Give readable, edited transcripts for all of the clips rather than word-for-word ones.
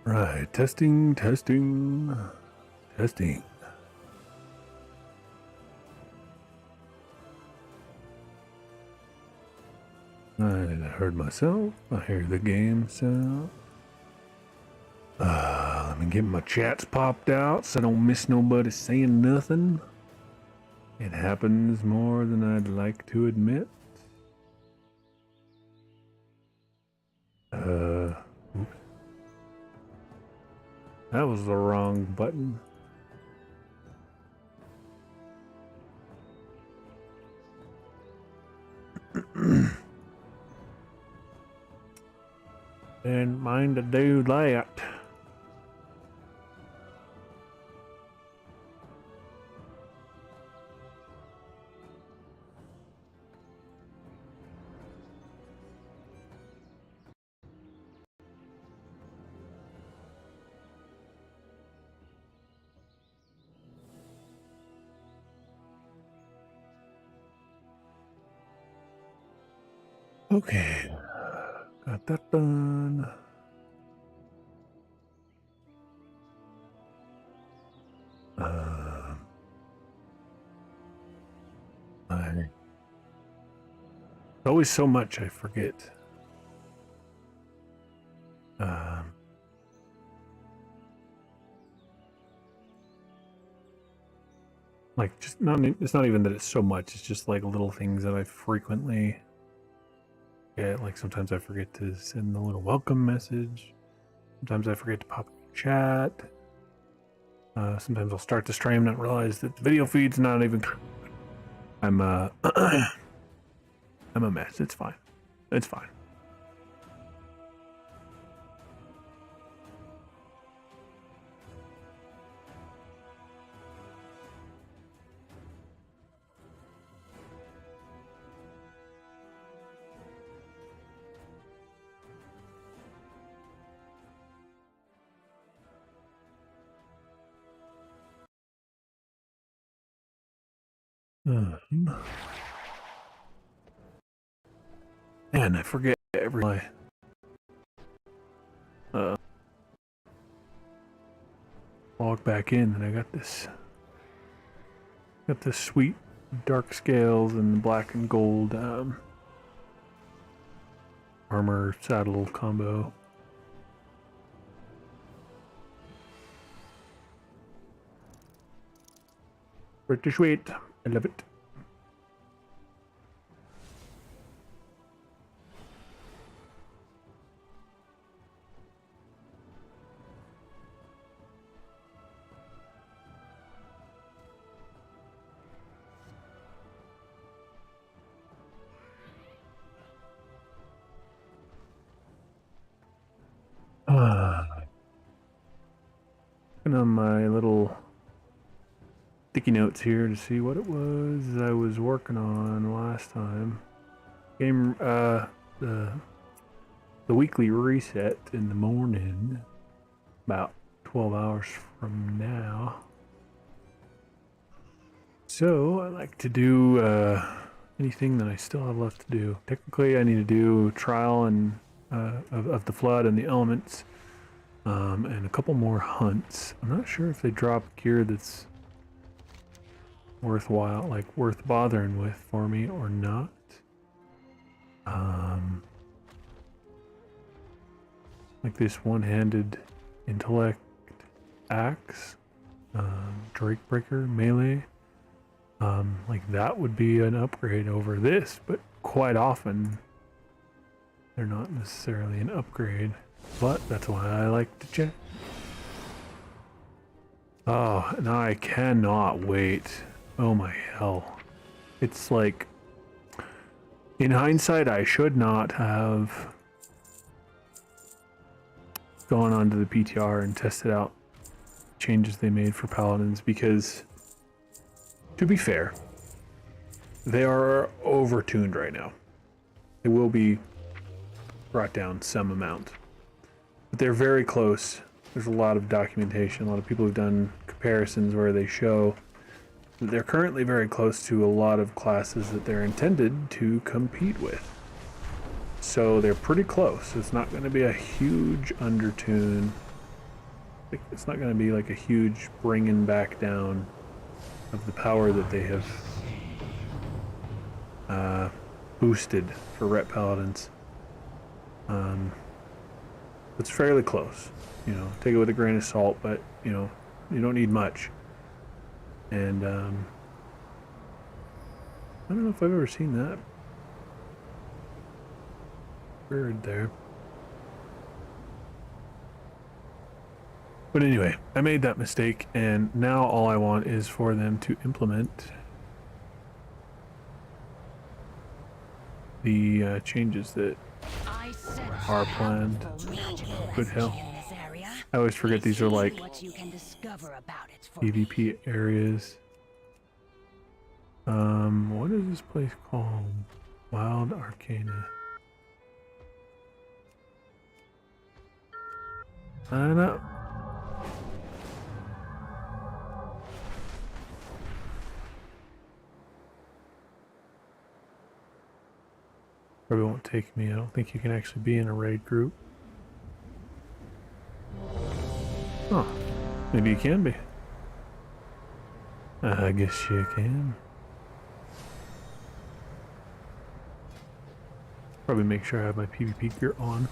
Right, testing, testing, testing. I heard myself. I hear the game sound. Let me get my chats popped out so I don't miss nobody saying nothing. It happens more than I'd like to admit. Oops. That was the wrong button. Didn't mind to do that. Okay, got that done. Always so much I forget. Like, just not. It's not even that it's so much. It's just like little things that I frequently get. Like sometimes I forget to send the little welcome message. Sometimes I forget to pop in chat. Sometimes I'll start the stream and not realize that the video feed's not even. I'm I'm a mess. It's fine. It's fine. Man, I forget every log back in, and I got this sweet dark scales and black and gold armor saddle combo. Pretty sweet. I love it. Looking on my little sticky notes here to see what it was I was working on last time. Game, the weekly reset in the morning, about 12 hours from now. So I like to do anything that I still have left to do. Technically, I need to do trial and of the flood and the elements, and a couple more hunts. I'm not sure if they drop gear that's worthwhile, like worth bothering with for me or not. Like this one-handed intellect axe, Drake Breaker melee. Like that would be an upgrade over this, but quite often they're not necessarily an upgrade. But that's why I like to check. Oh, and I cannot wait. Oh my hell. It's like, in hindsight, I should not have gone onto the PTR and tested out changes they made for paladins, because, to be fair, they are overtuned right now. They will be brought down some amount, but they're very close. There's a lot of documentation, a lot of people have done comparisons where they show that they're currently very close to a lot of classes that they're intended to compete with. So they're pretty close. It's not going to be a huge undertune. Like, it's not going to be like a huge bringing back down of the power that they have boosted for Ret Paladins. It's fairly close. You know, take it with a grain of salt, but you know, you don't need much. And I don't know if I've ever seen that bird there. But anyway, I made that mistake, and now all I want is for them to implement the changes that are planned. Good hell. I always forget these are like PvP areas. What is this place called? Wild Arcana. I don't know. Probably won't take me. I don't think you can actually be in a raid group. Oh, maybe you can be. I guess you can. Probably make sure I have my PvP gear on.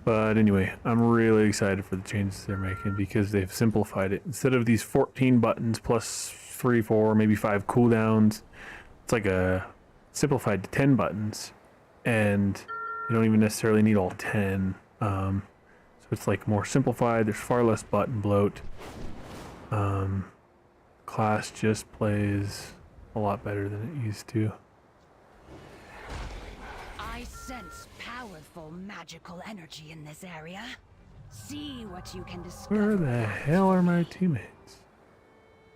But anyway, I'm really excited for the changes they're making because they've simplified it. Instead of these 14 buttons plus 3, 4, maybe 5 cooldowns, it's like a simplified to 10 buttons, and you don't even necessarily need all 10. So it's like more simplified. There's far less button bloat. Class just plays a lot better than it used to. I sense powerful magical energy in this area. See what you can discover. Where the hell are my teammates?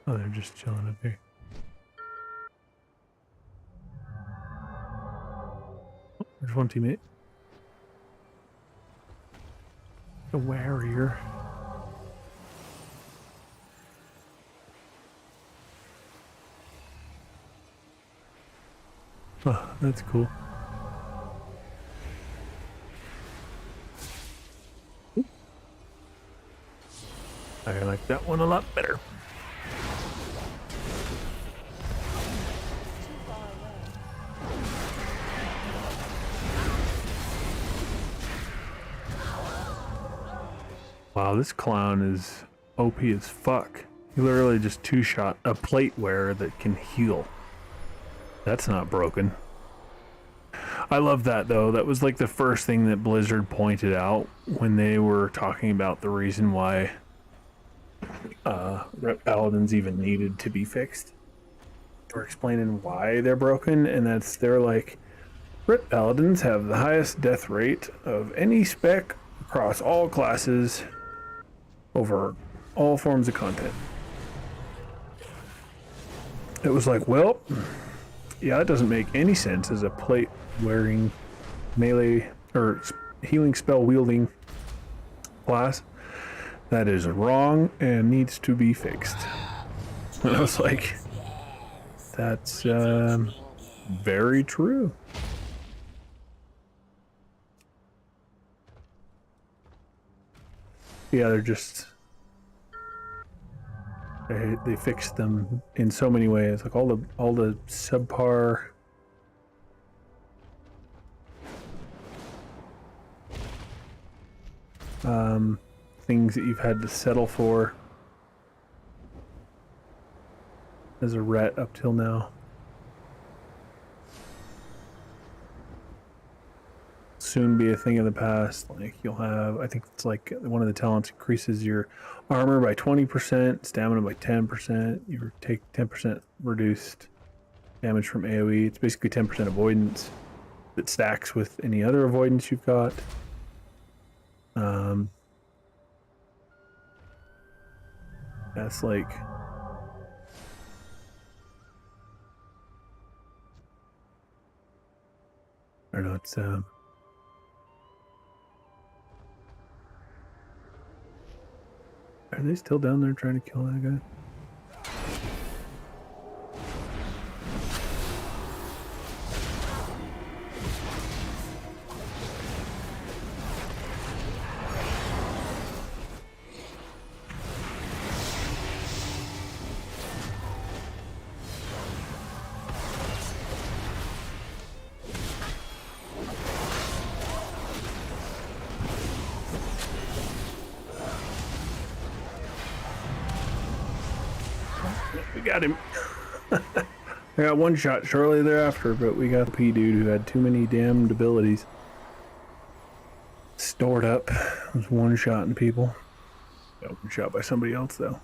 Oh, they're just chilling up here. Oh, there's one teammate. A warrior. Oh, that's cool. I like that one a lot better. Wow, this clown is OP as fuck. He literally just two-shot a plate wearer that can heal. That's not broken. I love that though. That was like the first thing that Blizzard pointed out when they were talking about the reason why Ret Paladins even needed to be fixed. They were explaining why they're broken, and they're like, Ret Paladins have the highest death rate of any spec across all classes over all forms of content. It was like, well, yeah, that doesn't make any sense as a plate wearing melee or healing spell wielding class. That is wrong and needs to be fixed. And I was like, that's very true. Yeah, they're just they fixed them in so many ways. Like all the subpar things that you've had to settle for as a ret up till now. Soon be a thing of the past. Like you'll have, I think it's like one of the talents increases your armor by 20%, stamina by 10%. You take 10% reduced damage from AoE. It's basically 10% avoidance that stacks with any other avoidance you've got. That's like I don't know, it's are they still down there trying to kill that guy? We got him. I got one shot shortly thereafter, but we got the P dude who had too many damned abilities stored up. Was one shotting people. Got one shot by somebody else though.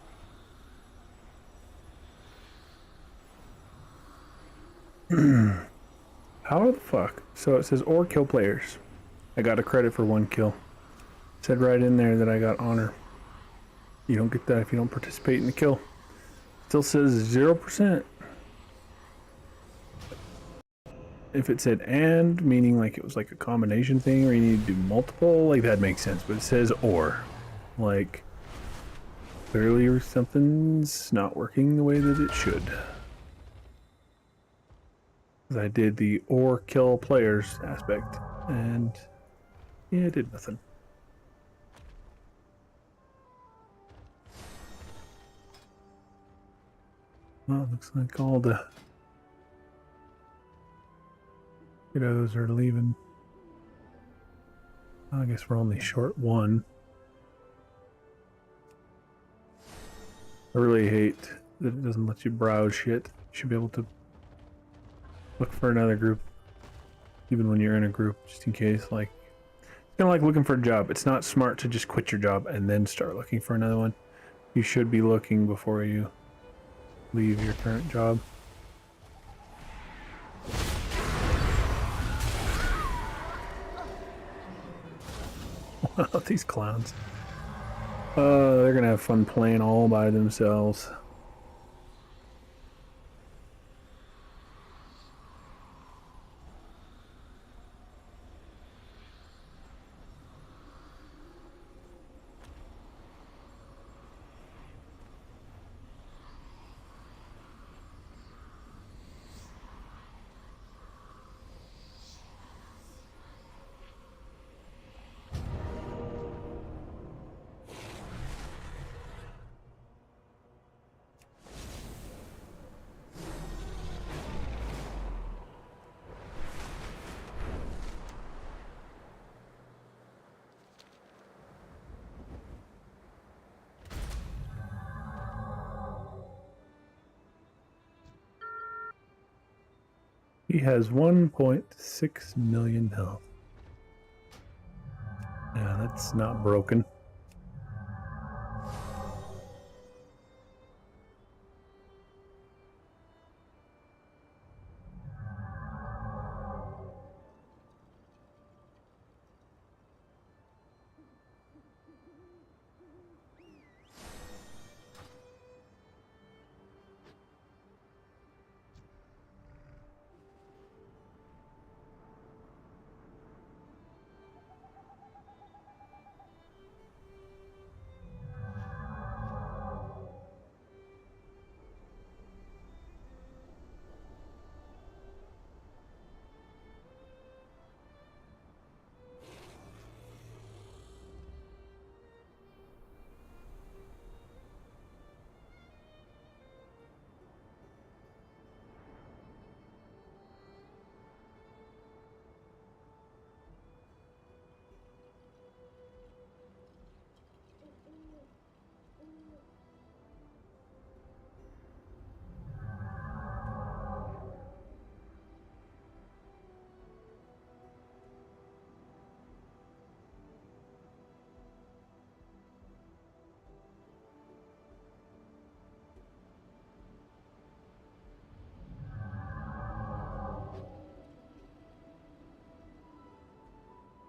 How the fuck? So it says or kill players. I got a credit for one kill. It said right in there that I got honor. You don't get that if you don't participate in the kill. Still says 0%. If it said and, meaning like it was like a combination thing or you need to do multiple, like that makes sense. But it says or. Like, clearly something's not working the way that it should. I did the or kill players aspect, and yeah, it did nothing. Well, it looks like all the kiddos are leaving. I guess we're only short one. I really hate that it doesn't let you browse shit. You should be able to look for another group, even when you're in a group, just in case. Like, it's kind of like looking for a job. It's not smart to just quit your job and then start looking for another one. You should be looking before you leave your current job. These clowns. They're gonna have fun playing all by themselves. He has 1.6 million health. Yeah, that's not broken.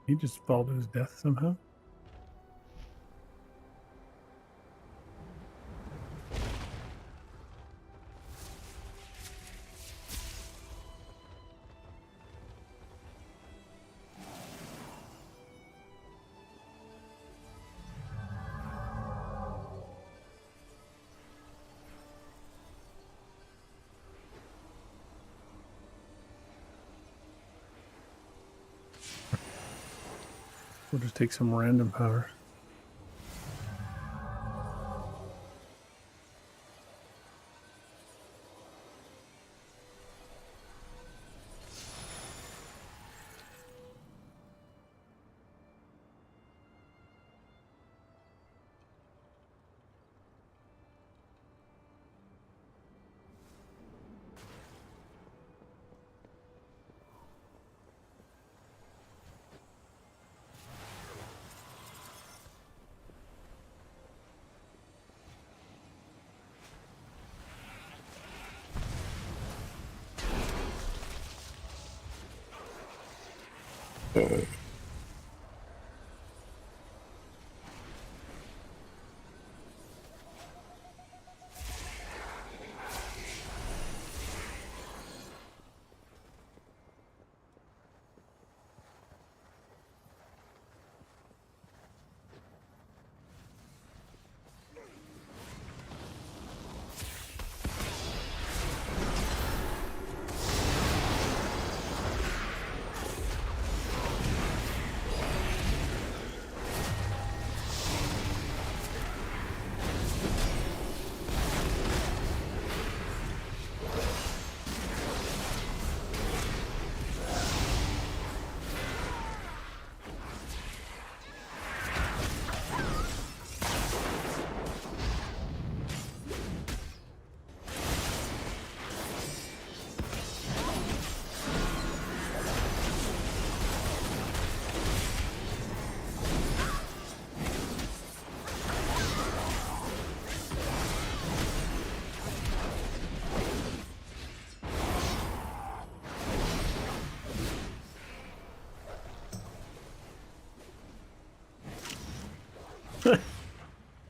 He just fell to his death somehow. We'll just take some random power.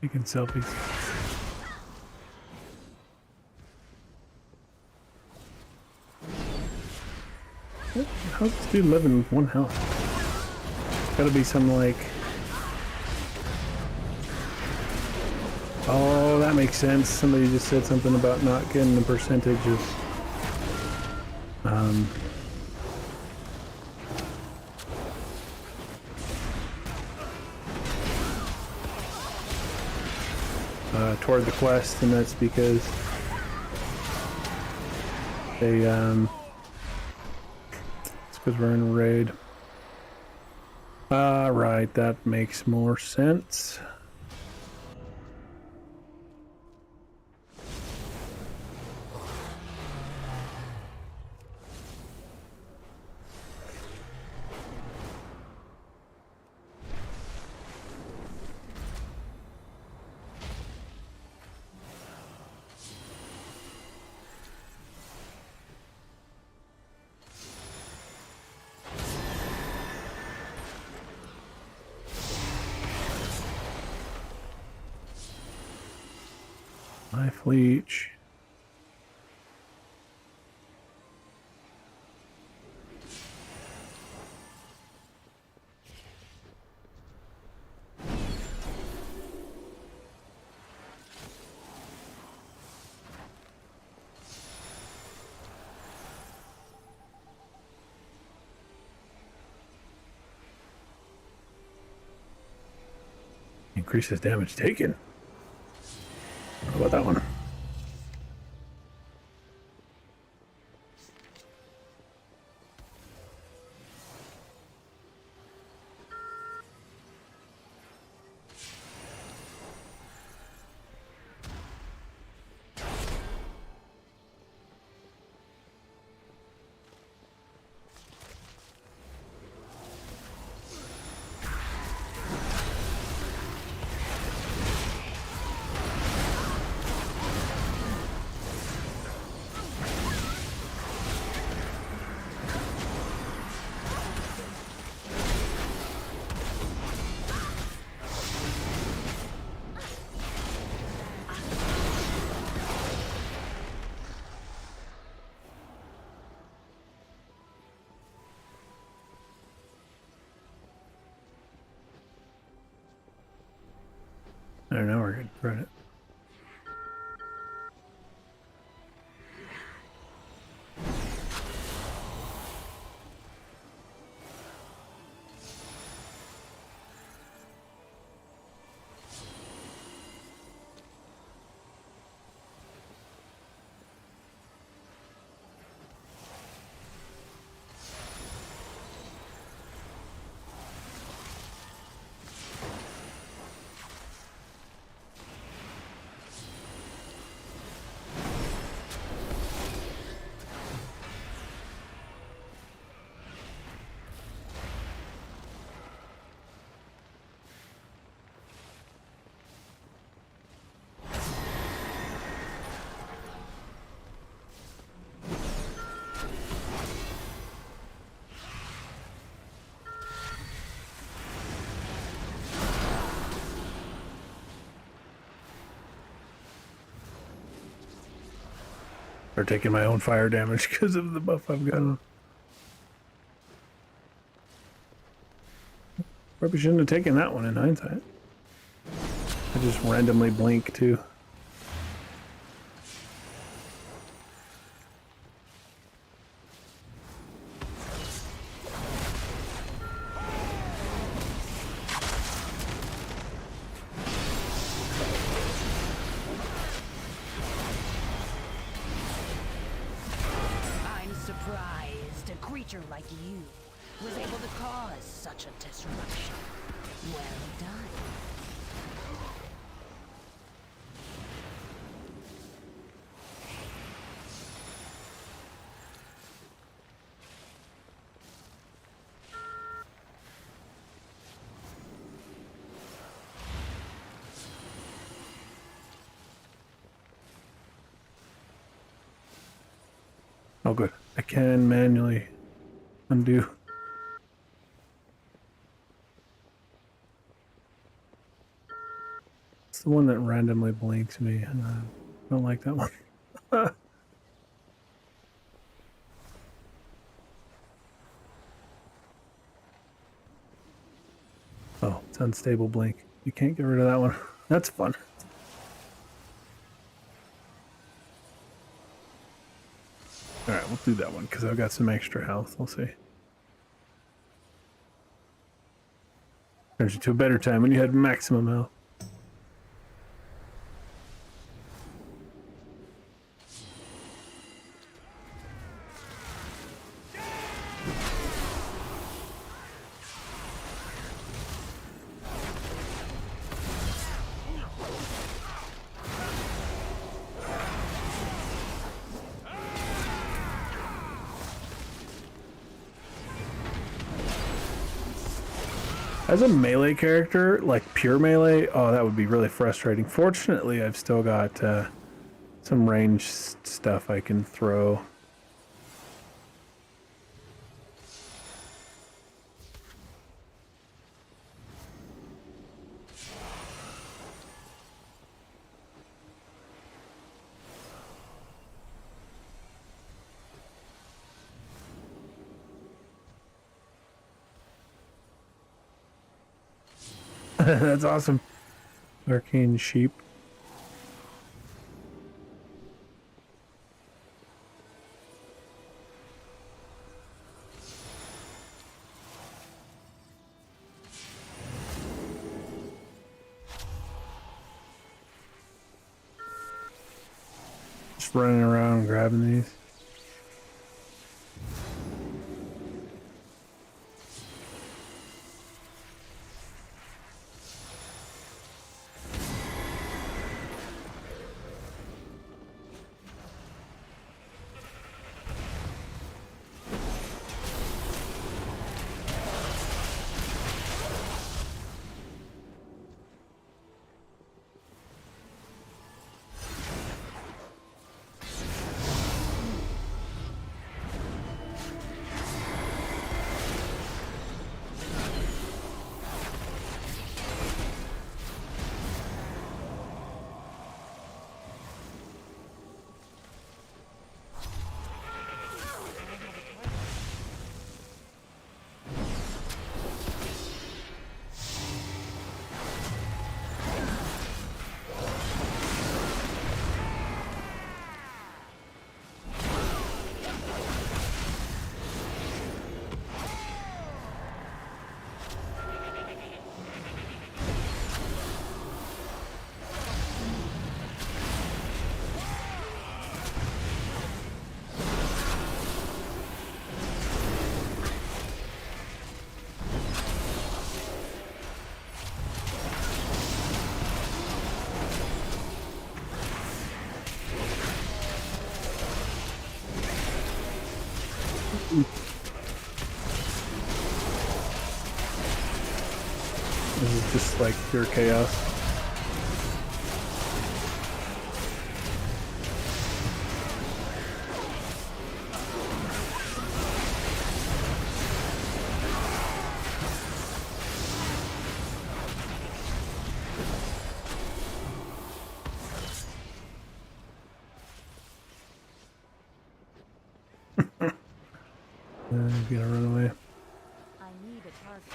Taking selfies. How's this dude living with 1 health? Gotta be some like... Oh, that makes sense. Somebody just said something about not getting the percentage of... toward the quest, and that's because they, it's because we're in a raid. Right, that makes more sense. Life leech. Increases damage taken. How about that one? I don't know, we're good. Right. Or taking my own fire damage because of the buff I've got on. Probably shouldn't have taken that one in hindsight. I just randomly blink too. I'm surprised a creature like you was able to cause such a disruption. Well done. Oh, good. I can manually undo. It's the one that randomly blinks me. And I don't like that one. Oh, it's unstable blink. You can't get rid of that one. That's fun. Alright, we'll do that one because I've got some extra health. We'll see. Turns you to a better time when you had maximum health. As a melee character, like pure melee, oh, that would be really frustrating. Fortunately, I've still got some ranged stuff I can throw. That's awesome. Arcane sheep. Just running around grabbing these. This is just like pure chaos. He's gonna run away. I need a target.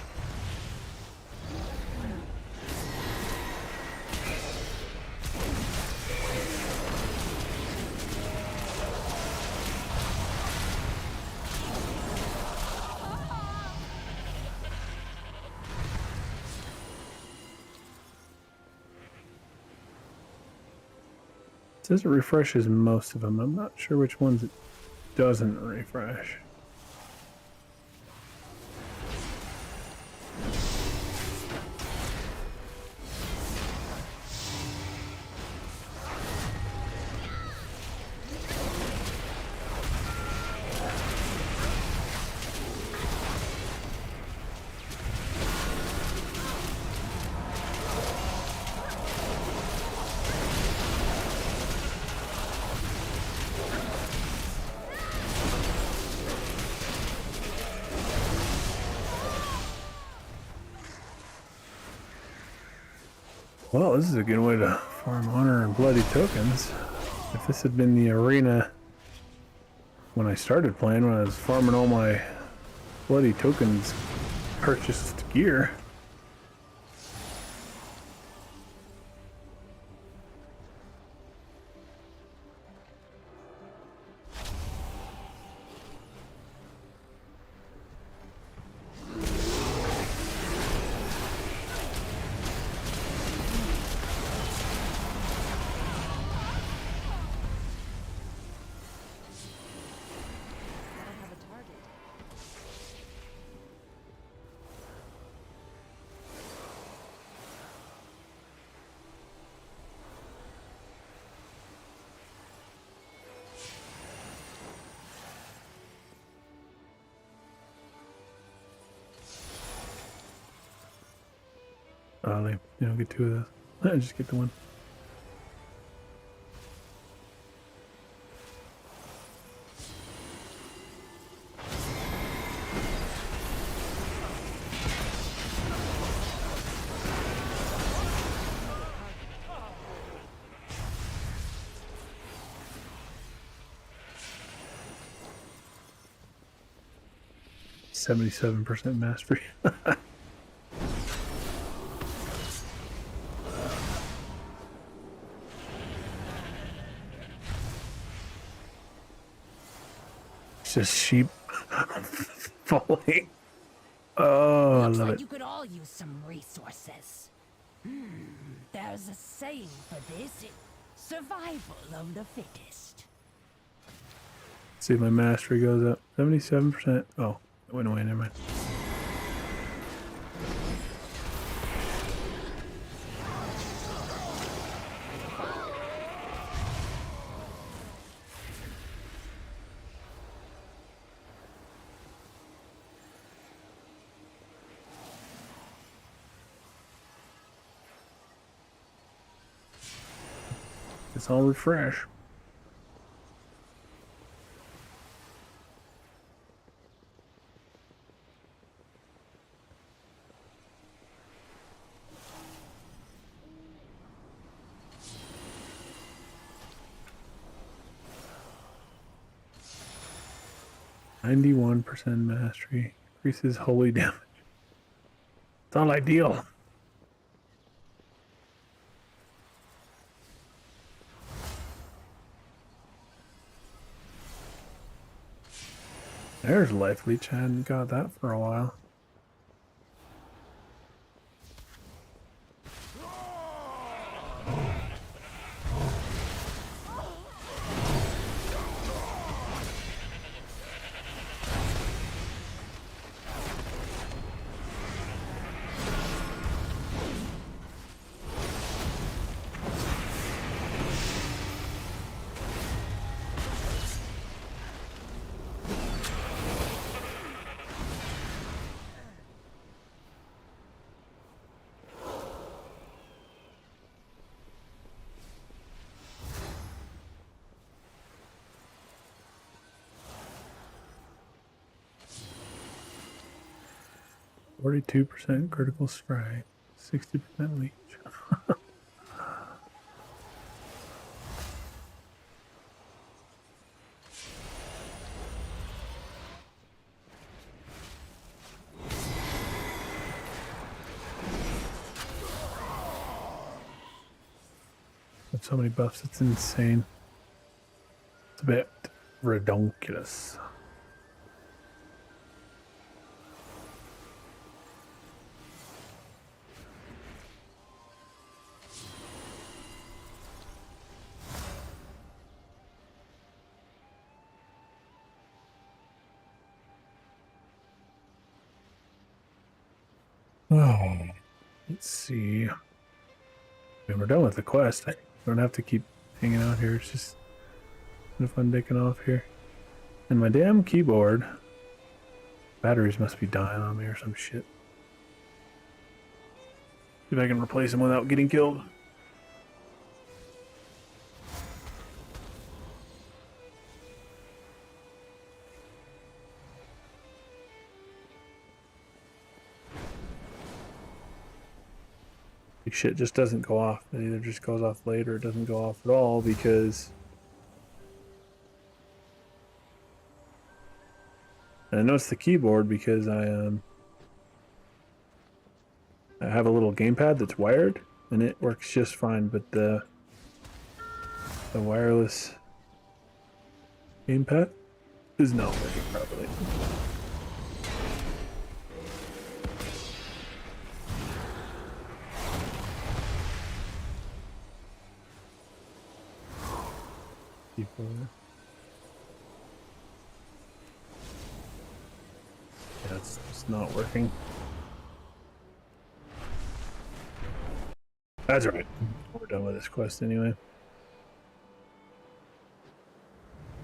It says it refreshes most of them. I'm not sure which ones it doesn't refresh. Well, this is a good way to farm honor and bloody tokens. If this had been the arena when I started playing, when I was farming all my bloody tokens, purchased gear. I have a target. They don't get two of those. I just get the one. %77 mastery. It's just sheep falling. Oh, I Looks love like it. you could all use some resources. There's a saying for this. Survival of the fittest. See if my mastery goes up. 77%. Oh, it went away. Never mind. It's all refresh. %91 mastery. Increases holy damage. It's not ideal. There's life leech. I hadn't got that for a while. %42 critical strike, 60% leech. so many buffs, it's insane. It's a bit redonkulous. Oh, let's see. And we're done with the quest. I don't have to keep hanging out here. It's just kind of fun dicking off here. And my damn keyboard. Batteries must be dying on me or some shit. See if I can replace them without getting killed. Shit just doesn't go off. It either just goes off late or it doesn't go off at all because and I know it's the keyboard because I have a little gamepad that's wired and it works just fine, but the wireless gamepad is not working properly. People. Yeah, it's not working. That's right. We're done with this quest anyway.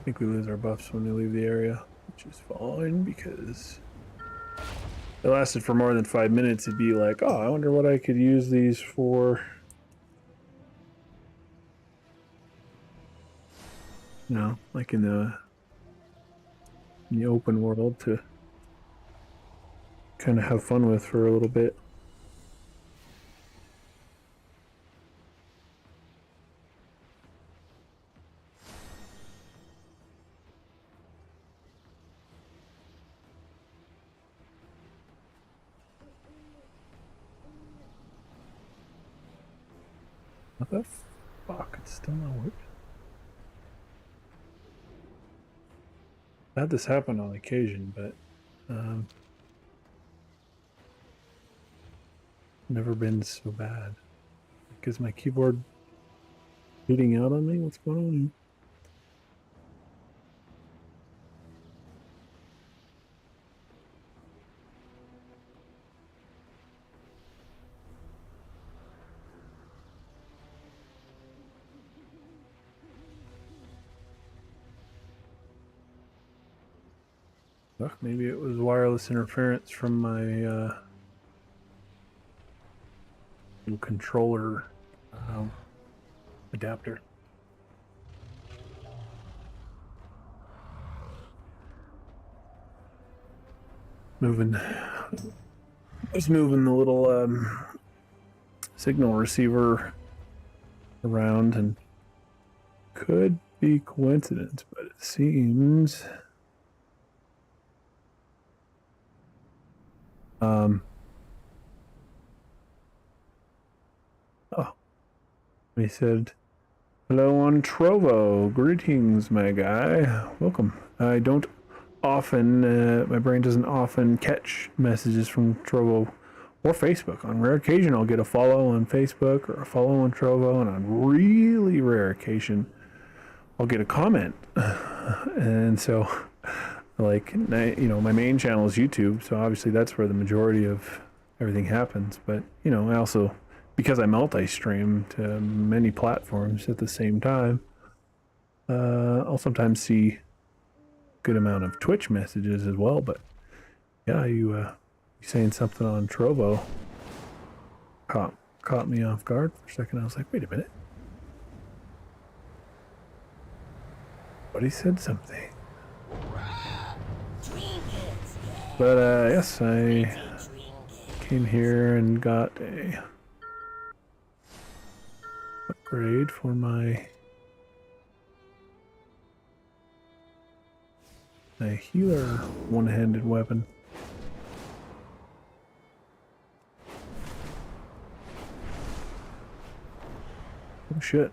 I think we lose our buffs when we leave the area, which is fine because it lasted for more than 5 minutes. It'd be like, oh, I wonder what I could use these for. You know, like in the open world to kind of have fun with for a little bit. What the fuck? It's still not working. I had this happen on occasion, but never been so bad. Is my keyboard bleeding out on me? What's going on? Ugh, maybe it was wireless interference from my new controller adapter. Just moving the little signal receiver around, and could be coincidence, but it seems oh, he said, hello on Trovo. Greetings, my guy. Welcome. I don't often, my brain doesn't often catch messages from Trovo or Facebook. On rare occasion, I'll get a follow on Facebook or a follow on Trovo, and on really rare occasion, I'll get a comment. And so, like, you know, my main channel is YouTube, so obviously that's where the majority of everything happens. But, you know, I also, because I multi-stream to many platforms at the same time, I'll sometimes see a good amount of Twitch messages as well. But yeah, you saying something on Trovo caught me off guard for a second. I was like, wait a minute. But he said something. But yes, I came here and got a upgrade for my healer one-handed weapon. Oh shit.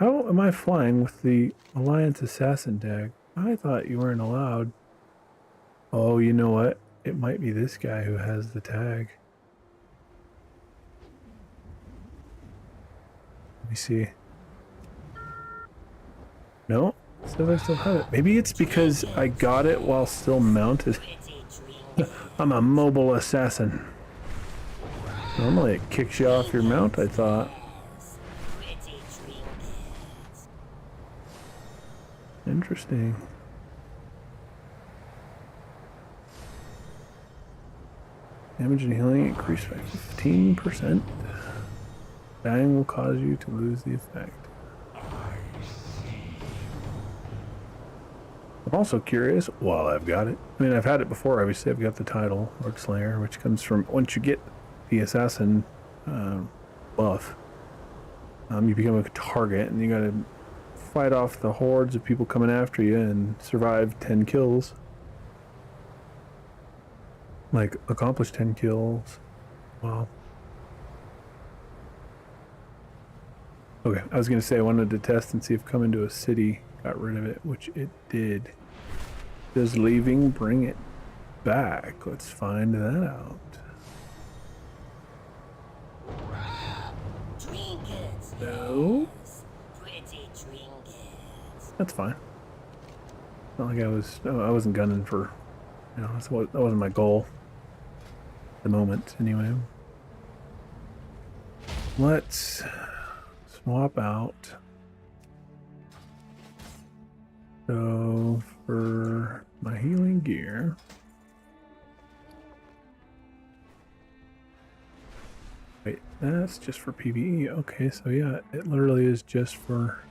How am I flying with the Alliance Assassin tag? I thought you weren't allowed. Oh, you know what? It might be this guy who has the tag. Let me see. No, it says I still have it. Maybe it's because I got it while still mounted. I'm a mobile assassin. Normally it kicks you off your mount, I thought. Interesting. Damage and healing increased by 15%. Dying will cause you to lose the effect. I'm also curious, while I've got it. I mean, I've had it before, obviously. I've got the title, Orc Slayer, which comes from once you get the assassin buff, you become a target, and you gotta fight off the hordes of people coming after you and survive 10 kills. Like, accomplish 10 kills. Wow. Okay, I was gonna say I wanted to test and see if coming to a city got rid of it, which it did. Does leaving bring it back? Let's find that out. Trinkets. No. Pretty trinkets. That's fine. Not like I wasn't gunning for, that wasn't my goal. At the moment, anyway. Let's swap out. So for my healing gear, wait, that's just for PvE. Okay, so yeah, it literally is just for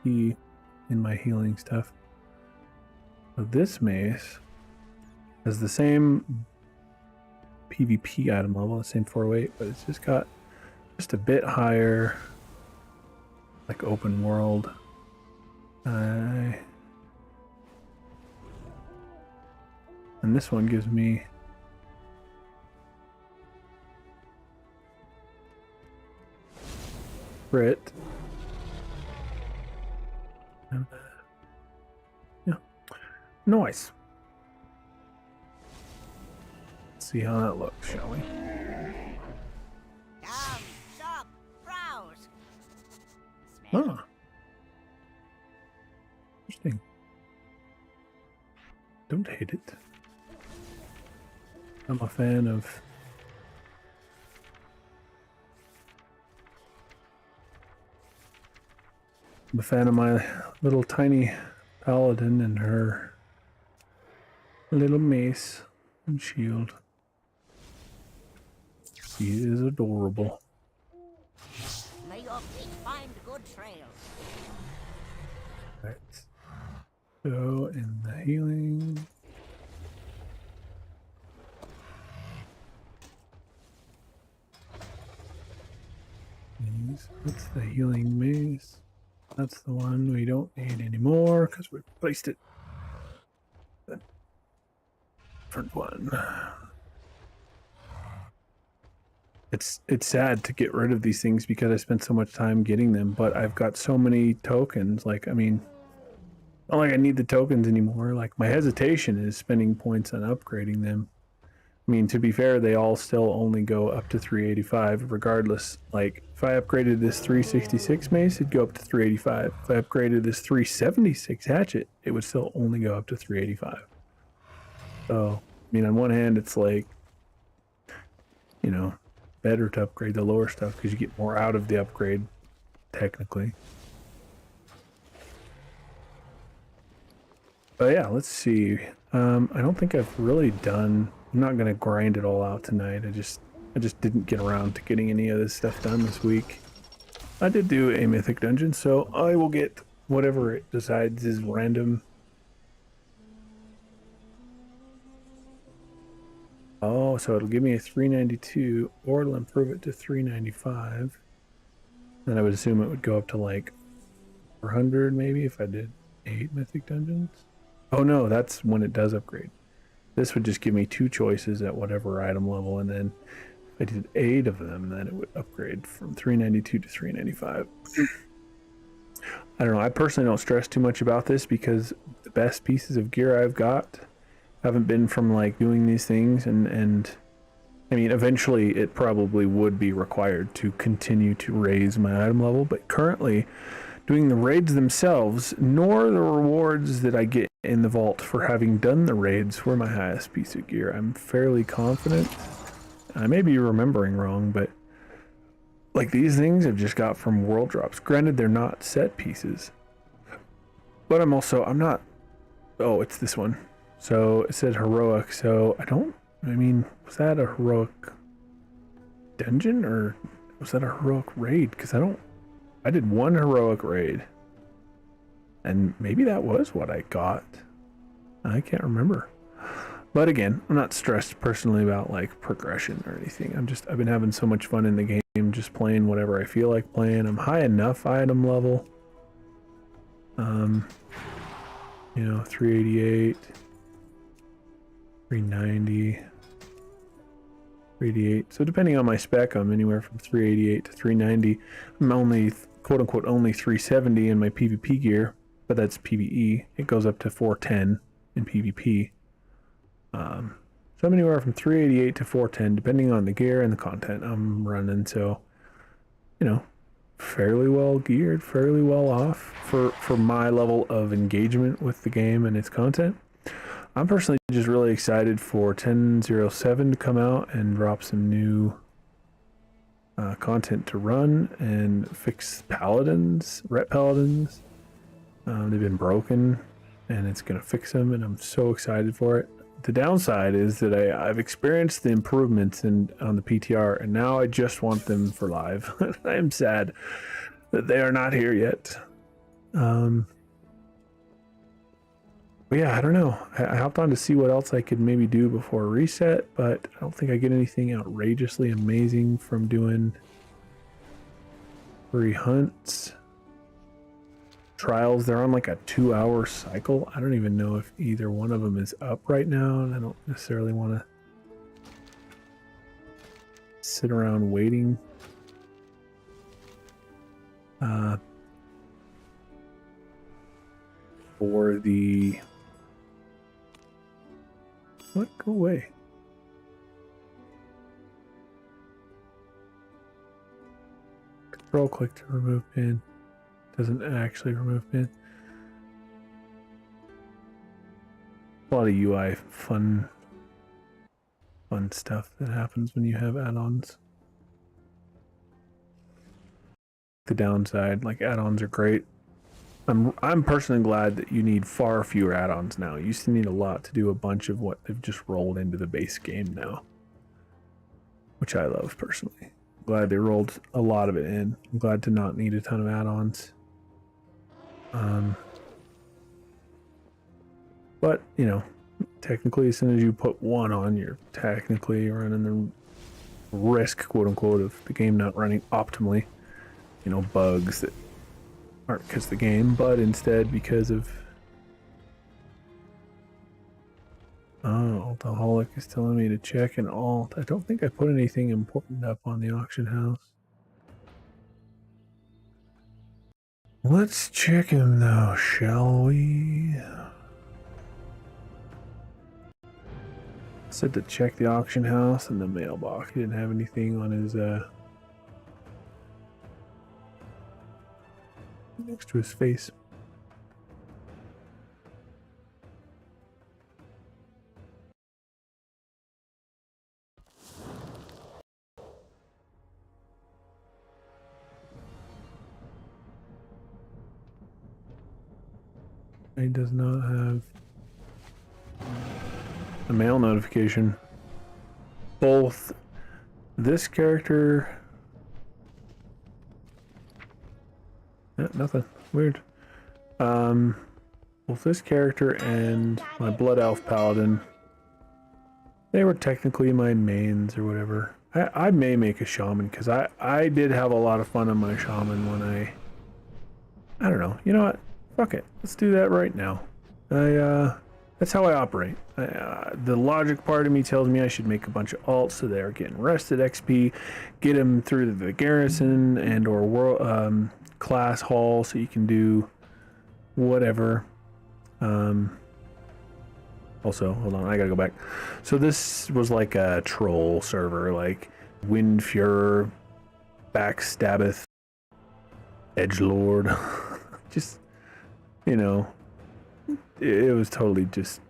PvE in my healing stuff. So this mace has the same PvP item level, the same 408, but it's just got just a bit higher, like open world. And this one gives me crit. And, yeah, nice. Let's see how that looks, shall we? Come, shop, browse. Huh. Interesting. Don't hate it. I'm a fan of my little tiny paladin and her little mace and shield. She is adorable. May your feet find good trails. Right. So in the healing. That's the healing mace. That's the one we don't need anymore because we replaced it. The different one. It's sad to get rid of these things because I spent so much time getting them, but I've got so many tokens. Like, I mean, not like I need the tokens anymore. Like, my hesitation is spending points on upgrading them. I mean, to be fair, they all still only go up to 385 regardless. Like, if I upgraded this 366 mace, it'd go up to 385. If I upgraded this 376 hatchet, it would still only go up to 385. So, I mean, on one hand, it's like, better to upgrade the lower stuff because you get more out of the upgrade, technically. But yeah, let's see. I don't think I've really done... I'm not going to grind it all out tonight. I just didn't get around to getting any of this stuff done this week. I did do a mythic dungeon, so I will get whatever it decides is random. Oh, so it'll give me a 392, or it'll improve it to 395. Then I would assume it would go up to like 400 maybe if I did 8 mythic dungeons. Oh no, that's when it does upgrade. This would just give me 2 choices at whatever item level, and then if I did 8 of them, then it would upgrade from 392 to 395. I don't know. I personally don't stress too much about this because the best pieces of gear I've got haven't been from like doing these things, and I mean, eventually it probably would be required to continue to raise my item level, but currently doing the raids themselves, nor the rewards that I get in the vault for having done the raids were my highest piece of gear. I'm fairly confident. I may be remembering wrong, but like these things I've just got from world drops. Granted, they're not set pieces, but I'm not, oh, it's this one. So it said heroic, so I mean, was that a heroic dungeon or was that a heroic raid? Because I did one heroic raid. And maybe that was what I got. I can't remember. But again, I'm not stressed personally about like progression or anything. I've been having so much fun in the game, just playing whatever I feel like playing. I'm high enough item level. 388, 390, 388. So depending on my spec, I'm anywhere from 388 to 390. I'm only, quote unquote, only 370 in my PvP gear, but that's PvE. It goes up to 410 in PvP. So I'm anywhere from 388 to 410, depending on the gear and the content I'm running. So, fairly well geared, fairly well off for my level of engagement with the game and its content. I'm personally just really excited for 10.07 to come out and drop some new content to run and fix paladins, ret paladins. They've been broken and it's going to fix them, and I'm so excited for it. The downside is that I've experienced the improvements on the PTR, and now I just want them for live. I am sad that they are not here yet. But yeah, I don't know. I hopped on to see what else I could maybe do before reset, but I don't think I get anything outrageously amazing from doing free hunts. Trials, they're on like a 2-hour cycle. I don't even know if either one of them is up right now, and I don't necessarily want to sit around waiting. For the... What? Go away. Control click to remove pin. Doesn't actually remove pin. A lot of UI fun stuff that happens when you have add-ons. The downside, like add-ons are great. I'm personally glad that you need far fewer add-ons now. You used to need a lot to do a bunch of what they've just rolled into the base game now, which I love personally. Glad they rolled a lot of it in. I'm glad to not need a ton of add-ons. But, technically as soon as you put one on, you're technically running the risk, quote unquote, of the game not running optimally. Bugs that aren't because of the game, but instead because of... Oh, Altaholic is telling me to check an alt. I don't think I put anything important up on the auction house. Let's check him though, shall we? Said to check the auction house and the mailbox. He didn't have anything on his next to his face. He does not have a mail notification. Both this character... Yeah, nothing. Weird. Both this character and my Blood Elf Paladin, they were technically my mains or whatever. I may make a Shaman, because I did have a lot of fun on my Shaman when I don't know. You know what? Fuck it. Let's do that right now. I That's how I operate. The logic part of me tells me I should make a bunch of alts so they're getting rested XP, get them through the garrison and or world class hall so you can do whatever. Also, hold on, I gotta go back. So this was like a troll server, like Windfuhrer, Backstabbeth, Edgelord. Just, you know, it was totally just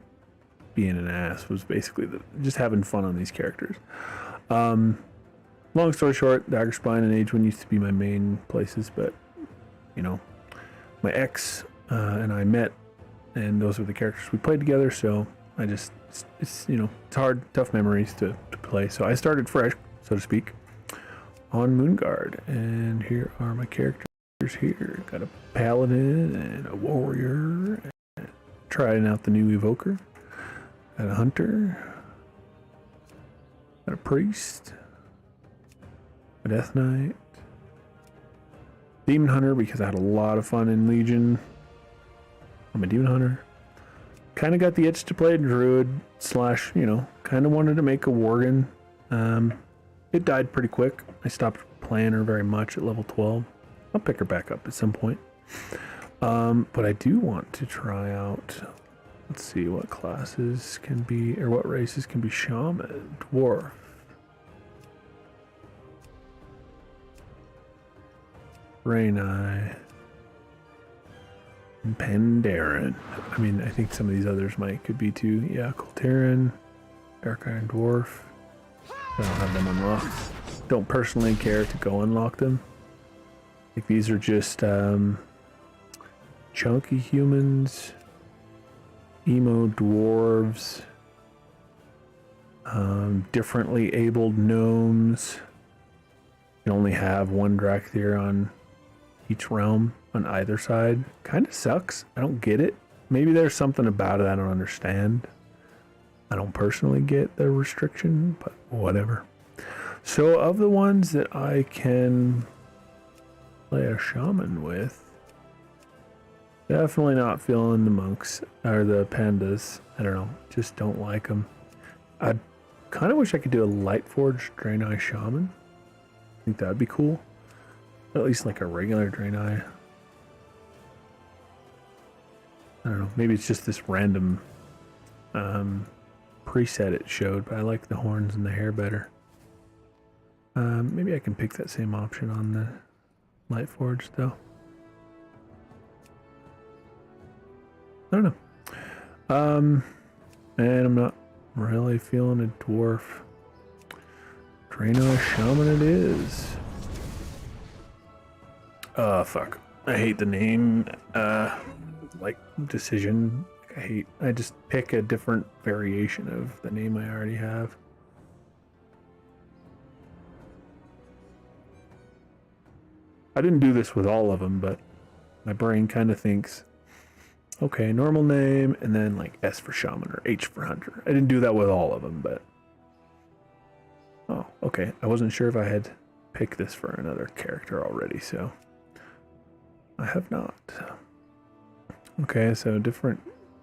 being an ass, was basically just having fun on these characters. Long story short, Daggerspine and Agewind used to be my main places, but, you know, my ex and I met, and those were the characters we played together, so I just, it's you know, it's hard, tough memories to play. So I started fresh, so to speak, on Moonguard, and here are my characters here. Got a paladin and a warrior, and trying out the new evoker. Got a hunter, got a priest, a death knight, demon hunter because I had a lot of fun in Legion. I'm a demon hunter. Kind of got the itch to play druid slash, you know, kind of wanted to make a worgen. It died pretty quick. I stopped playing her very much at level 12. I'll pick her back up at some point. But I do want to try out, let's see what classes can be, or what races can be shaman, dwarf. Rainai. And Pandaren. I mean, I think some of these others could be too. Yeah, Colteran, Dark Iron Dwarf. I don't have them unlocked. Don't personally care to go unlock them. Like these are just chunky humans, emo dwarves, differently abled gnomes. You only have one Drakthir on each realm on either side. Kind of sucks. I don't get it. Maybe there's something about it I don't understand. I don't personally get the restriction, but whatever. So of the ones that I can play a shaman with, definitely not feeling the monks or the pandas. I don't know, just don't like them. I kind of wish I could do a Lightforged Draenei shaman. I think that'd be cool. At least like a regular Draenei. I don't know, maybe it's just this random preset it showed, but I like the horns and the hair better. Maybe I can pick that same option on the Lightforged though. I don't know. And I'm not really feeling a dwarf. Draenei shaman it is. Fuck. I hate the name, like, decision. I just pick a different variation of the name I already have. I didn't do this with all of them, but my brain kind of thinks, okay, normal name, and then like S for shaman or H for hunter. I didn't do that with all of them, but... Oh, okay. I wasn't sure if I had picked this for another character already, so... I have not. Okay, so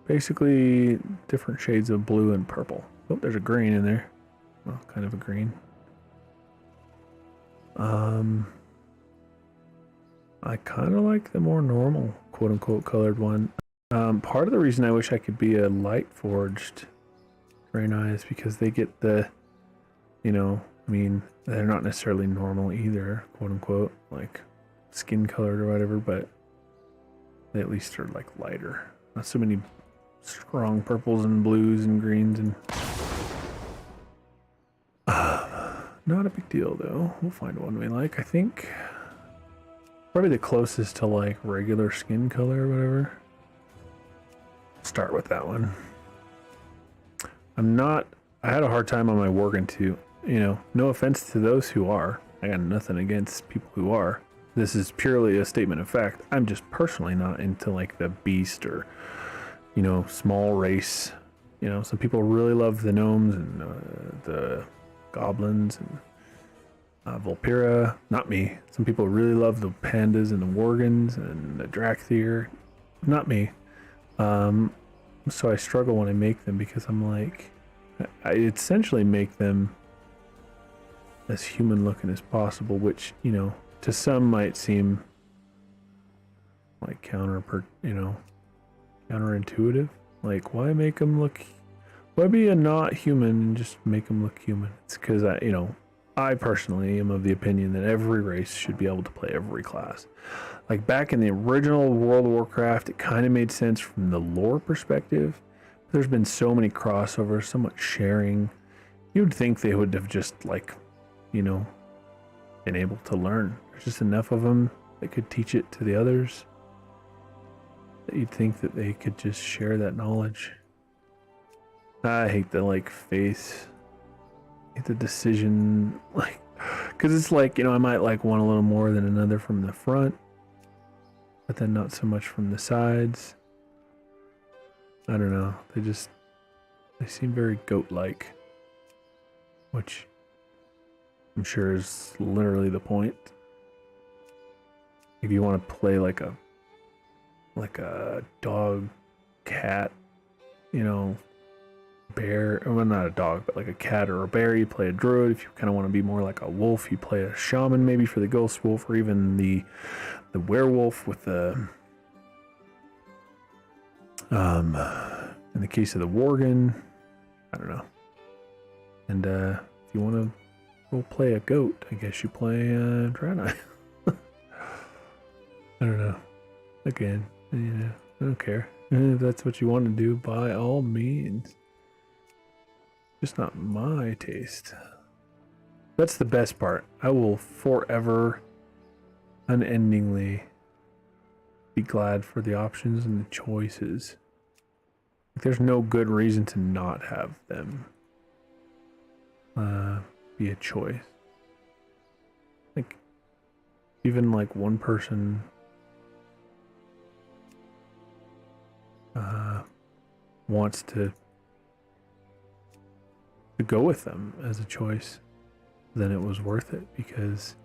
basically different shades of blue and purple. Oh, there's a green in there. Well, kind of a green. I kind of like the more normal, quote-unquote, colored one. Part of the reason I wish I could be a Lightforged Draenei is because they get the, you know, I mean, they're not necessarily normal either, quote-unquote, like skin colored or whatever, but they at least are like lighter. Not so many strong purples and blues and greens and... not a big deal though. We'll find one we like, I think. Probably the closest to like regular skin color or whatever. Start with that one. I had a hard time on my Worgen too. You know, no offense to those who are. I got nothing against people who are. This is purely a statement of fact. I'm just personally not into like the beast or, you know, small race. You know, some people really love the gnomes and the goblins and Volpira. Not me. Some people really love the pandas and the Worgens and the Drakthir. Not me. You So I struggle when I make them because I'm like, I essentially make them as human looking as possible, which, you know, to some might seem like counterintuitive. Like, why make them look, why be a not human and just make them look human? It's because I personally am of the opinion that every race should be able to play every class. Like back in the original World of Warcraft, it kind of made sense from the lore perspective. There's been so many crossovers, so much sharing. You'd think they would have just been able to learn. There's just enough of them that could teach it to the others. That you'd think that they could just share that knowledge. I hate the face. I hate the decision, because it's I might like one a little more than another from the front, but then not so much from the sides. I don't know. They seem very goat-like, which I'm sure is literally the point. If you want to play like a dog, cat, bear, well, not a dog, but like a cat or a bear, you play a druid. If you kind of want to be more like a wolf, you play a shaman maybe for the ghost wolf, or even the werewolf with the in the case of the worgen, I don't know. And if you want to go play a goat, I guess you play Draenei. I don't know. Again, I don't care. If that's what you want to do, by all means. Just not my taste. That's the best part. I will forever, unendingly be glad for the options and the choices. There's no good reason to not have them be a choice. Even one person wants to go with them as a choice, then it was worth it, because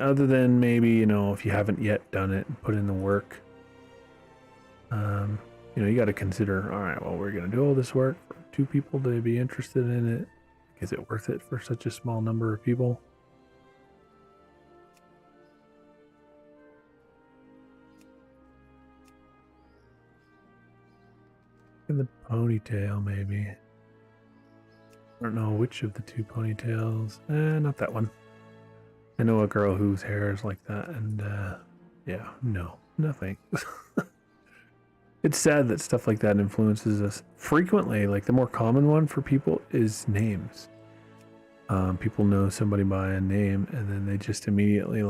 other than maybe, if you haven't yet done it and put in the work, you got to consider, all right, well, we're going to do all this work for 2 people to be interested in it. Is it worth it for such a small number of people? In the ponytail, maybe. I don't know which of the 2 ponytails. Not that one. I know a girl whose hair is like that, and yeah, no, nothing. It's sad that stuff like that influences us. Frequently, the more common one for people is names. People know somebody by a name, and then they just immediately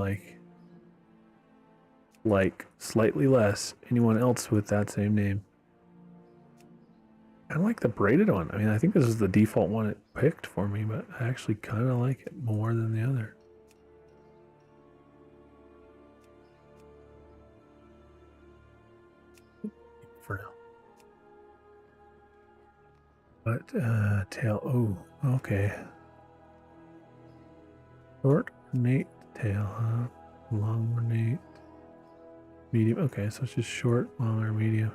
like slightly less anyone else with that same name. I like the braided one. I think this is the default one it picked for me, but I actually kind of like it more than the other. For now. But, tail, oh, okay. Short, ornate tail, huh? Long, ornate. Medium, okay, so it's just short, long, or medium.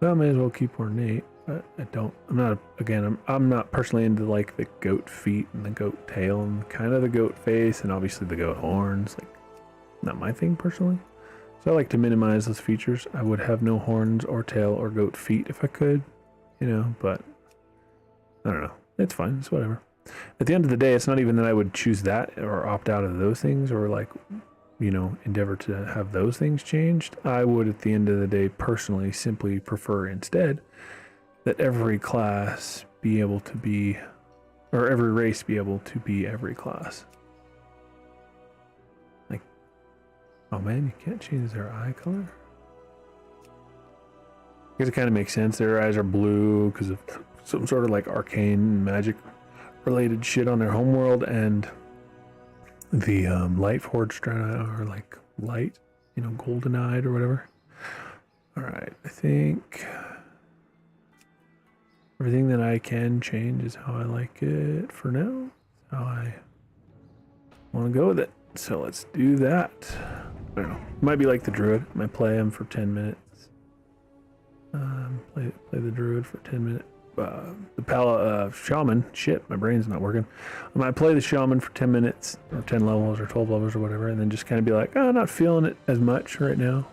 Well, I may as well keep ornate. But I'm not personally into the goat feet and the goat tail and kind of the goat face and obviously the goat horns. Not my thing personally. So I like to minimize those features. I would have no horns or tail or goat feet if I could, but I don't know. It's fine. It's whatever. At the end of the day, it's not even that I would choose that or opt out of those things or endeavor to have those things changed. I would, at the end of the day, personally simply prefer instead that every class be able to be, or every race be able to be every class. Oh man, you can't change their eye color? Because it kind of makes sense. Their eyes are blue because of some sort of arcane magic related shit on their homeworld, and the light forged Draenei are light, golden eyed or whatever. Alright, I think everything that I can change is how I like it for now. How I want to go with it. So let's do that. I don't know. Might be like the druid. Might play him for 10 minutes. Play the druid for 10 minutes. The shaman. Shit, my brain's not working. I might play the shaman for 10 minutes, or 10 levels, or 12 levels, or whatever, and then just kind of be like, oh, I'm not feeling it as much right now.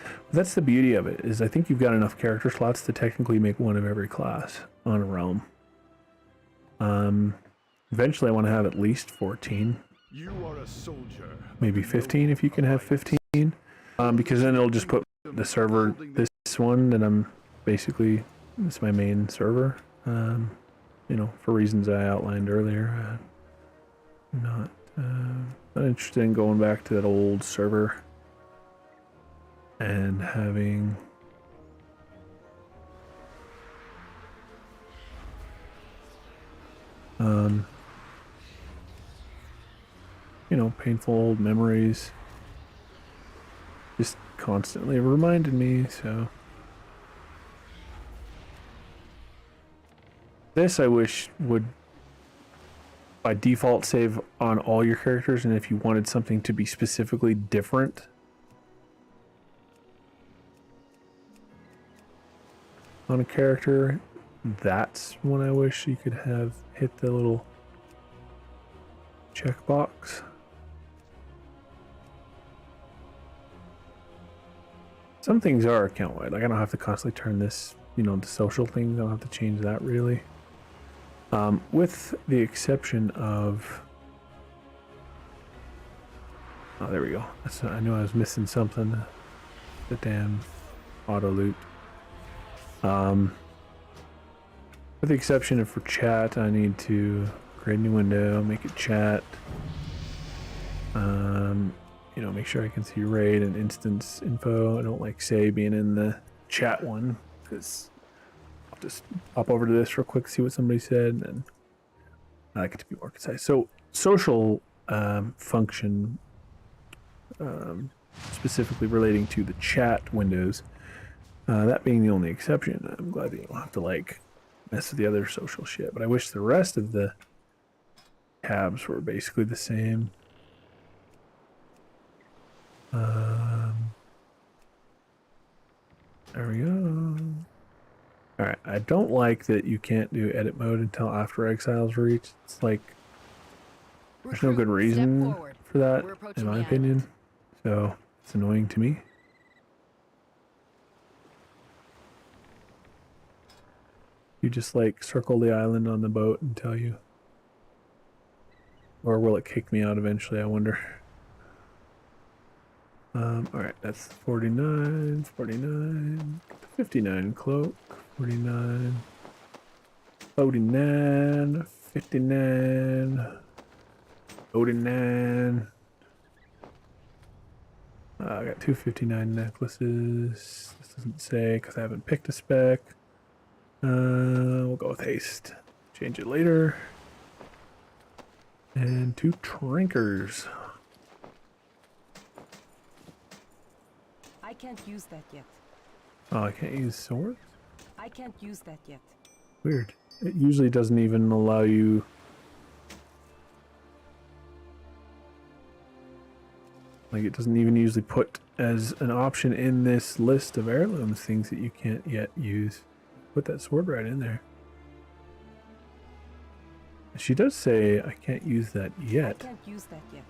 But that's the beauty of it, is I think you've got enough character slots to technically make one of every class on a realm. Eventually I want to have at least 14. You are a soldier. Maybe 15 if you can have 15. Because then it'll just put the server, this one that I'm basically, it's my main server. You know, for reasons I outlined earlier. Not interested in going back to that old server and having you know, painful old memories just constantly reminded me. So this I wish would by default save on all your characters, and if you wanted something to be specifically different on a character, that's when I wish you could have hit the little checkbox. Some things are account wide. Like I don't have to constantly turn this, you know, the social things. I don't have to change that really. With the exception of, oh, there we go. I knew I was missing something. The damn auto loot. With the exception of for chat, I need to create a new window, make it chat. You know, make sure I can see raid and instance info. I don't like say being in the chat one because I'll just pop over to this real quick, see what somebody said, and I like it to be more concise. So social function, specifically relating to the chat windows, that being the only exception. I'm glad that you don't have to like mess with the other social shit, but I wish the rest of the tabs were basically the same. There we go. Alright, I don't like that you can't do edit mode until after Exile's reached. It's like, there's no good reason for that, in my opinion. So, it's annoying to me. You just like circle the island on the boat and tell you. Or will it kick me out eventually, I wonder. Alright, that's 49, 49, 59 cloak, 49, 49, 59, 49. I got 259 necklaces. This doesn't say because I haven't picked a spec. We'll go with haste. Change it later. And 2 trinkers. I can't use that yet. Oh, I can't use swords? I can't use that yet. Weird. It usually doesn't even allow you... Like, it doesn't even usually put as an option in this list of heirlooms things that you can't yet use. Put that sword right in there. She does say, I can't use that yet. I can't use that yet.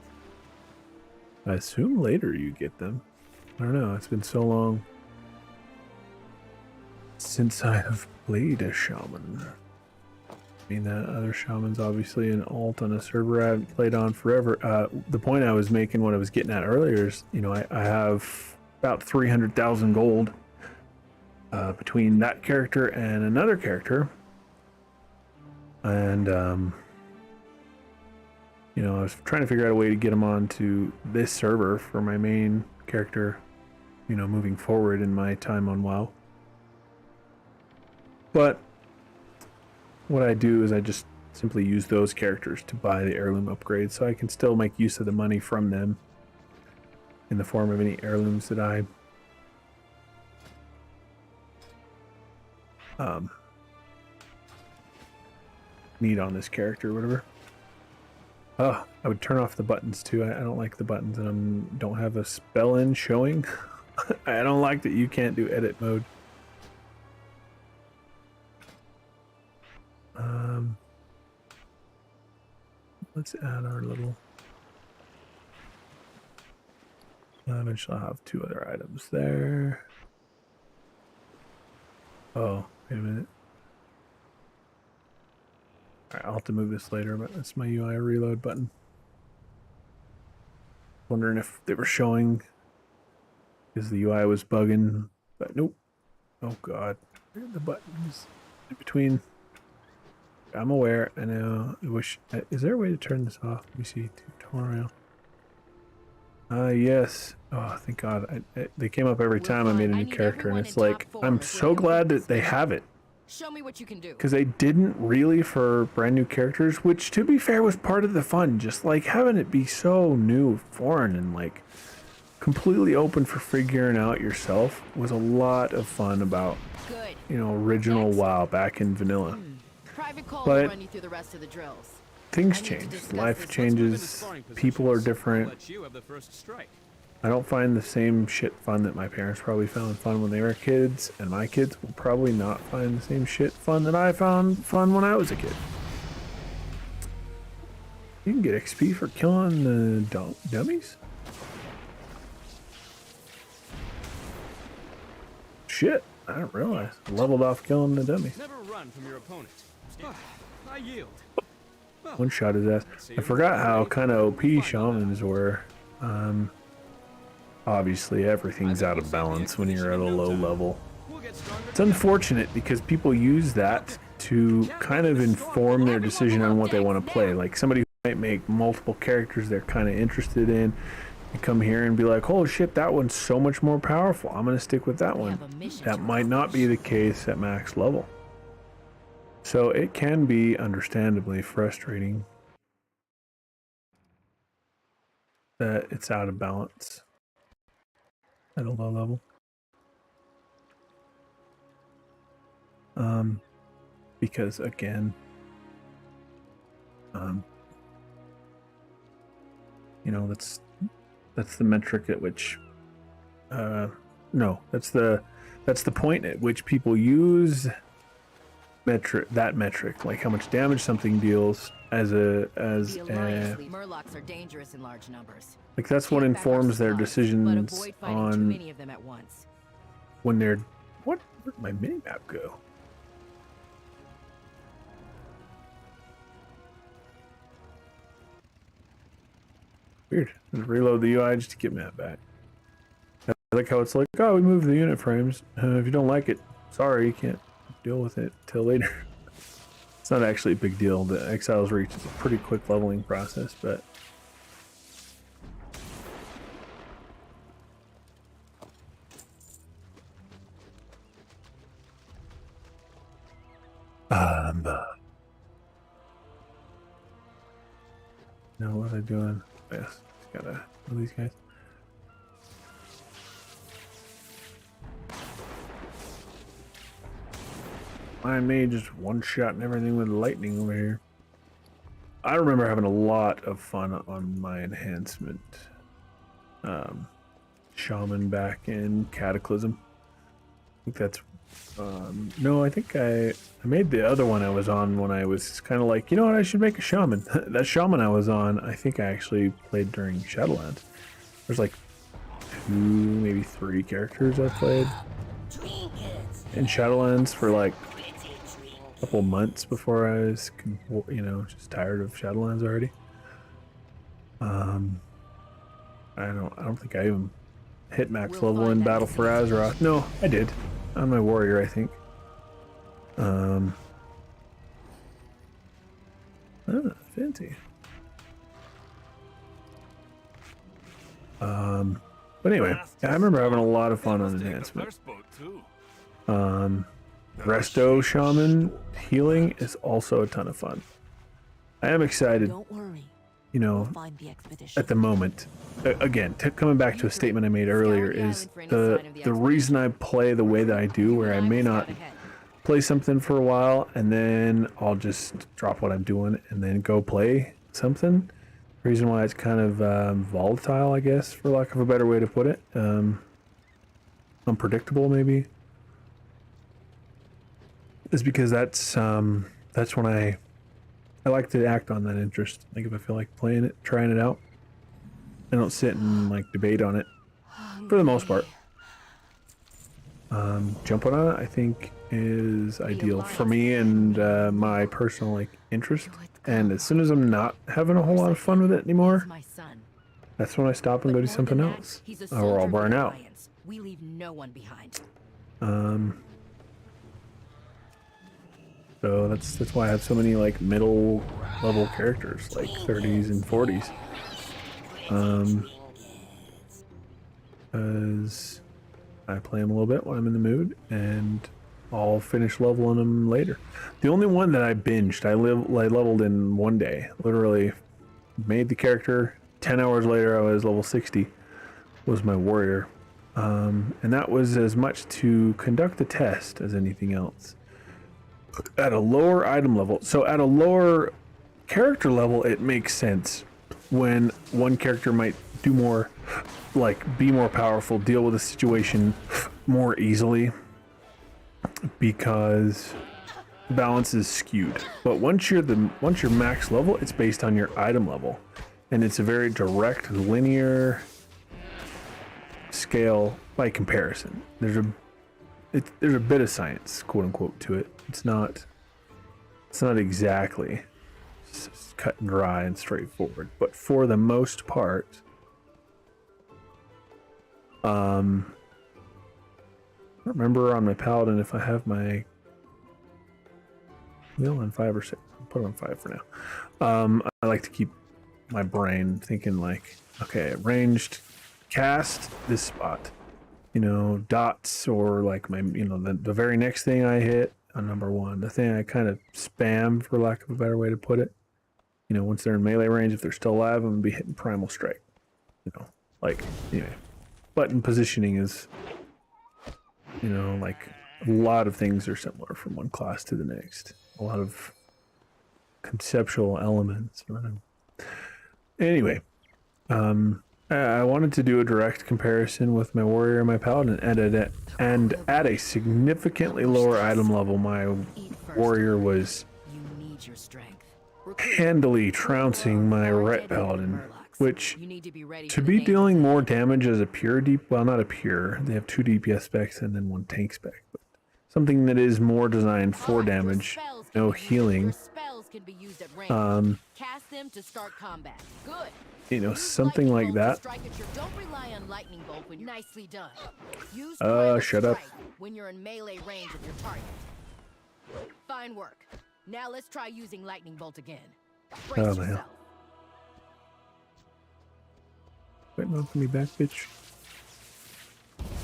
I assume later you get them. I don't know, it's been so long since I have played a shaman. I mean, that other shaman's obviously an alt on a server I haven't played on forever. The point I was making, what I was getting at earlier is, you know, I have about 300,000 gold between that character and another character. And, you know, I was trying to figure out a way to get them onto this server for my main character, you know, moving forward in my time on WoW. But what I do is I just simply use those characters to buy the heirloom upgrades, so I can still make use of the money from them in the form of any heirlooms that I need on this character or whatever. Oh, I would turn off the buttons too. I don't like the buttons, and don't have a spell in showing. I don't like that you can't do edit mode. Um, let's add our little. Eventually, I'll have 2 other items there. Oh, wait a minute. Alright, I'll have to move this later, but that's my UI reload button. Wondering if they were showing because the UI was bugging, but nope. Oh god, where are the buttons in between? I'm aware. I know. I wish. Is there a way to turn this off? Let me see. Tutorial. Yes. Oh, thank God. They came up every time I made a new character, and it's like I'm so glad that they have it. Show me what you can do. Because they didn't really for brand new characters, which to be fair was part of the fun. Just like having it be so new, foreign, and like completely open for figuring out yourself was a lot of fun about, Good. you know, original WoW back in vanilla. Private Cole But will run you through the rest of the drills. things I need to change, discuss life this. changes, people are different. Let you have the first strike. I don't find the same shit fun that my parents probably found fun when they were kids, and my kids will probably not find the same shit fun that I found fun when I was a kid. You can get XP for killing the dummies? Shit, I didn't realize. I leveled off killing the dummies. Never run from your opponent. I yield. One shot his ass. I forgot how kind of OP shamans were. Obviously, everything's out of balance when you're at a low level. It's unfortunate because people use that to kind of inform their decision on what they want to play. Like somebody who might make multiple characters they're kind of interested in, and come here and be like, "Oh shit, that one's so much more powerful. I'm gonna stick with that one." That might not be the case at max level. So it can be understandably frustrating that it's out of balance at a low level. Because again, you know, that's the metric at which, no, that's the point at which people use that metric, like how much damage something deals Murlocs are dangerous in large numbers. like that's what informs their decisions on many of them at once. when they're where'd my minimap go? Weird. Just reload the UI just to get map back. I like how it's like, oh, we moved the unit frames. If you don't like it, sorry, you can't deal with it till later. It's not actually a big deal. The Exiles Reach is a pretty quick leveling process, but no, what was I doing? Yes, just gotta kill these guys. Mind me, just one shot and everything with lightning over here. I remember having a lot of fun on my enhancement shaman back in Cataclysm. I think that's no, I think I made the other one I was on when I was kind of like, you know what, I should make a shaman. That shaman I was on, I think I actually played during Shadowlands. There's like 2, maybe 3 characters I played in Shadowlands for like a couple months before I was, you know, just tired of Shadowlands already. I don't think I even hit max level in Battle for Azeroth. No, I did. On my warrior, I think. Fancy. But anyway, yeah, I remember having a lot of fun on enhancement. Resto Shaman healing is also a ton of fun. I am excited. Don't worry. You know, at the moment, again, coming back to a statement I made earlier, is the reason I play the way that I do, where I may not play something for a while and then I'll just drop what I'm doing and then go play something. The reason why it's kind of volatile, I guess, for lack of a better way to put it, unpredictable maybe, is because that's that's when I like to act on that interest. Like if I feel like playing it, trying it out, I don't sit and like debate on it for the most part. Jumping on it, I think, is ideal for me and my personal like interest. And as soon as I'm not having a whole lot of fun with it anymore, My son. that's when I stop and go do something else, He's a or soldier I'll of burn the out. Alliance. We leave no one behind. So that's why I have so many like middle level characters, like 30s and 40s. Because I play them a little bit when I'm in the mood, and I'll finish leveling them later. The only one that I binged, I leveled in one day. Literally made the character. 10 hours later, I was level 60. Was my warrior, and that was as much to conduct the test as anything else. At a lower item level, so at a lower character level, it makes sense when one character might do more, like be more powerful, deal with a situation more easily, because balance is skewed. But once you're max level, it's based on your item level, and it's a very direct, linear scale by comparison. There's a bit of science, quote unquote, to it. It's not exactly cut and dry and straightforward, but for the most part, I don't remember on my paladin if I have my wheel on 5 or 6. I'll put it on 5 for now. I like to keep my brain thinking like, okay, ranged cast this spot, you know, dots, or like my, you know, the very next thing I hit on number 1, the thing I kind of spam, for lack of a better way to put it, you know, once they're in melee range, if they're still alive, I'm gonna be hitting primal strike, you know, like, anyway. Button positioning is, you know, like a lot of things are similar from one class to the next. A lot of conceptual elements. Anyway, I wanted to do a direct comparison with my warrior and my paladin, and at a significantly lower item level, my warrior was You need your strength. handily trouncing my ret paladin, which, You need to be ready to for the be dangers dealing ahead. more damage as a pure well, not a pure, they have 2 DPS specs and then 1 tank spec, but something that is more designed for Alright, your damage, spells can no be used- healing, Your spells can be used at range. Cast them to start combat. Good. you know, Use something like lightning bolt that. to strike at your- Don't rely on lightning bolt when you're nicely done. Use Shut primal up. strike when you're in melee range of your target. Fine work. Now let's try using lightning bolt again. Brace Oh, man. yourself. Waiting on me back, bitch.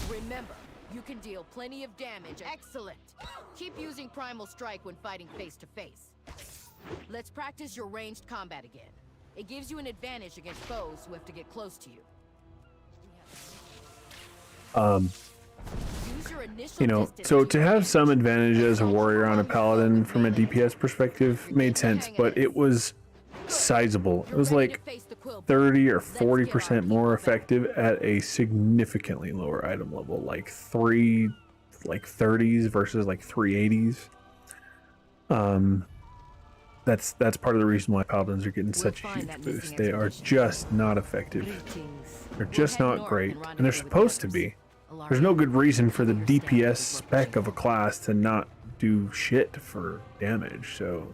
Remember, you can deal plenty of damage. Excellent. Keep using primal strike when fighting face to face. Let's practice your ranged combat again. It gives you an advantage against foes who have to get close to you. Use your initial You know, distance so your to have advantage. some advantage as a warrior on a paladin from a DPS perspective made sense, but it was sizable. It You're was ready like to face the quill 30 or Let's get our 40% more people effective at a significantly lower item level, like 30s versus like 380s. That's part of the reason why paladins are getting such a find huge that missing boost. They are expedition. just not effective. Greetings. They're just head not north great, and and they're rendezvous with the supposed to others. be. Alarm There's no out. good reason for the Understand DPS this spec of a class to not do shit for damage, so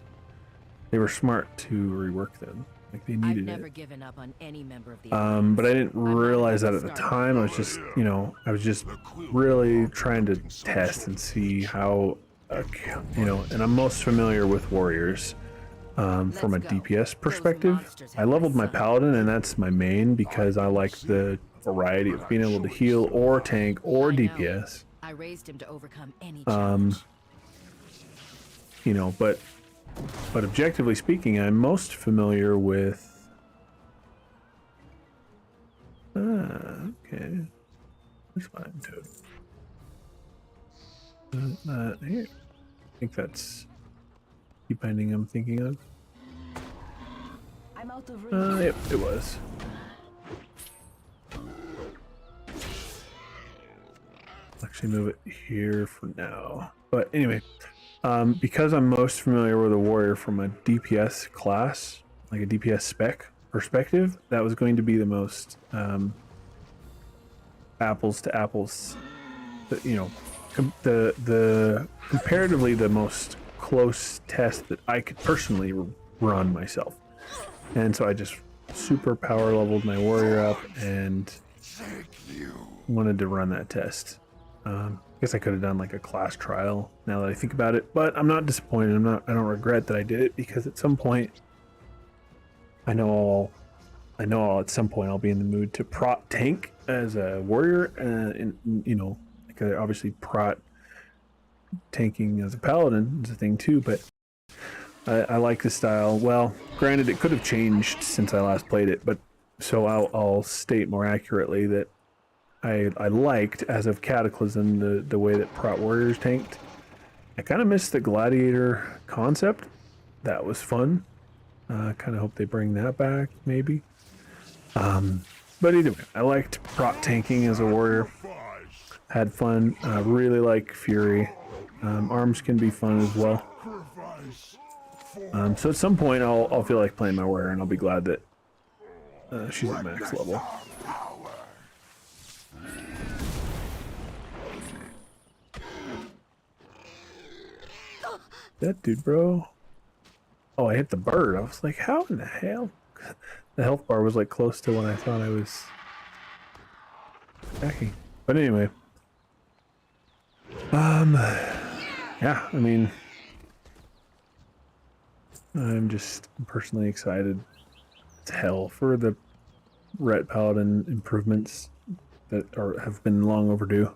they were smart to rework them. Like they I've needed never it. given up on any member of the But I didn't I'm not realize that about at the to start. time. I was just, you know, I was just really trying to test and see how, you know, and I'm most familiar with warriors from a Let's go. DPS Those perspective. monsters I have leveled my son. paladin, and that's my main because I like the variety of being able to heal or tank or I know. DPS. I raised him to overcome any challenge. You know, but objectively speaking, I'm most familiar with. Okay. Where's my totem? Here. I think that's keep ending I'm thinking of. I'm out of range. Yep, it was. Actually move it here for now. But anyway, Because I'm most familiar with a warrior from a DPS class, like a DPS spec perspective, that was going to be the most apples to apples, the comparatively the most close test that I could personally run myself. And so I just super power leveled my warrior up and wanted to run that test. I guess I could have done like a class trial now that I think about it, but I'm not disappointed. I don't regret that I did it, because at some point I know at some point I'll be in the mood to prot tank as a warrior, and like obviously prot tanking as a paladin is a thing too, but I like the style. Well, granted, it could have changed since I last played it, but so I'll state more accurately that I liked, as of Cataclysm, the way that prot warriors tanked. I kind of missed the gladiator concept. That was fun. Kind of hope they bring that back, maybe. But either way, I liked prot tanking as a warrior. Had fun. Really like Fury. Arms can be fun as well. So at some point I'll feel like playing my warrior, and I'll be glad that she's at max level. That dude, bro. Oh, I hit the bird. I was like, how in the hell? The health bar was like close to when I thought I was attacking. But anyway. Yeah, I mean, I'm just personally excited as hell for the Ret Paladin improvements that have been long overdue.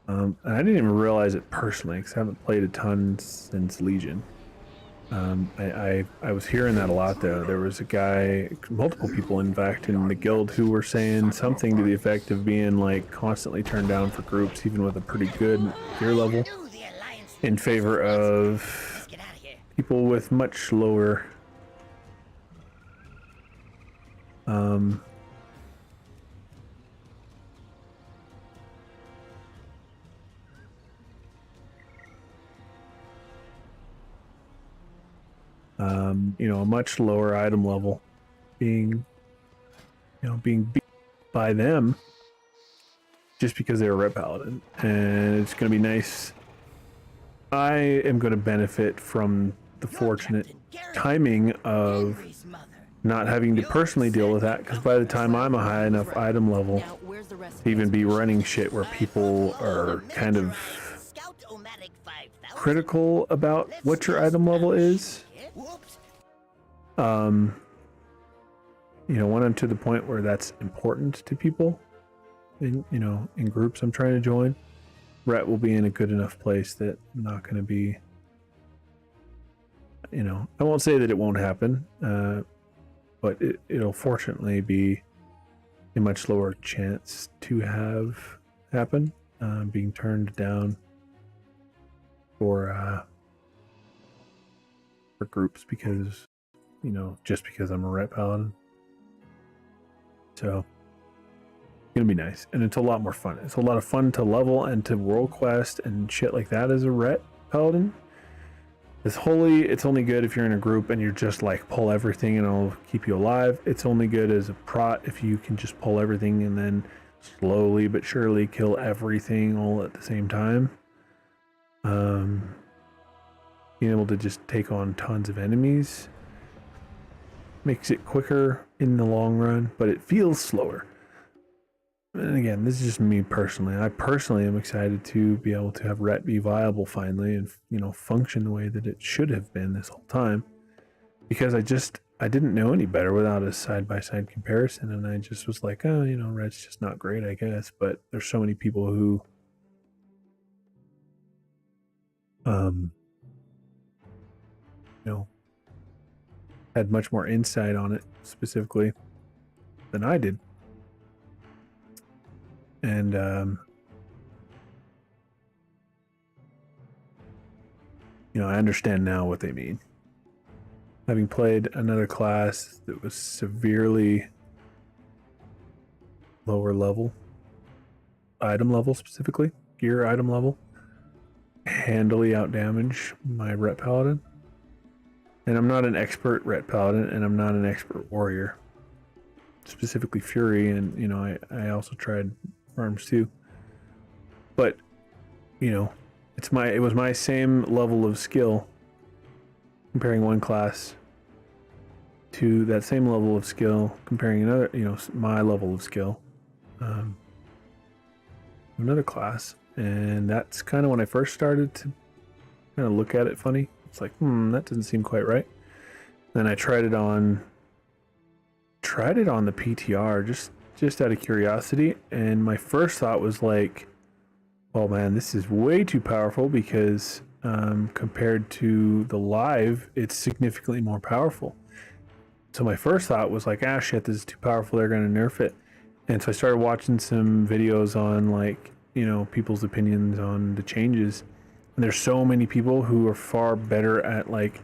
And I didn't even realize it personally, because I haven't played a ton since Legion. I was hearing that a lot, though. There was a guy, multiple people in fact, in the guild who were saying something to the effect of being like constantly turned down for groups, even with a pretty good gear level, in favor of people with much lower a much lower item level being beat by them just because they're a Ret Paladin. And it's going to be nice. I am going to benefit from the fortunate timing of not having to personally deal with that, because by the time I'm a high enough item level to even be running shit where people are kind of critical about what your item level is, when I'm to the point where that's important to people in groups I'm trying to join, Ret will be in a good enough place that I'm not going to be, I won't say that it won't happen, but it'll fortunately be a much lower chance to have happen, being turned down for groups because, just because I'm a Ret Paladin. So it's gonna be nice, and it's a lot more fun. It's a lot of fun to level and to world quest and shit like that as a Ret Paladin. It's only good if you're in a group and you're just like pull everything and it'll keep you alive. It's only good as a prot if you can just pull everything and then slowly but surely kill everything all at the same time. Being able to just take on tons of enemies makes it quicker in the long run, but it feels slower. And again, this is just me personally. I personally am excited to be able to have Ret be viable finally, and function the way that it should have been this whole time, because I didn't know any better without a side-by-side comparison, and I just was like, oh, Ret's just not great, I guess. But there's so many people who had much more insight on it specifically than I did. And I understand now what they mean. Having played another class that was severely lower level, item level specifically, gear item level, handily outdamage my Ret Paladin. And I'm not an expert Ret Paladin, and I'm not an expert warrior. Specifically Fury, and you know, I also tried arms too. But, you know, it was my same level of skill comparing one class to that same level of skill comparing another, you know, my level of skill. Another class, and that's kind of when I first started to kind of look at it funny. It's like, that doesn't seem quite right. Then I tried it on the PTR just out of curiosity, and my first thought was like, oh man, this is way too powerful because compared to the live, it's significantly more powerful. So my first thought was like, ah shit, this is too powerful, they're gonna nerf it. And so I started watching some videos on, like, you know, people's opinions on the changes. And there's so many people who are far better at, like,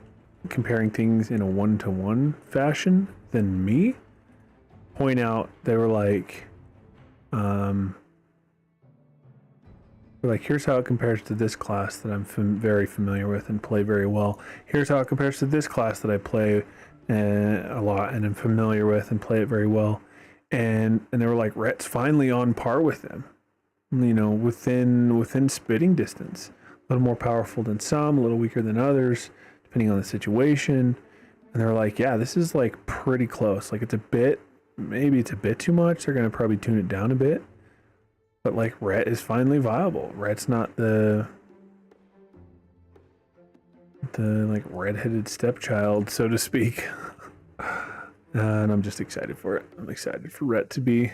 comparing things in a one-to-one fashion than me. Point out, they were like, here's how it compares to this class that I'm very familiar with and play very well. Here's how it compares to this class that I play a lot and I'm familiar with and play it very well. And they were like, Ret's finally on par with them, you know, within spitting distance. A little more powerful than some, a little weaker than others, depending on the situation. And they're like, yeah, this is like pretty close. Like maybe it's a bit too much. They're going to probably tune it down a bit. But like Ret is finally viable. Ret's not the like redheaded stepchild, so to speak. And I'm just excited for it. I'm excited for Ret to be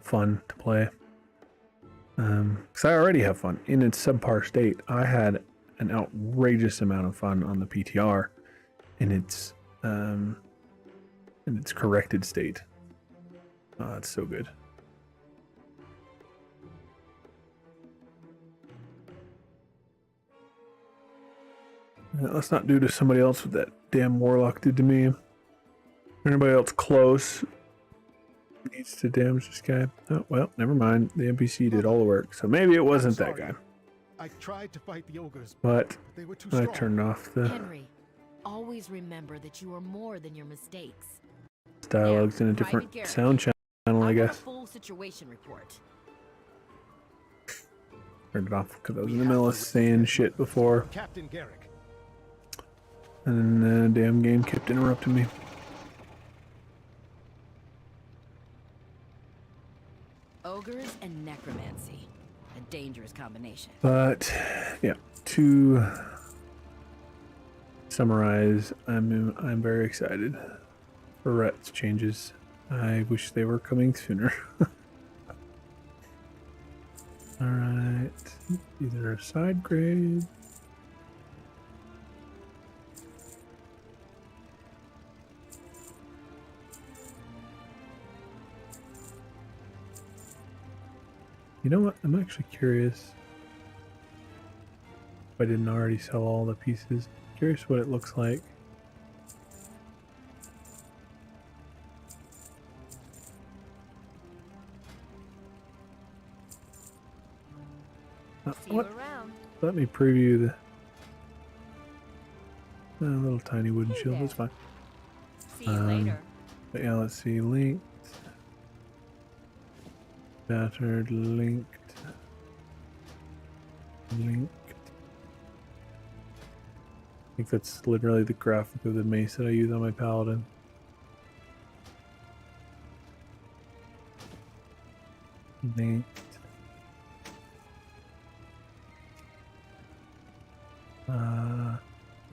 fun to play. Because I already have fun in its subpar state. I had an outrageous amount of fun on the PTR in its corrected state. Oh, it's so good. Let's not do to somebody else what that damn warlock did to me. Anybody else close needs to damage this guy. Oh, well, never mind. The NPC did all the work, so maybe it wasn't that guy. I tried to fight the ogres, but they were too I strong. turned off the Henry, always remember that you are more than your mistakes. dialogues in a different sound channel, I want a guess. full situation report. Turned it off because I was in the middle of saying shit before, Captain Garrick. and then the damn game kept interrupting me. Ogres and necromancy. A dangerous combination. But yeah, to summarize, I'm very excited for Ret's changes. I wish they were coming sooner. Alright, either a side grade. You know what? I'm actually curious if I didn't already sell all the pieces. Curious what it looks like. See you around. Let me preview the little tiny wooden shield. That's fine. See you later. But yeah, let's see. Linked. Battered. Linked. Linked. I think that's literally the graphic of the mace that I use on my paladin. Linked.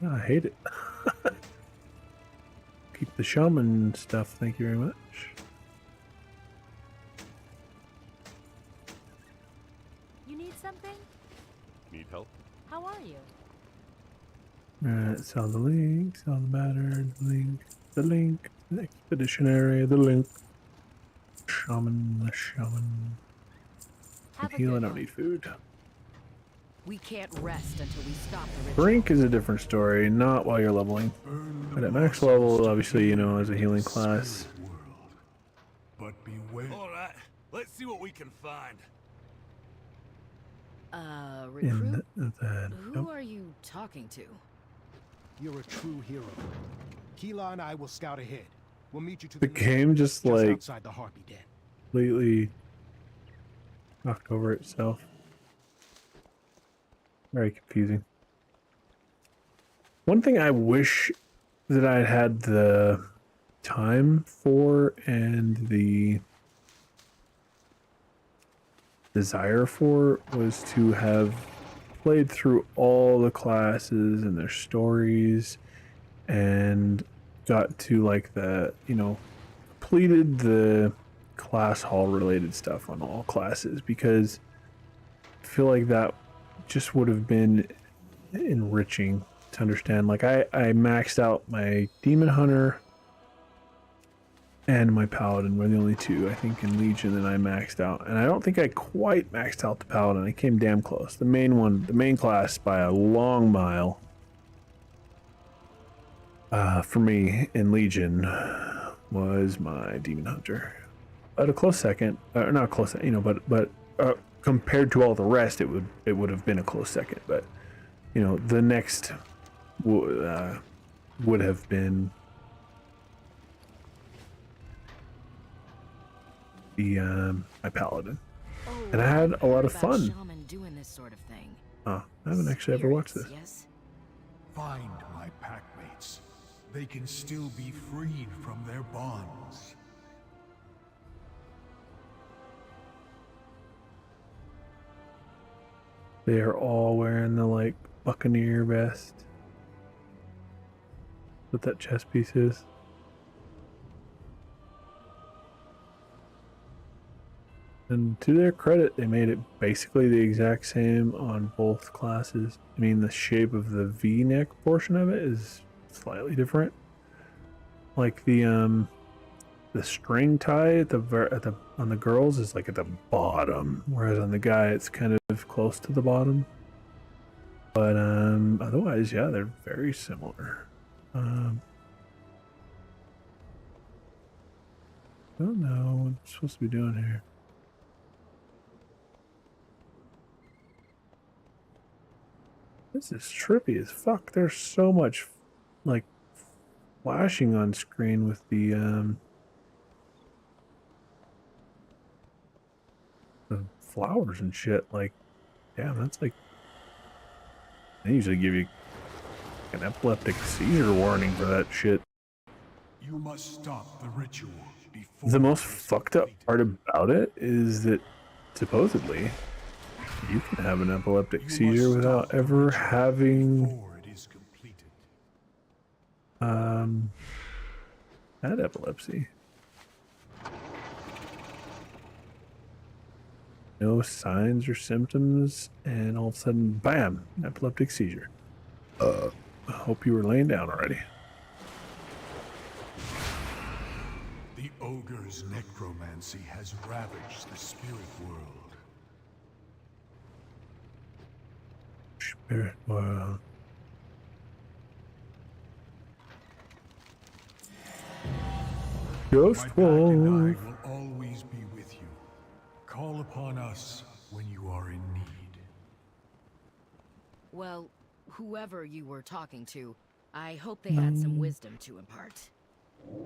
I hate it. Keep the shaman stuff, thank you very much. You need something? Need help? How are you? Alright, sell the link, sell the battered, the link, the expeditionary, the link. Shaman, the shaman. Have a Heal, I good don't one. need food. We can't rest until we stop the ritual. Brink is a different story, not while you're leveling. But at max level, obviously, you know, as a healing class. But beware. All right, let's see what we can find. recruit? the Who nope. are you talking to? You're a true hero. Keela and I will scout ahead. We'll meet you to The game just like outside the Harpy Den. completely knocked over itself. Very confusing. One thing I wish that I'd had the time for and the desire for was to have played through all the classes and their stories and got to like the, you know, completed the class hall related stuff on all classes, because I feel like that just would have been enriching to understand. Like I maxed out my demon hunter and my paladin were the only two I think in Legion that I maxed out, and I don't think I quite maxed out the paladin. I came damn close. The main class by a long mile for me in Legion was my demon hunter. At a close second, not close, you know, but compared to all the rest, it would have been a close second. But you know, the next would have been the my paladin, and I had a lot of fun. Shaman doing this sort of thing. I haven't actually ever watched this. Yes. Find my packmates. They can still be freed from their bonds. They are all wearing the like buccaneer vest. What that chest piece is. And to their credit, they made it basically the exact same on both classes. I mean, the shape of the V-neck portion of it is slightly different. Like the string tie at the on the girls is like at the bottom, whereas on the guy it's kind of close to the bottom. But otherwise, yeah, they're very similar. I don't know what I'm supposed to be doing here. This is trippy as fuck. There's so much like flashing on screen with the flowers and shit. Like, damn, that's like, they usually give you an epileptic seizure warning for that shit. You must stop the ritual before The most it is fucked up completed. part about it is that supposedly you can have an epileptic You seizure must without stop the ever ritual having before it is completed. had epilepsy. No signs or symptoms, and all of a sudden, bam, epileptic seizure. I hope you were laying down already. The ogre's necromancy has ravaged the spirit world. Spirit world. My Ghost pack and wolf. I will always be with you. Call upon us when you are in need. Well, whoever you were talking to, I hope they had some wisdom to impart.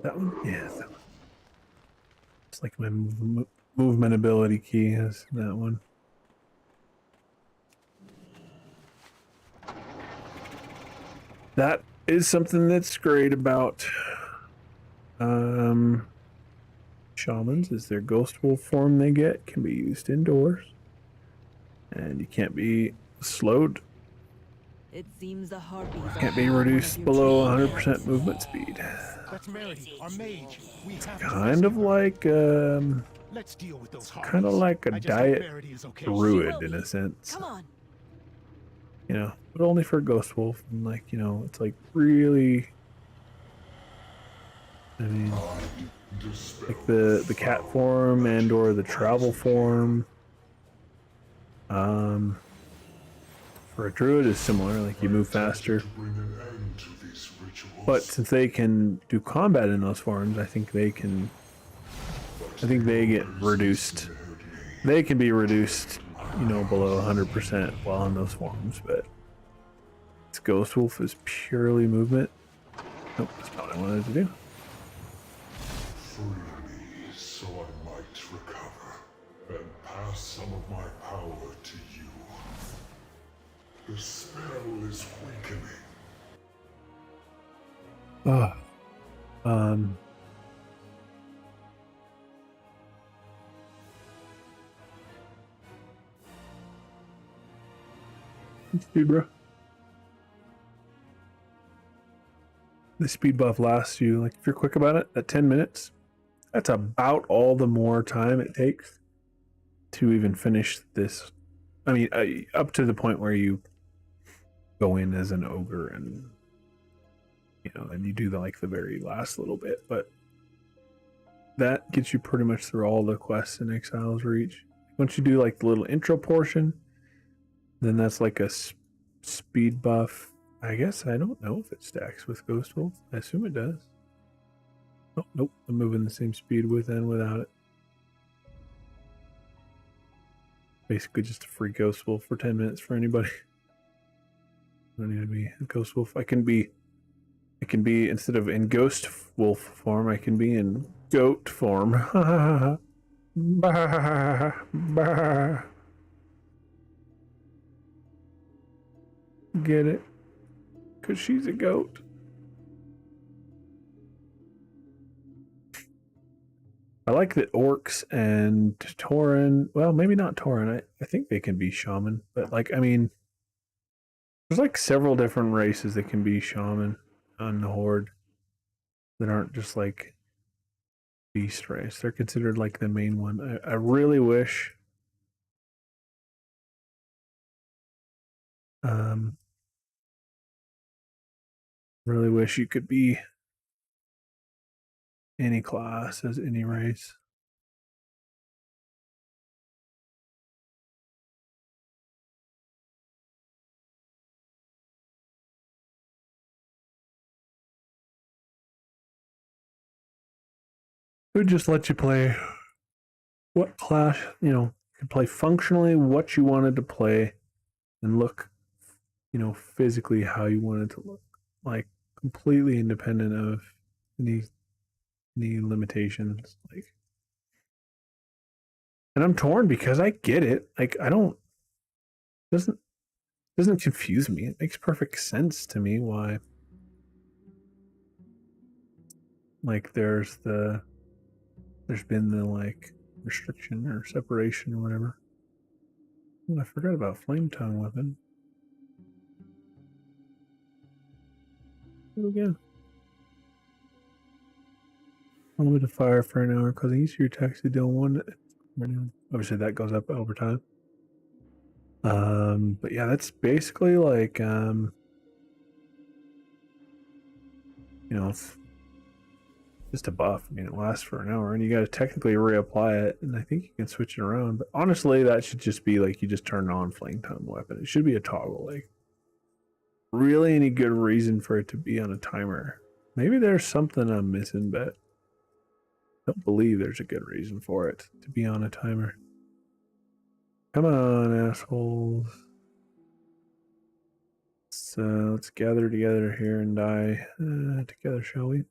That one? Yeah, that one. It's like my movement ability key is that one. That is something that's great about shamans, is their ghost wolf form they get can be used indoors. And you can't be slowed, It seems the harpies can't be reduced below 100% movement speed. That's Merity, our mage. We have Kind of like Let's deal with those harpies. kind of like a I just hope diet Merity is okay. druid in a sense. Come on. You know, but only for Ghost Wolf, and like, you know, it's like really, I mean, like the cat form and or the travel form for a druid is similar, like you move faster, but since they can do combat in those forms, I think they get reduced, they can be reduced below 100% while in those forms, but this Ghost Wolf is purely movement. Nope, that's not what I wanted to do. Free me so I might recover and pass some of my power to you. The spell is weakening. Speed, bro. The speed buff lasts you, like, if you're quick about it, at 10 minutes. That's about all the more time it takes to even finish this. I mean, up to the point where you go in as an ogre and, and you do the very last little bit. But that gets you pretty much through all the quests in Exile's Reach. Once you do, the little intro portion, then that's like a speed buff. I guess I don't know if it stacks with Ghost Wolf. I assume it does. Oh, nope. I'm moving the same speed with and without it. Basically just a free Ghost Wolf for 10 minutes for anybody. I don't need to be a Ghost Wolf. I can be, instead of in Ghost Wolf form, I can be in goat form. Bah, bah. Get it? Because she's a goat. I like that orcs and Tauren, well, maybe not Tauren. I think they can be shaman, but there's several different races that can be shaman on the Horde that aren't just beast race. They're considered the main one. I really wish really wish you could be any class as any race. It would just let you play what class, you could play functionally what you wanted to play and look, physically how you wanted to look. Completely independent of any limitations. And I'm torn because I get it. I don't doesn't confuse me. It makes perfect sense to me why there's been the restriction or separation or whatever. Oh, I forgot about Flame Tongue weapon. Do it again. A little bit of fire for an hour, causing each of your attacks to deal one. Obviously, that goes up over time. But yeah, that's basically it's just a buff. I mean, it lasts for an hour, and you got to technically reapply it, and I think you can switch it around. But honestly, that should just be you just turn on Flame Tongue weapon. It should be a toggle. Really, any good reason for it to be on a timer? Maybe there's something I'm missing, but I don't believe there's a good reason for it to be on a timer. Come on, assholes. So let's gather together here and die together, shall we?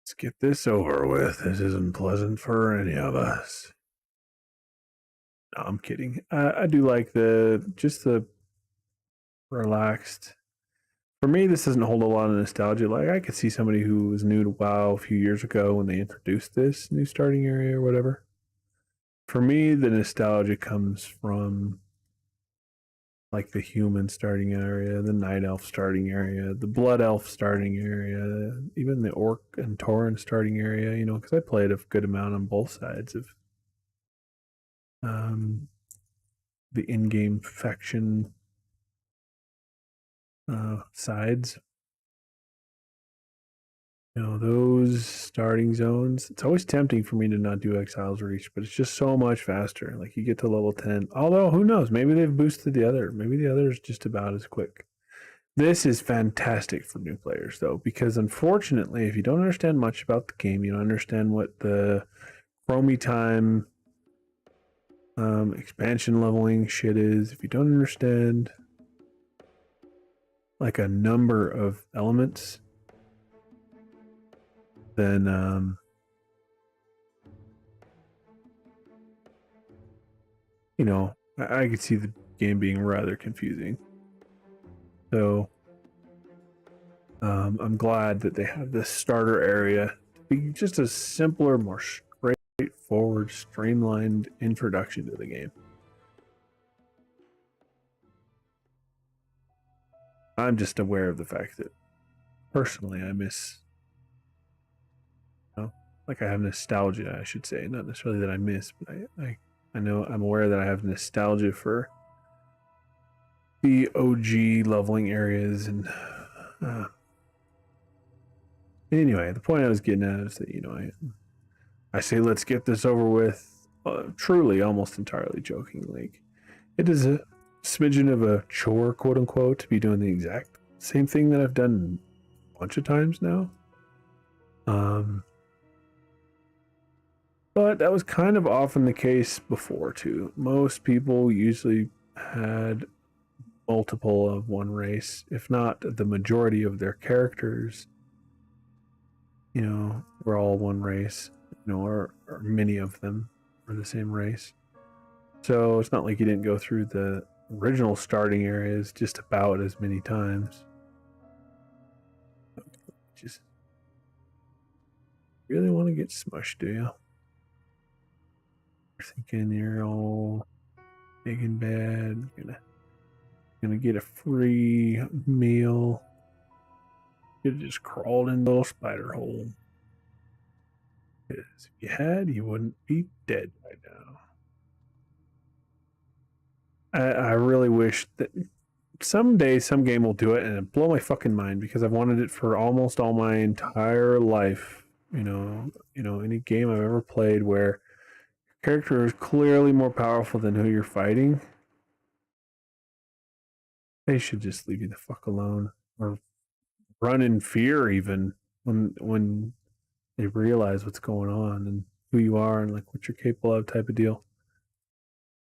Let's get this over with. This isn't pleasant for any of us. No, I'm kidding. I do like the relaxed. For me, this doesn't hold a lot of nostalgia. I could see somebody who was new to WoW a few years ago when they introduced this new starting area or whatever. For me, the nostalgia comes from the human starting area, the night elf starting area, the blood elf starting area, even the orc and tauren starting area, because I played a good amount on both sides of the in-game faction sides. Those starting zones, it's always tempting for me to not do Exile's Reach, but it's just so much faster. You get to level 10. Although, who knows? Maybe they've boosted the other. Maybe the other is just about as quick. This is fantastic for new players, though, because unfortunately, if you don't understand much about the game, you don't understand what the Chromie time expansion leveling shit is, if you don't understand like a number of elements, then I could see the game being rather confusing. So I'm glad that they have this starter area to be just a simpler, more straightforward, streamlined introduction to the game. I'm just aware of the fact that personally I miss, like I have nostalgia, I should say, not necessarily that I miss, but I know I'm aware that I have nostalgia for the OG leveling areas. And anyway, the point I was getting at is that I say let's get this over with, truly almost entirely joking. Like, it is a smidgen of a chore, quote unquote, to be doing the exact same thing that I've done a bunch of times now. But that was kind of often the case before too. Most people usually had multiple of one race, if not the majority of their characters, were all one race, or many of them were the same race. So it's not like you didn't go through the original starting areas just about as many times. Just really want to get smushed, do you? You're thinking you're all big and bad, gonna get a free meal. You just crawled in the little spider hole. Because if you had, you wouldn't be dead right now. I really wish that someday some game will do it and it'll blow my fucking mind, because I've wanted it for almost all my entire life. Any game I've ever played where your character is clearly more powerful than who you're fighting, they should just leave you the fuck alone, or run in fear even when they realize what's going on and who you are and like what you're capable of, type of deal.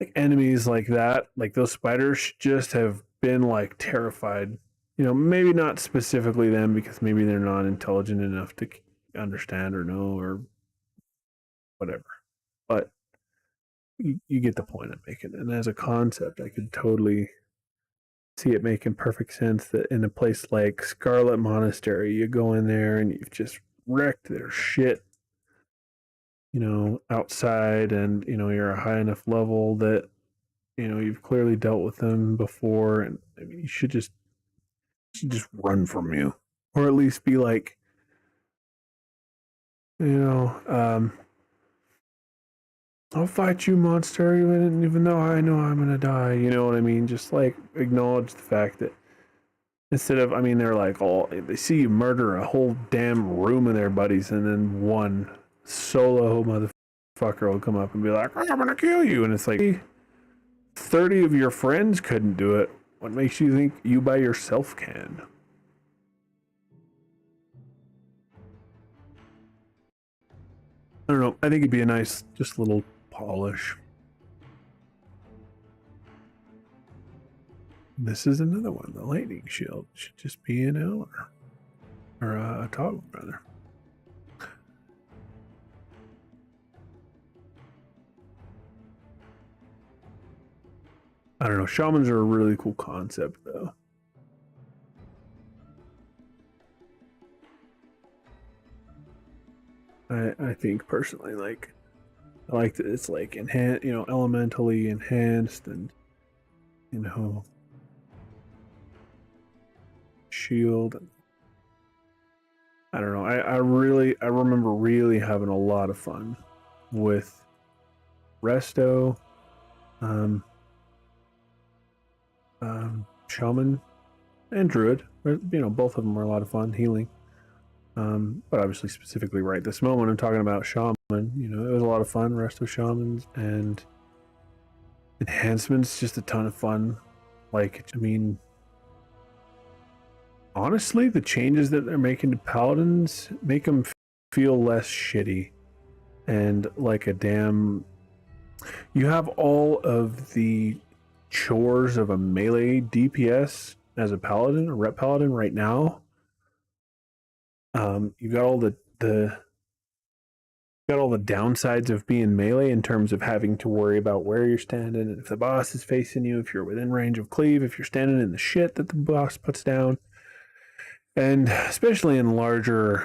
Like enemies like that, like those spiders, should just have been like terrified. Maybe not specifically them, because maybe they're not intelligent enough to understand or know or whatever. But you get the point I'm making. And as a concept, I could totally see it making perfect sense that in a place like Scarlet Monastery, you go in there and you've just wrecked their shit, outside, and you're a high enough level that you've clearly dealt with them before, and I mean, you should just run from you, or at least be like, I'll fight you, monster, even though I know I'm gonna die. You know what I mean? Just like acknowledge the fact that instead of, they're like, they see you murder a whole damn room of their buddies, and then one solo motherfucker will come up and be like, I'm gonna kill you, and it's like 30 of your friends couldn't do it. What makes you think you by yourself can? I don't know. I think it'd be a nice, just little polish. This is another one. The lightning shield should just be an hour. Or a toggle, rather. I don't know. Shamans are a really cool concept, though. I think personally, like, I like that it's like elementally enhanced, and shield. I don't know. I remember really having a lot of fun with Resto, Shaman, and Druid. Both of them were a lot of fun, healing. But obviously, specifically right this moment, I'm talking about Shaman. It was a lot of fun. Resto Shamans and enhancements, just a ton of fun. Like, honestly, the changes that they're making to paladins make them feel less shitty and like a damn. You have all of the chores of a melee DPS as a paladin, a rep paladin right now. You've got all the got all the downsides of being melee in terms of having to worry about where you're standing, and if the boss is facing you, if you're within range of cleave, if you're standing in the shit that the boss puts down. And especially in larger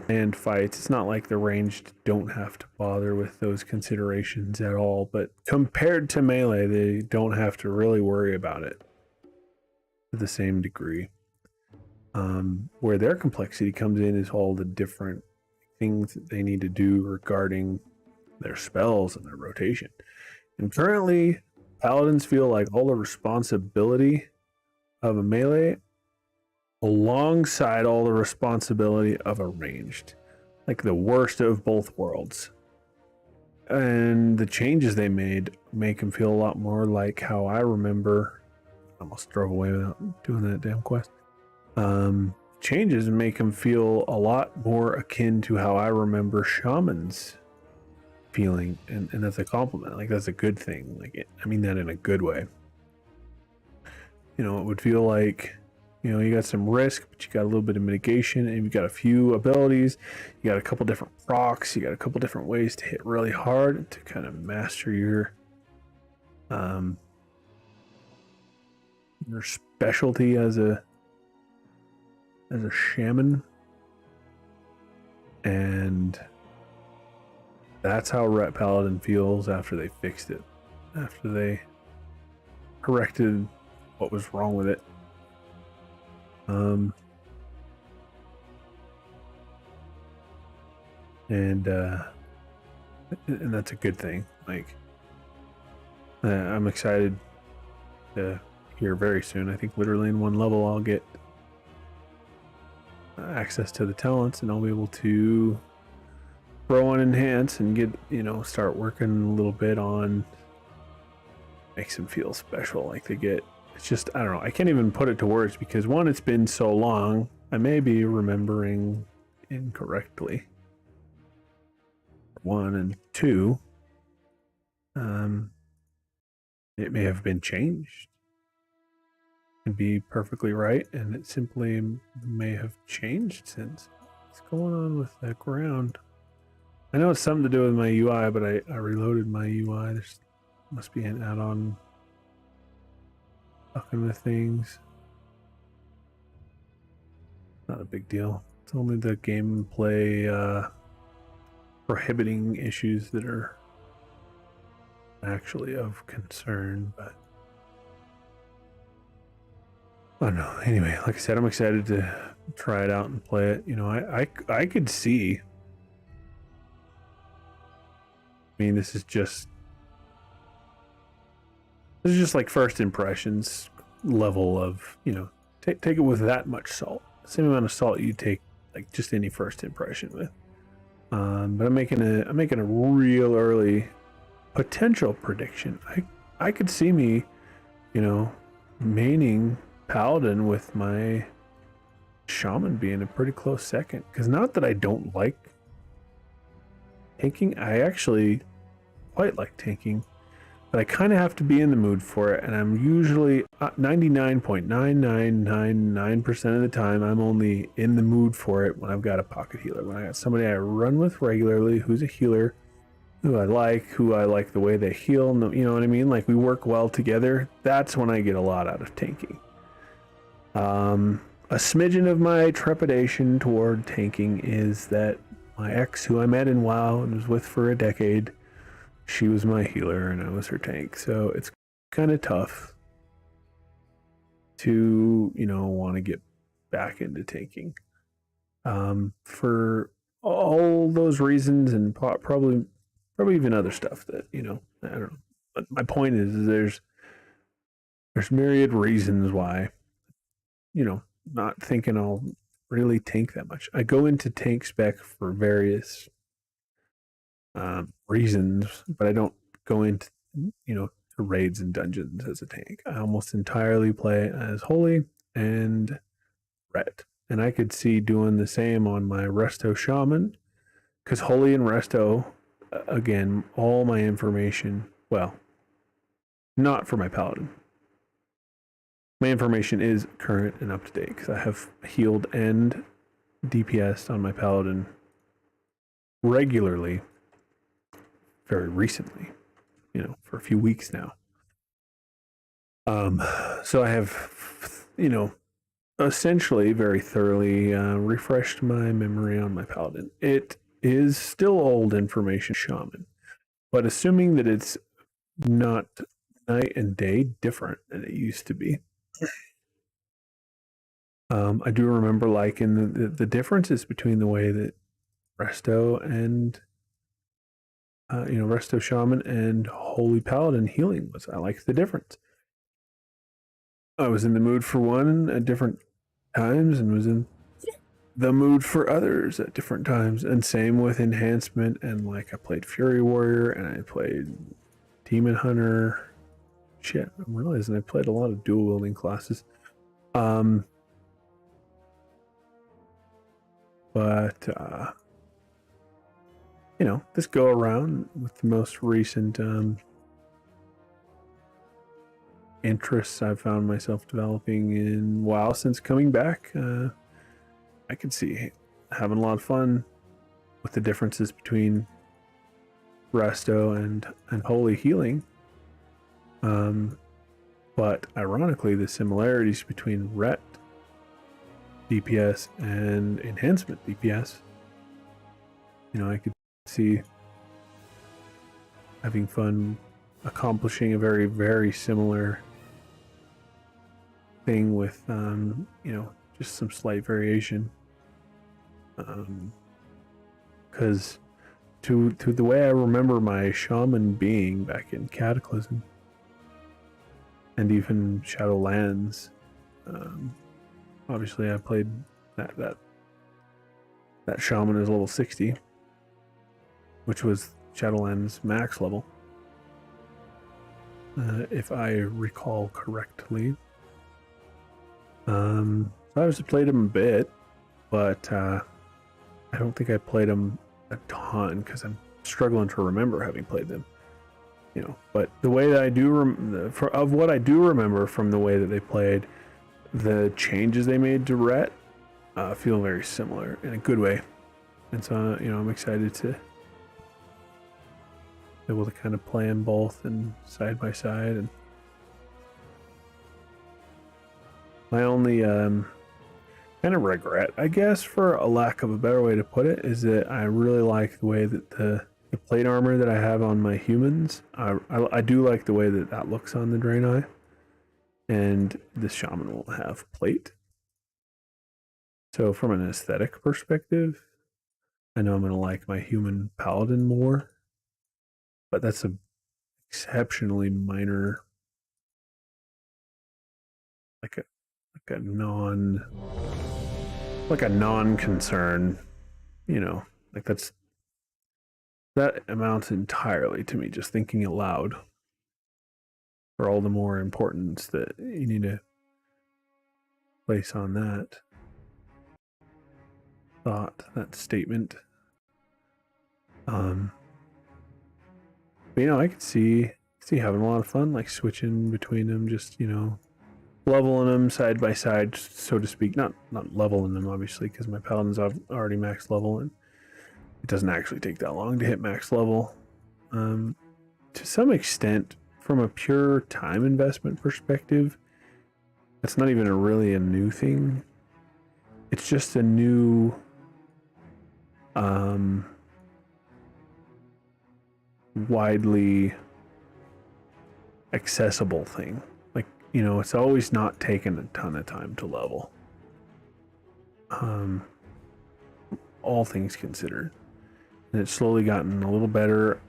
and fights, it's not like the ranged don't have to bother with those considerations at all, but compared to melee, they don't have to really worry about it to the same degree. Where their complexity comes in is all the different things that they need to do regarding their spells and their rotation. And currently, paladins feel like all the responsibility of a melee alongside all the responsibility of a ranged, like the worst of both worlds. And the changes they made make them feel a lot more like how I remember. I almost drove away without doing that damn quest. Changes make them feel a lot more akin to how I remember shamans feeling, and that's a compliment. Like, that's a good thing. Like, I mean that in a good way. You know, it would feel like, you know, you got some risk, but you got a little bit of mitigation, and you've got a few abilities. You got a couple different procs. You got a couple different ways to hit really hard to kind of master your specialty as a shaman. And that's how Ret Paladin feels after they fixed it, after they corrected what was wrong with it. And that's a good thing. Like, I'm excited to hear very soon. I think literally in one level I'll get access to the talents, and I'll be able to grow and enhance and get, you know, start working a little bit on makes them feel special. Like they get, it's just, I don't know, I can't even put it to words because one, it's been so long, I may be remembering incorrectly. One, and two, it may have been changed and be perfectly right, and it simply may have changed since. What's going on with that ground? I know it's something to do with my UI, but I reloaded my UI. There's must be an add-on fucking with things. Not a big deal. It's only the gameplay prohibiting issues that are actually of concern, but I don't know. Anyway, like I said, I'm excited to try it out and play it. You know, I could see. I mean, this is just like first impressions level of, you know, take it with that much salt. Same amount of salt you take like just any first impression with. But I'm making a real early potential prediction. I could see me, you know, maining Paladin with my Shaman being a pretty close second. Because not that I don't like tanking, I actually quite like tanking, but I kind of have to be in the mood for it, and I'm usually 99.9999% of the time I'm only in the mood for it when I've got a pocket healer, when I got somebody I run with regularly who's a healer, who I like the way they heal, you know what I mean? Like, we work well together. That's when I get a lot out of tanking. A smidgen of my trepidation toward tanking is that my ex, who I met in WoW and was with for a decade, she was my healer and I was her tank. So it's kind of tough to, you know, want to get back into tanking. For all those reasons, and probably even other stuff that, you know, I don't know. But my point is there's myriad reasons why, you know, not thinking I'll really tank that much. I go into tank spec for various reasons, but I don't go into, you know, to raids and dungeons as a tank. I almost entirely play as holy and Ret. And I could see doing the same on my Resto Shaman, because Holy and Resto, again, all my information, well, not for my Paladin. My information is current and up to date because I have healed and DPS on my Paladin regularly, very recently, for a few weeks now. So I have, essentially very thoroughly refreshed my memory on my Paladin. It is still old information Shaman, but assuming that it's not night and day different than it used to be. I do remember liking the differences between the way that Resto and Resto Shaman and Holy Paladin healing was. I liked the difference. I was in the mood for one at different times and was in the mood for others at different times. And same with enhancement. And like I played Fury Warrior and I played Demon Hunter. Shit, I'm realizing I played a lot of dual wielding classes. But this go around with the most recent interests I've found myself developing in WoW since coming back, I could see having a lot of fun with the differences between Resto and Holy Healing. But ironically, the similarities between Ret DPS and Enhancement DPS, I could see having fun accomplishing a very, very similar thing with, just some slight variation. Because to the way I remember my Shaman being back in Cataclysm and even Shadowlands, obviously I played that Shaman is level 60, which was Shadowlands max level, if I recall correctly. So I just played him a bit, but I don't think I played him a ton because I'm struggling to remember having played them. But the way that I do of what I do remember from the way that they played, the changes they made to Ret feel very similar in a good way, and so I'm excited to be able to kind of play them both and side by side. And my only kind of regret, I guess, for a lack of a better way to put it, is that I really like the way that the plate armor that I have on my humans. I do like the way that looks on the Draenei, and the Shaman will have plate. So from an aesthetic perspective, I know I'm going to like my human Paladin more, but that's a exceptionally minor, like a non-concern, like that amounts entirely to me just thinking it loud, for all the more importance that you need to place on that thought, that statement. But I could see having a lot of fun, like switching between them, just leveling them side by side, so to speak. Not leveling them, obviously, because my Paladin's already max level, and it doesn't actually take that long to hit max level. To some extent, from a pure time investment perspective, that's not even really a new thing. It's just a new widely accessible thing. Like, it's always not taken a ton of time to level. All things considered. And it's slowly gotten a little better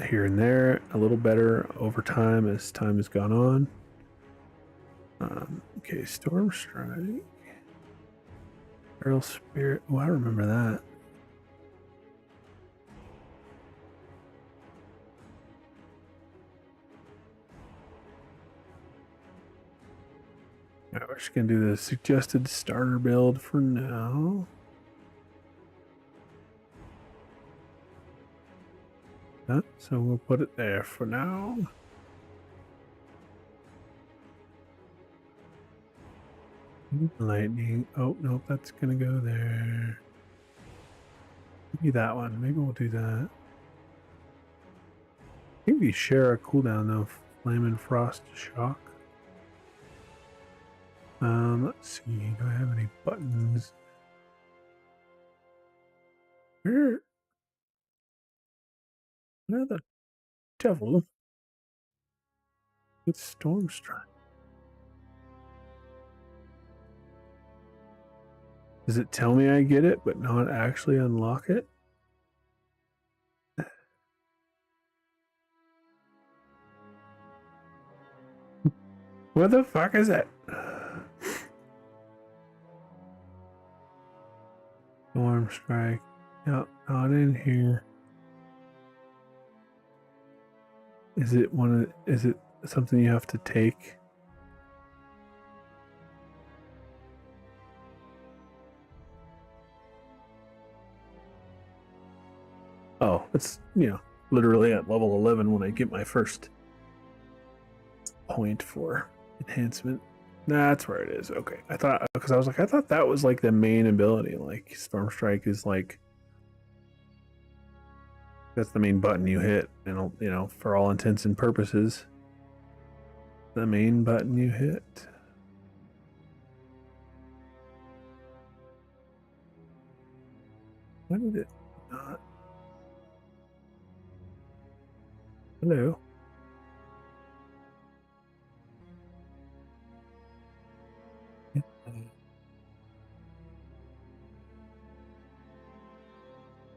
here and there, a little better over time as time has gone on. Okay, Storm Strike. Feral Spirit. Oh, I remember that. Our just gonna do the suggested starter build for now. So we'll put it there for now. Lightning. Oh, nope, that's gonna go there. Maybe that one. Maybe we'll do that. Maybe share a cooldown though. Flame and Frost Shock. Let's see. Do I have any buttons? Where the devil? It's Storm Strike. Does it tell me I get it, but not actually unlock it? What the fuck is that? Storm Strike. Yep, not in here. Is it is it something you have to take? Oh, it's, literally at level 11 when I get my first point for enhancement. That's where it is. Okay. I thought that was like the main ability. Like Storm Strike is like, that's the main button you hit, and for all intents and purposes, the main button you hit. Why did it not? Hello.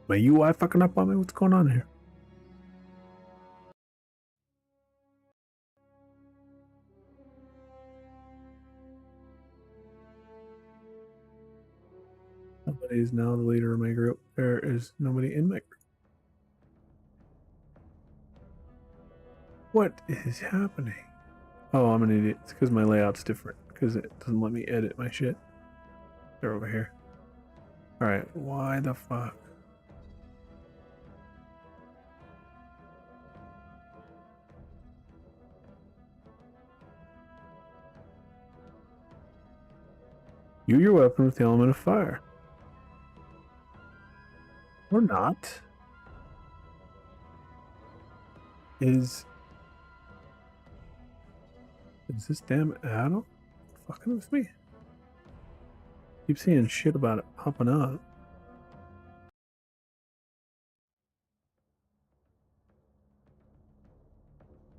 My UI fucking up on me? What's going on here? Somebody is now the leader of my group. There is nobody in my group. What is happening? Oh, I'm an idiot. It's because my layout's different. Because it doesn't let me edit my shit. They're over here. Alright, why the fuck? Use your weapon with the element of fire. Or not. Is this damn Adam fucking with me? Keep seeing shit about it popping up.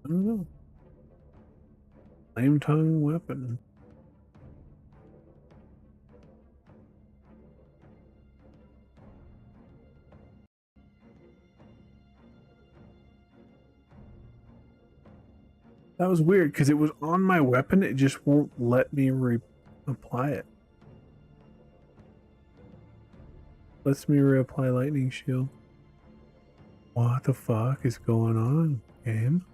I don't know. Flame tongue weapon. That was weird because it was on my weapon. It just won't let me apply it. Lets me reapply lightning shield. What the fuck is going on, game?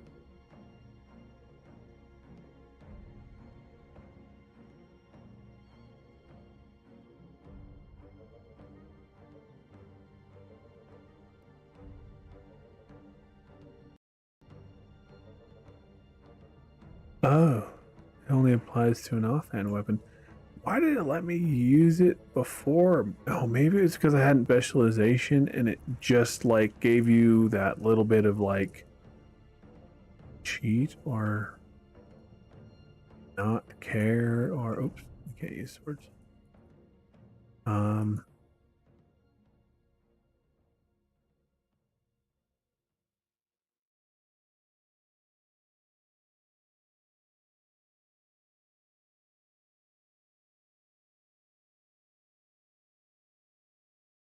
Oh, it only applies to an offhand weapon. Why did it let me use it before? Oh, maybe it's because I hadn't specialization and it just like gave you that little bit of like cheat or not care or oops, I can't use swords.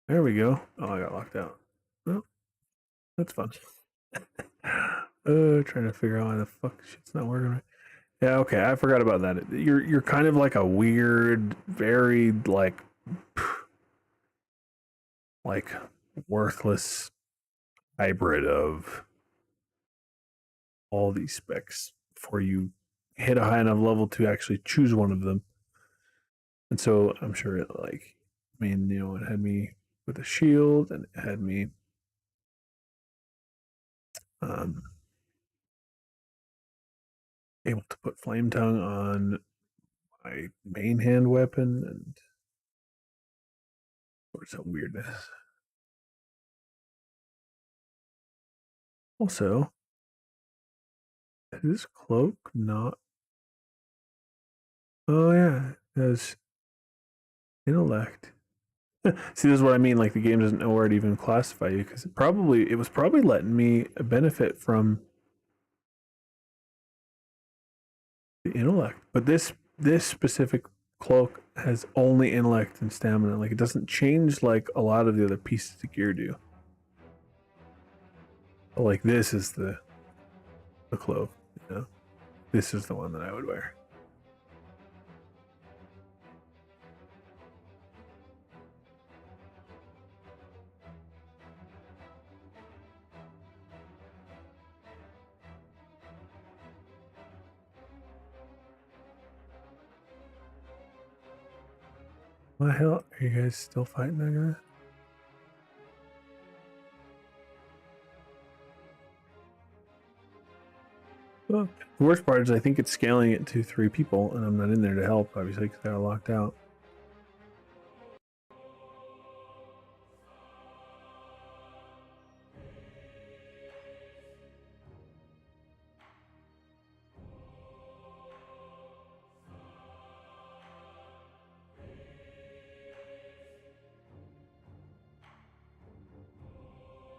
There we go. Oh, I got locked out. Well, that's fun. Trying to figure out why the fuck shit's not working right. Yeah, okay, I forgot about that. You're kind of like a weird, very like worthless hybrid of all these specs before you hit a high enough level to actually choose one of them. And so I'm sure it like, I mean, you know, it had me with a shield and it had me um, able to put flame tongue on my main hand weapon and or some weirdness. Also, is this cloak not? Oh yeah, it has intellect. See, this is what I mean. Like the game doesn't know where to even classify you because it was probably letting me benefit from the intellect, but this specific cloak has only intellect and stamina. Like it doesn't change like a lot of the other pieces of gear do. But, like this is the cloak. You know, this is the one that I would wear. What the hell? Are you guys still fighting that guy? Well, the worst part is I think it's scaling it to 3 people, and I'm not in there to help, obviously, because they're locked out.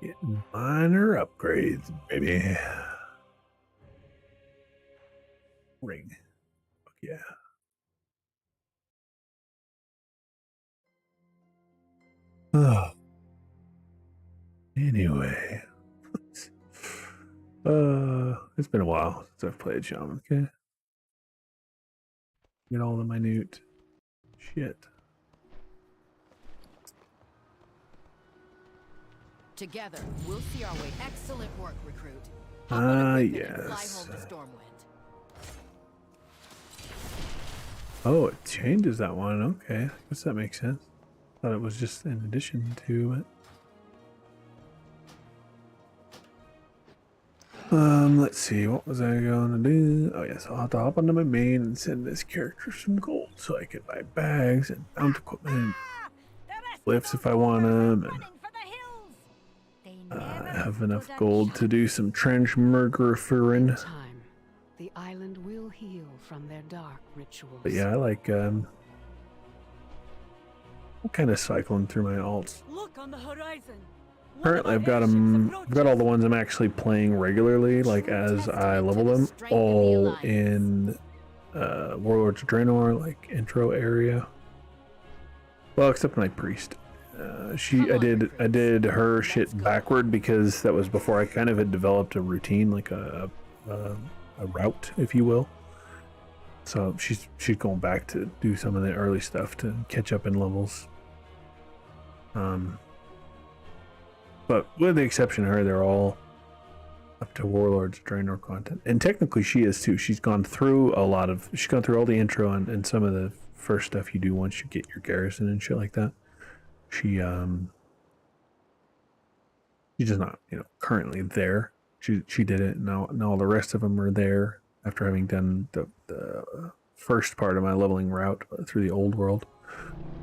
Getting minor upgrades, baby. Ring. Fuck yeah. Oh. Anyway. It's been a while since I've played Shaman, okay? Get all the minute shit. Together, we'll see our way. Excellent work, recruit. Hop on the equipment and fly Yes. home to Stormwind. Oh, it changes that one. Okay. I guess that makes sense. Thought it was just in addition to it. Let's see, what was I gonna do? Oh yes, I'll have to hop onto my main and send this character some gold so I can buy bags and mount equipment, lifts if I want them, and have enough gold to do some transmogriferin. Time, the island will heal from their dark rituals. But yeah, I like I'm kind of cycling through my alts. Look on the horizon. Currently, I've got them. I've got all the ones I'm actually playing regularly, like as I level them, all in Warlords of Draenor, like intro area. Well, except my priest. I did her shit backward because that was before I kind of had developed a routine, like a route, if you will. So she's going back to do some of the early stuff to catch up in levels. But with the exception of her, they're all up to Warlords of Draenor content. And technically she is too. She's gone through all the intro and some of the first stuff you do once you get your garrison and shit like that. She's just not, currently there. She did it. Now all the rest of them are there after having done the first part of my leveling route through the old world.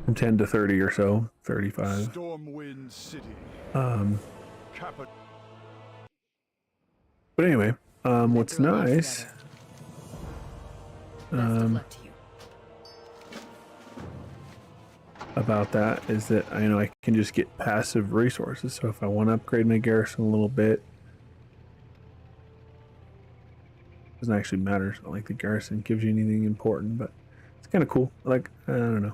From 10 to 30 or so, 35. Stormwind City. But anyway, what's nice, Best of luck to you. about that is that I can just get passive resources. So if I want to upgrade my garrison a little bit, it doesn't actually matter. It's not like the garrison gives you anything important, but it's kind of cool. Like, I don't know.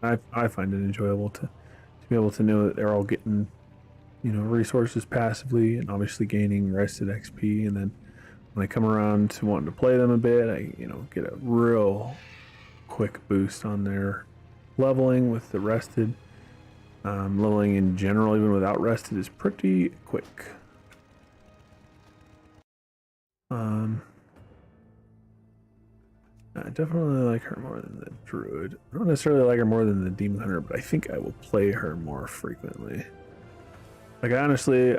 I find it enjoyable to be able to know that they're all getting, resources passively and obviously gaining rested XP. And then when I come around to wanting to play them a bit, I, get a real quick boost on their leveling with the rested. Leveling in general, even without rested, is pretty quick. I definitely like her more than the druid. I don't necessarily like her more than the demon hunter, but I think I will play her more frequently. Like honestly,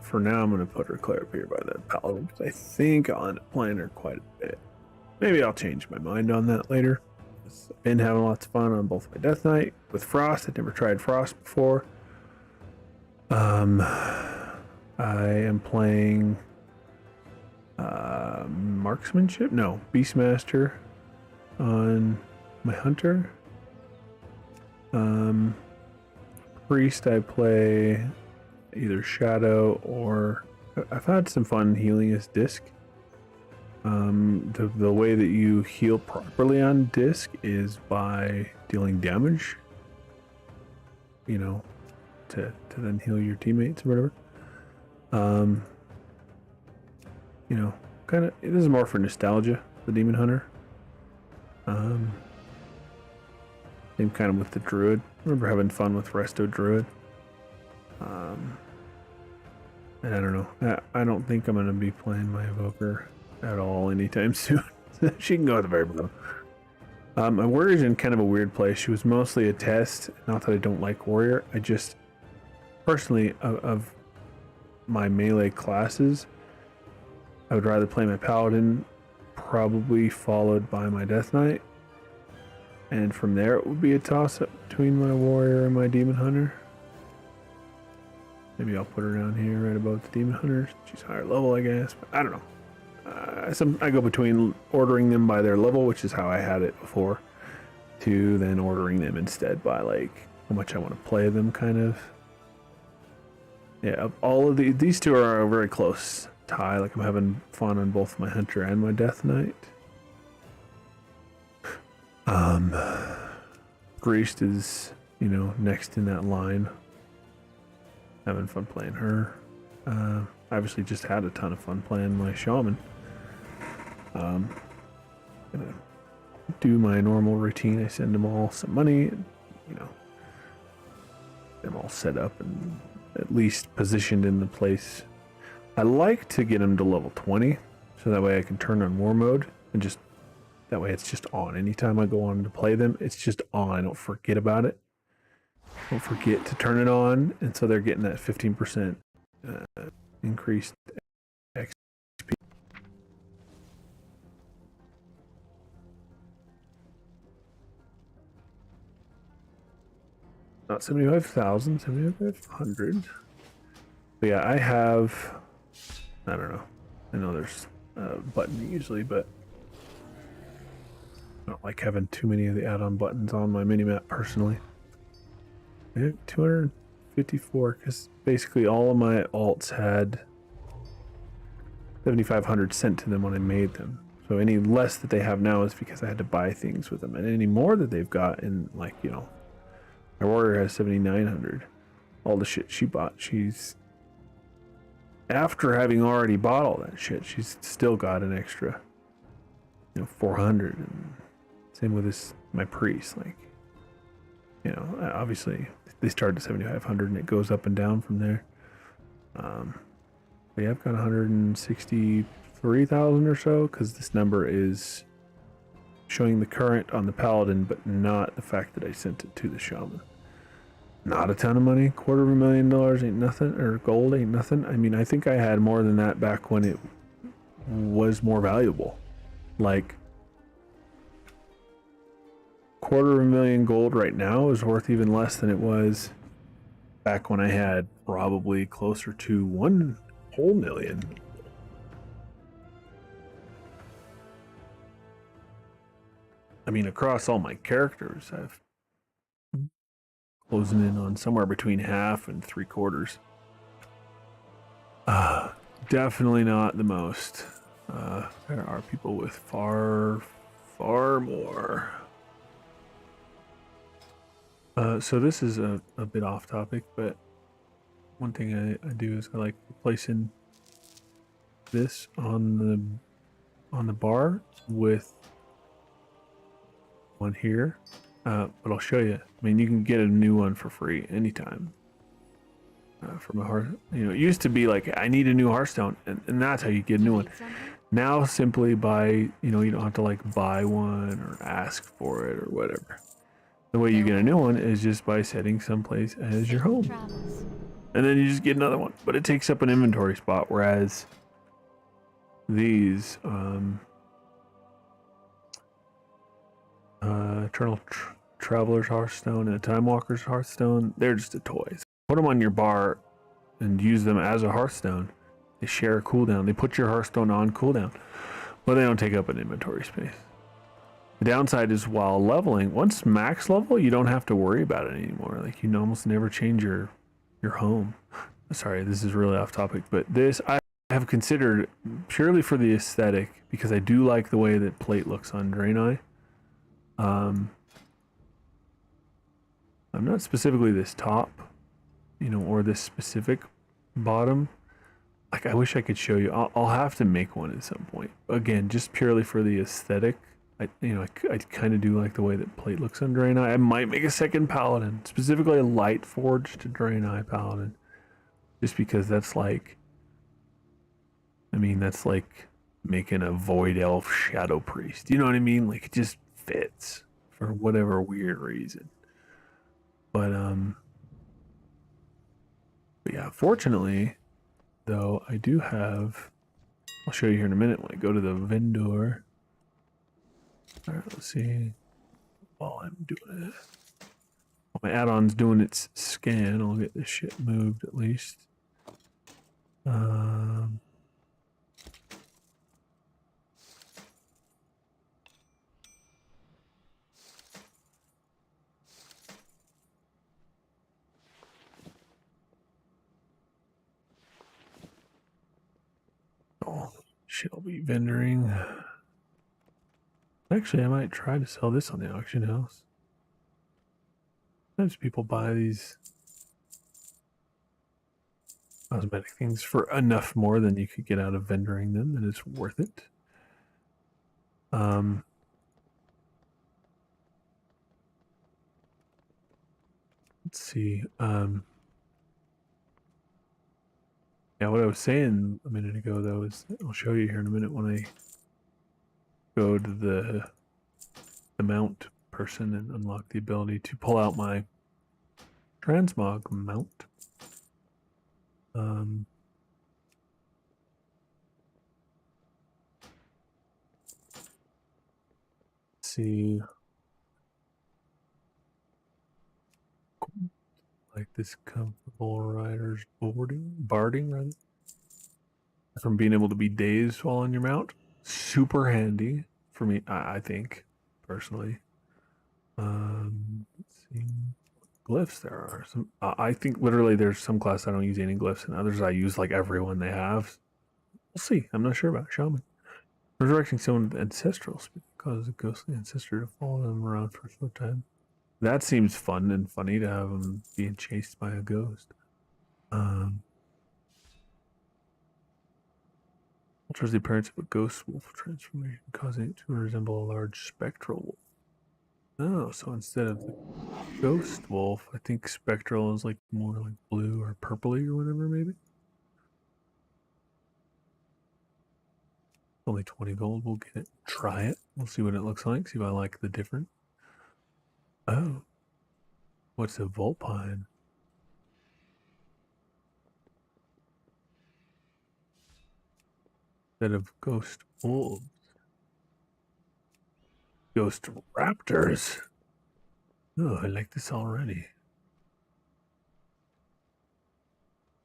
for now I'm gonna put her cleric here by the paladin because I think I'll end up playing her quite a bit. Maybe I'll change my mind on that later. I've been having lots of fun on both my Death Knight with Frost. I'd never tried Frost before. I am playing marksmanship? No, Beastmaster on my hunter. Priest, I play either Shadow or I've had some fun healing as Disc. The way that you heal properly on Disc is by dealing damage, you know, to then heal your teammates or whatever. You know, kind of, this is more for nostalgia, the Demon Hunter. Same kind of with the Druid. I remember having fun with Resto Druid. And I don't know. I don't think I'm going to be playing my Evoker at all anytime soon. She can go at the very bottom. My Warrior's in kind of a weird place. She was mostly a test. Not that I don't like Warrior. I just, personally, of my melee classes, I would rather play my Paladin, probably followed by my Death Knight. And from there, it would be a toss-up between my Warrior and my Demon Hunter. Maybe I'll put her down here right above the Demon Hunter. She's higher level, I guess. But I don't know. I go between ordering them by their level, which is how I had it before, to then ordering them instead by like how much I want to play them, kind of. Yeah, all of these two are a very close tie. Like I'm having fun on both my Hunter and my Death Knight. Priest is, you know, next in that line. Having fun playing her. Obviously just had a ton of fun playing my Shaman. Gonna do my normal routine. I send them all some money, and, you know, get them all set up and at least positioned in the place. I like to get them to level 20, so that way I can turn on war mode and just, that way it's just on. Anytime I go on to play them, it's just on. I don't forget about it. Don't forget to turn it on, and so they're getting that 15% increased XP. Not 75,000, 7,500. But yeah, I have, I don't know. I know there's a button usually, but I don't like having too many of the add-on buttons on my minimap personally. I have 254 because basically all of my alts had 7,500 sent to them when I made them. So any less that they have now is because I had to buy things with them, and any more that they've got in, like, you know, my Warrior has 7,900. All the shit she bought, she's, after having already bought all that shit, she's still got an extra, you know, 400. And same with this, my Priest, like, you know, obviously they start at 7,500 and it goes up and down from there. But yeah, I've got 163,000 or so, because this number is showing the current on the Paladin, but not the fact that I sent it to the Shaman. Not a ton of money. $250,000 ain't nothing, or gold ain't nothing. I mean, I think I had more than that back when it was more valuable. Like, $250,000 gold right now is worth even less than it was back when I had probably closer to 1 whole million. I mean, across all my characters, I've closing in on somewhere between half and 3/4. Definitely not the most. There are people with far more. So this is a bit off topic, but one thing I do is I like placing this on the bar with one here. But I'll show you. I mean, you can get a new one for free anytime. From a heart, you know, it used to be like, I need a new Hearthstone, and that's how you get a new one. Now simply by, you know, you don't have to like buy one or ask for it or whatever. The way you get a new one is just by setting someplace as your home. And then you just get another one. But it takes up an inventory spot, whereas these Eternal Traveler's Hearthstone and Time Walker's Hearthstone, they're just a toy. Put them on your bar and use them as a Hearthstone. They share a cooldown. They put your Hearthstone on cooldown, but they don't take up an inventory space. The downside is while leveling, once max level, you don't have to worry about it anymore. Like you almost never change your home. Sorry, this is really off topic, but this I have considered purely for the aesthetic because I do like the way that plate looks on Draenei. I'm not specifically this top, you know, or this specific bottom. Like I wish I could show you. I'll have to make one at some point. Again, just purely for the aesthetic. I kind of do like the way that plate looks on Draenei. I might make a second paladin, specifically a light forged Draenei paladin, just because that's like, I mean, that's like making a void elf shadow priest. You know what I mean? Like it just fits for whatever weird reason. But yeah, fortunately, though, I do have. I'll show you here in a minute when I go to the vendor. All right, let's see. While I'm doing it, while my add-on's doing its scan, I'll get this shit moved at least. Oh, shit, I'll be vendoring. Actually, I might try to sell this on the auction house. Sometimes people buy these cosmetic things for enough more than you could get out of vendoring them, and it's worth it. Let's see. Yeah, what I was saying a minute ago, though, is I'll show you here in a minute when I go to the mount person and unlock the ability to pull out my transmog mount. Let's see. Like this comfortable rider's barding rather. From being able to be dazed while on your mount. Super handy for me, I think, personally. Let's see. Glyphs there are some. I think literally there's some class I don't use any glyphs, and others I use like everyone they have. We'll see. I'm not sure about shaman. Resurrecting someone with ancestral spirit causes a ghostly ancestor to follow them around for a short time. That seems fun and funny to have them being chased by a ghost. Alters the appearance of a ghost wolf transformation, causing it to resemble a large spectral wolf. Oh, so instead of the ghost wolf, I think spectral is like more like blue or purpley or whatever, maybe. Only 20 gold. We'll get it. Try it. We'll see what it looks like. See if I like the different. Oh. What's a vulpine? Instead of ghost wolves. Ghost raptors. Oh, I like this already.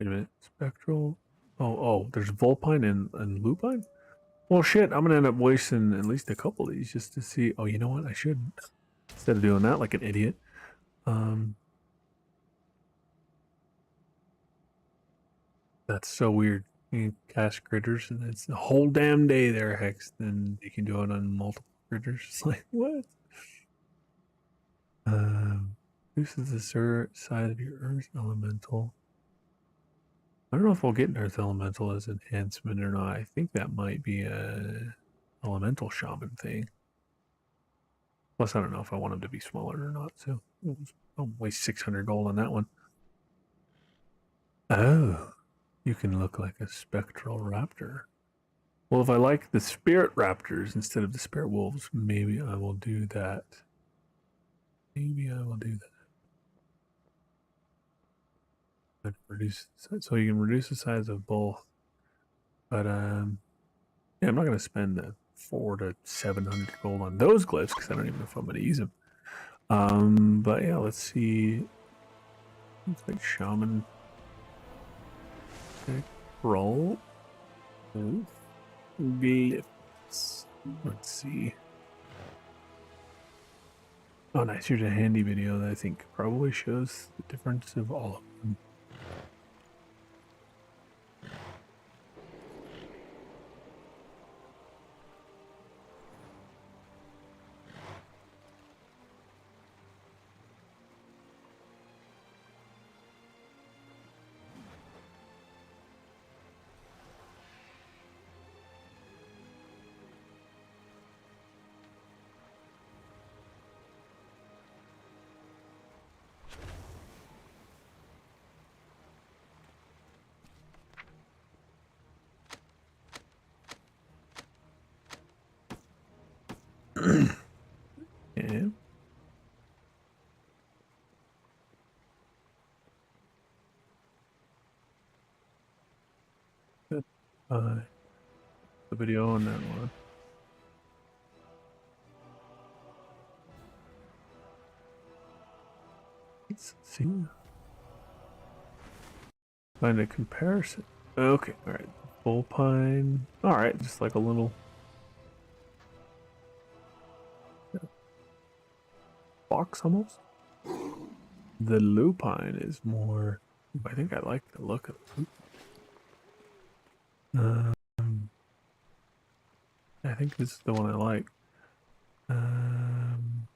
Wait a minute. Spectral. Oh, there's vulpine and lupine? Well, shit, I'm gonna end up wasting at least a couple of these just to see. Oh, you know what? I should, instead of doing that like an idiot. That's so weird. You can cast critters, and it's the whole damn day there, Hex. Then you can do it on multiple critters. It's like, what? This is the side of your Earth Elemental. I don't know if we'll get an Earth Elemental as enhancement or not. I think that might be a Elemental Shaman thing. Plus, I don't know if I want them to be smaller or not, so I'll waste 600 gold on that one. Oh, you can look like a spectral raptor. Well, if I like the spirit raptors instead of the spirit wolves, maybe I will do that. Maybe I will do that. Reduce, so you can reduce the size of both. But yeah, I'm not gonna spend the 400 to 700 gold on those glyphs because I don't even know if I'm gonna use them. But yeah, let's see. It's like shaman. Okay. Roll. Glyphs. Let's see. Oh, nice. Here's a handy video that I think probably shows the difference of all of them. Yeah. Good. The video on that one. Let's see. Find a comparison. Okay, alright. Bull pine. Alright, just like a little box almost. The lupine is more. I think I like the look of it. I think this is the one I like. Um,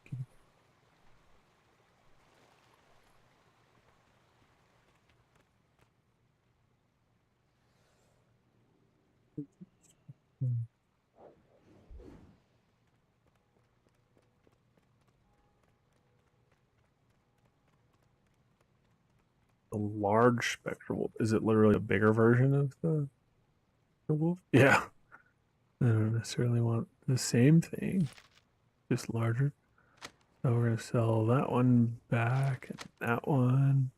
the large spectral wolf. Is it literally a bigger version of the wolf? Yeah. I don't necessarily want the same thing, just larger. So we're gonna sell that one back and that one.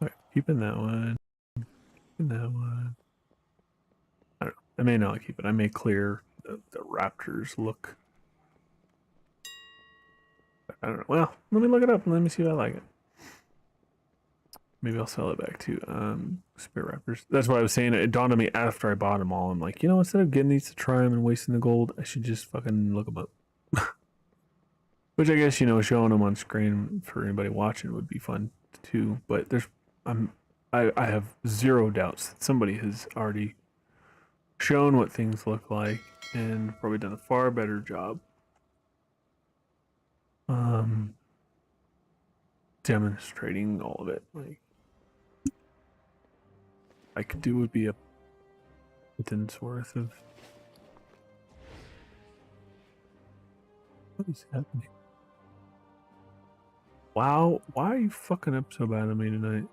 Okay, keeping that one. Keeping that one. I don't know. I may not keep it. I may clear the raptors look. I don't know. Well, let me look it up and let me see if I like it. Maybe I'll sell it back to Spirit Raptors. That's what I was saying. It dawned on me after I bought them all. I'm like, you know, instead of getting these to try them and wasting the gold, I should just fucking look them up. Which I guess, you know, showing them on screen for anybody watching would be fun too. But I have zero doubts that somebody has already shown what things look like and probably done a far better job demonstrating all of it. Like I could do would be a pittance worth of. What is happening? Wow, why are you fucking up so bad on me tonight?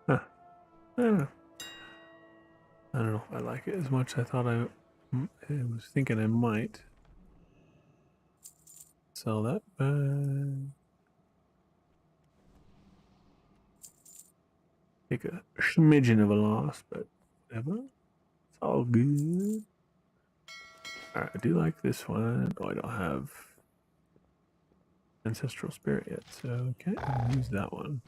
Huh. I don't know. I don't know if I like it as much as I thought I was thinking I might. Sell that back. Take a smidgen of a loss, but whatever. It's all good. Alright, I do like this one. Oh, I don't have Ancestral Spirit yet, so okay, I'll use that one.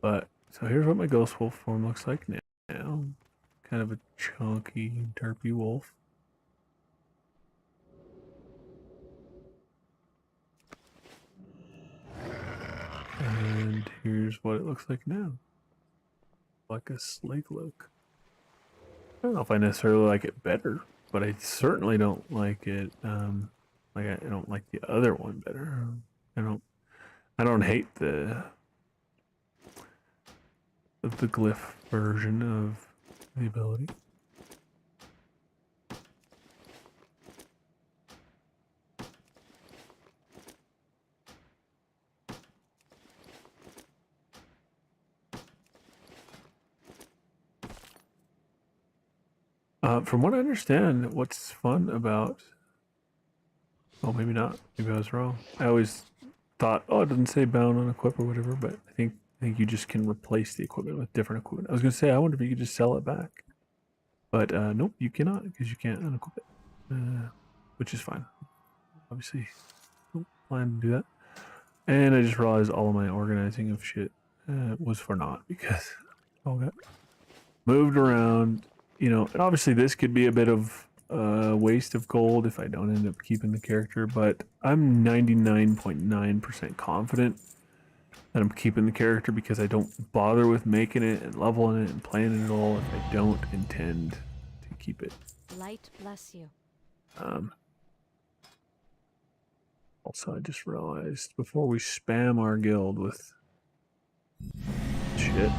But, so here's what my Ghost Wolf form looks like now. Kind of a chunky, derpy wolf. And here's what it looks like now. Like a Slake look. I don't know if I necessarily like it better. but I certainly don't like it. Like I don't like the other one better. I don't. I don't hate the glyph version of the ability. From what I understand, what's fun about... Oh, maybe not. Maybe I was wrong. I always thought, oh, it doesn't say bound on equip or whatever, but I think you just can replace the equipment with different equipment. I was gonna say, I wonder if you could just sell it back, but nope, you cannot because you can't unequip it, which is fine. Obviously, don't plan to do that. And I just realized all of my organizing of shit was for naught because all got moved around. You know, and obviously this could be a bit of waste of gold if I don't end up keeping the character, but I'm 99.9% confident that I'm keeping the character because I don't bother with making it and leveling it and playing it all if I don't intend to keep it. Light bless you. Also, I just realized before we spam our guild with shit,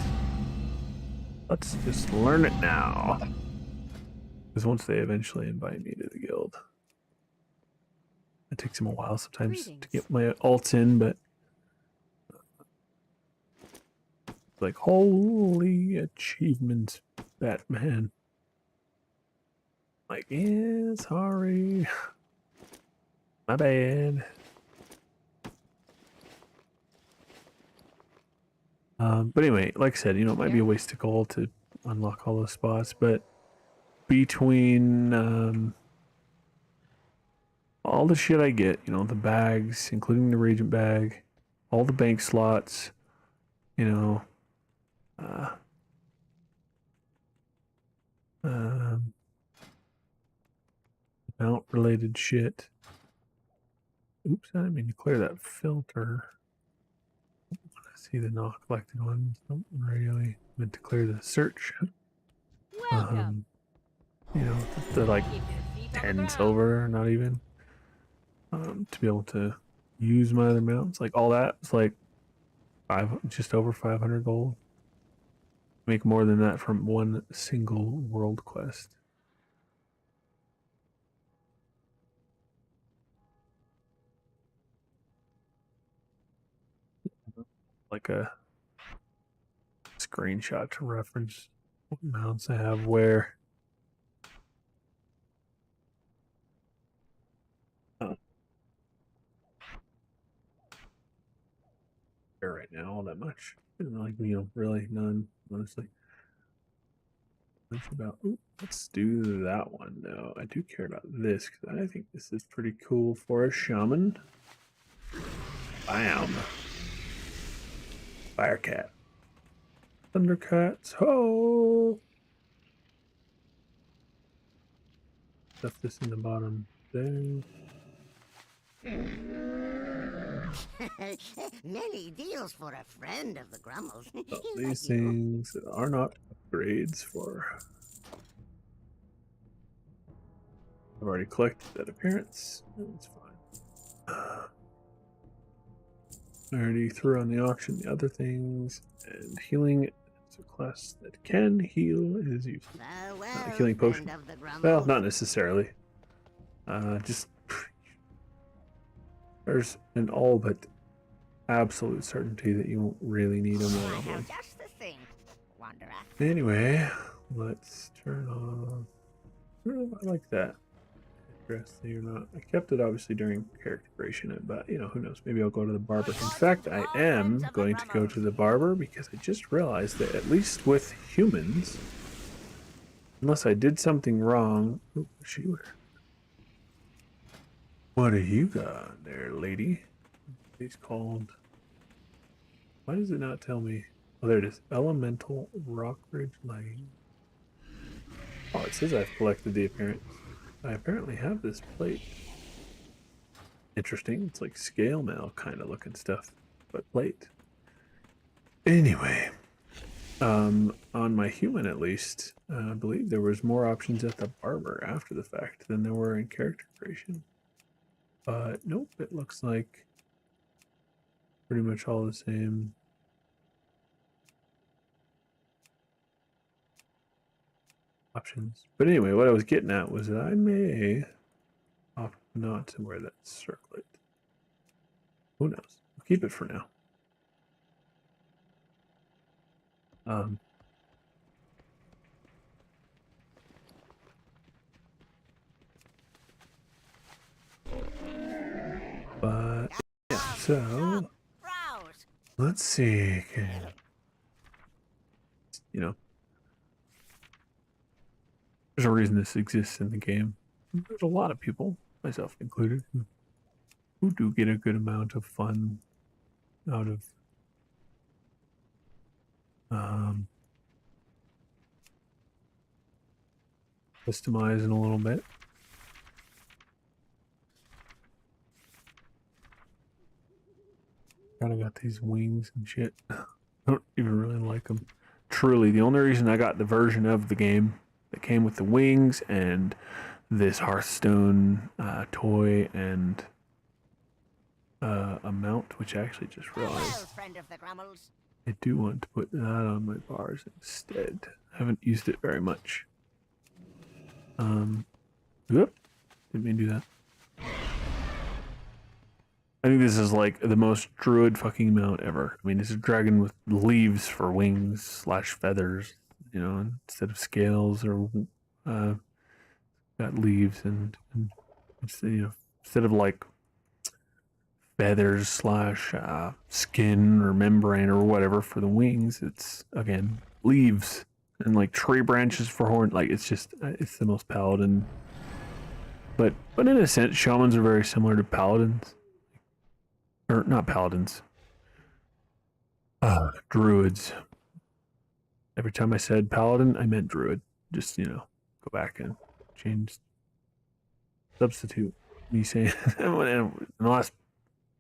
let's just learn it now. Because once they eventually invite me to the guild, it takes them a while sometimes to get my alts in, but like, holy achievements, Batman. Like, yeah, sorry. My bad. But anyway, like I said, you know, it might be a waste of gold to unlock all those spots, but between all the shit I get, you know, the bags, including the Regent bag, all the bank slots, you know, mount related shit. Oops, I didn't mean to clear that filter. I see the not collected ones. Don't really meant to clear the search. Welcome. You know, the like Keep your feet on the 10 ground. silver, not even. To be able to use my other mounts, like all that, it's like just over 500 gold. Make more than that from one single world quest. Like a screenshot to reference what mounts I have where. Right now, all that much. Like, you know, really none, honestly. About, ooh, let's do that one though. I do care about this because I think this is pretty cool for a shaman. Bam. Firecat. Thundercats. Ho! Stuff this in the bottom there. Many deals for a friend of the Grummles. Oh, these things are not upgrades for. I've already collected that appearance. It's fine. I already threw on the auction the other things, and healing is a class that can heal is useful. Healing potion. Well, not necessarily. Just there's an all but absolute certainty that you won't really need them all. Just the thing, Wanderer. Anyway, let's turn off. I like that. Or not. I kept it obviously during character creation, but you know, who knows? Maybe I'll go to the barber. In fact, I am going to go to the barber because I just realized that at least with humans, unless I did something wrong. Ooh, she were. What do you got there, lady? He's called. Why does it not tell me? Oh, there it is. Elemental Rockridge Lane. Oh, it says I've collected the appearance. I apparently have this plate. Interesting. It's like scale mail kind of looking stuff, but plate. Anyway, On my human at least, I believe there was more options at the barber after the fact than there were in character creation. But nope, it looks like pretty much all the same. Options. But anyway, what I was getting at was that I may opt not to wear that circlet. Who knows? I'll keep it for now. But yeah, so Browse. let's see. Okay. You know, there's a reason this exists in the game. There's a lot of people, myself included, who do get a good amount of fun out of customizing a little bit. Kind of got these wings and shit. I don't even really like them. Truly, the only reason I got the version of the game that came with the wings and this Hearthstone toy and a mount, which I actually just realized Friend of the Grummles. I do want to put that on my bars instead. I haven't used it very much. Whoop, didn't mean to do that. I think this is like the most druid fucking mount ever. I mean, it's a dragon with leaves for wings slash feathers, you know, instead of scales or got leaves and you know, instead of like feathers slash skin or membrane or whatever for the wings, it's again leaves and like tree branches for horn. Like it's just it's the most paladin. But in a sense, shamans are very similar to paladins. Or not paladins. Druids. Every time I said paladin, I meant druid. Just, you know, go back and change. Substitute me saying in the last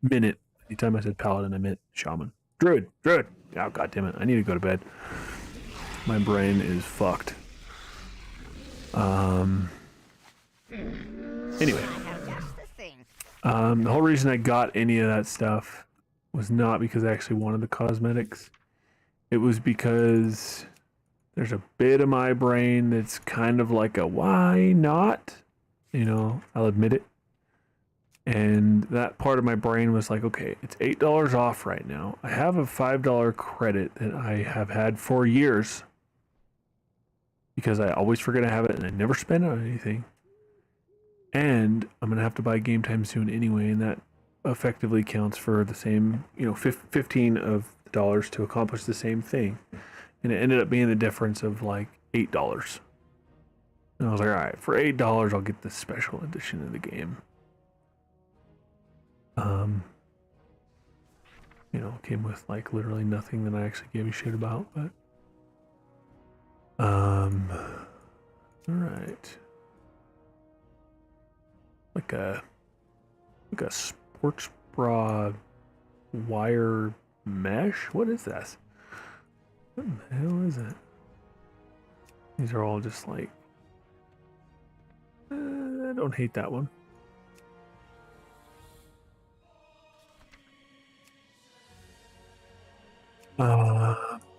minute, anytime I said paladin, I meant shaman. Druid. Oh, god damn it. I need to go to bed. My brain is fucked. Anyway. The whole reason I got any of that stuff was not because I actually wanted the cosmetics. It was because there's a bit of my brain that's kind of like a why not? You know, I'll admit it. And that part of my brain was like, okay, it's $8 off right now. I have a $5 credit that I have had for years because I always forget I have it and I never spend it on anything. And I'm going to have to buy Game Time soon anyway, and that effectively counts for the same, you know, 15 of the dollars to accomplish the same thing. And it ended up being the difference of like $8. And I was like, all right, for $8, I'll get the special edition of the game. You know, came with like literally nothing that I actually gave a shit about, but all right. Like a sports bra wire mesh? What is this? What the hell is it? These are all just like I don't hate that one.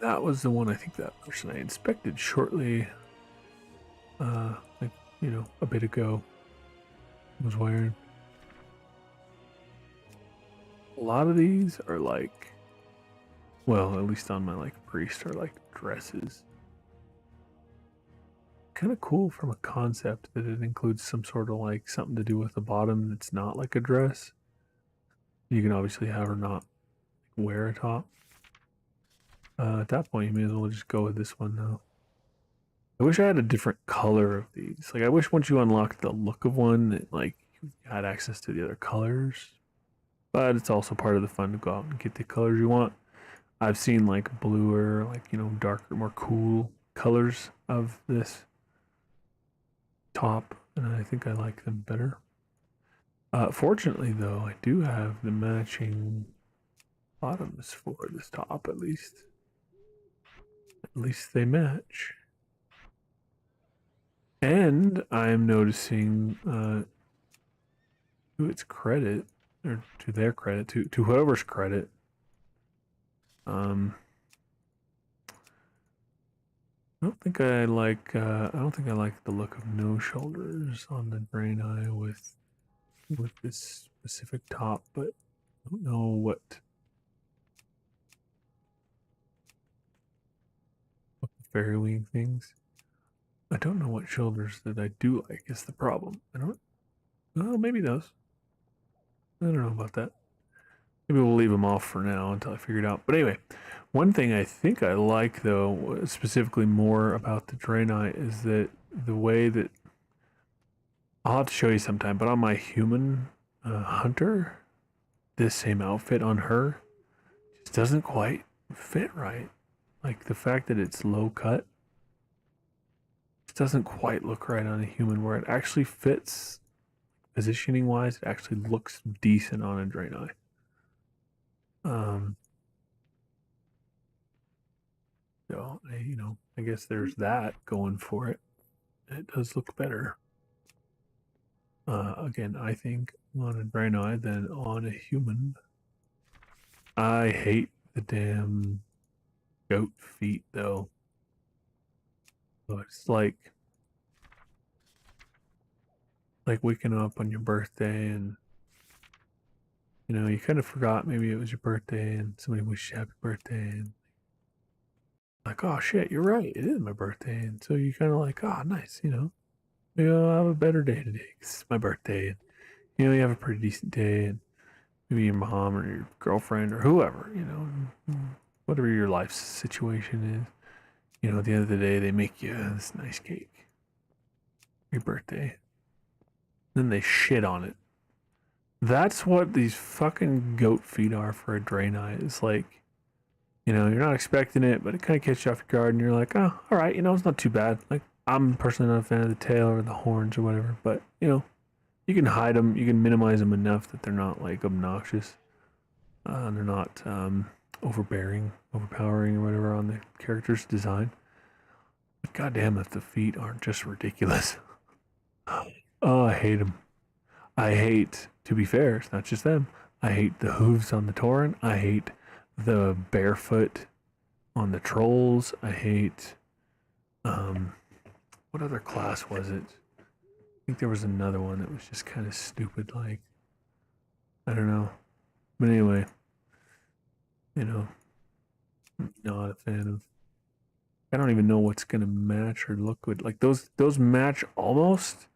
That was the one I think that person I inspected shortly like, you know, a bit ago was wearing. A lot of these are like, well, at least on my like priest are like dresses. Kind of cool from a concept that it includes some sort of like something to do with the bottom that's not like a dress. You can obviously have or not wear a top. At that point, you may as well just go with this one though. I wish I had a different color of these. Like, I wish once you unlocked the look of one, that like you had access to the other colors. But it's also part of the fun to go out and get the colors you want. I've seen like bluer, like, you know, darker, more cool colors of this top, and I think I like them better. Fortunately, though, I do have the matching bottoms for this top, at least. At least they match. And I'm noticing, to its credit, or to their credit, to whoever's credit, I don't think I like. I don't think I like the look of no shoulders on the Draenei with this specific top, but I don't know what the fairy wing things. I don't know what shoulders that I do like is the problem. I don't. Well, maybe those. I don't know about that. Maybe we'll leave them off for now until I figure it out. But anyway, one thing I think I like, though, specifically more about the Draenei, is that the way that I'll have to show you sometime, but on my human hunter, this same outfit on her just doesn't quite fit right. Like the fact that it's low cut just doesn't quite look right on a human, where it actually fits positioning wise. It actually looks decent on a Draenei. So I guess there's that going for it. It does look better. Again, I think on a Draenei than on a human. I hate the damn goat feet, though. So it's like waking up on your birthday and you kind of forgot maybe it was your birthday and somebody wished you happy birthday and like, oh shit, you're right, it is my birthday, and so you kind of like, oh nice, maybe I'll have a better day today because it's my birthday, and you have a pretty decent day, and maybe your mom or your girlfriend or whoever, whatever your life situation is, at the end of the day, they make you this nice cake, your birthday, then they shit on it. That's what these fucking goat feet are for a Draenei. It's like, you're not expecting it, but it kind of catches you off your guard, and you're like, oh, all right, it's not too bad. Like, I'm personally not a fan of the tail or the horns or whatever, but, you can hide them, you can minimize them enough that they're not, like, obnoxious. They're not overpowering or whatever on the character's design. But goddamn if the feet aren't just ridiculous. Oh, I hate them. I hate, to be fair, it's not just them. I hate the hooves on the Tauren. I hate the barefoot on the trolls. I hate, what other class was it? I think there was another one that was just kind of stupid, like, I don't know. But anyway, not a fan of, I don't even know what's going to match or look good. Like, those match almost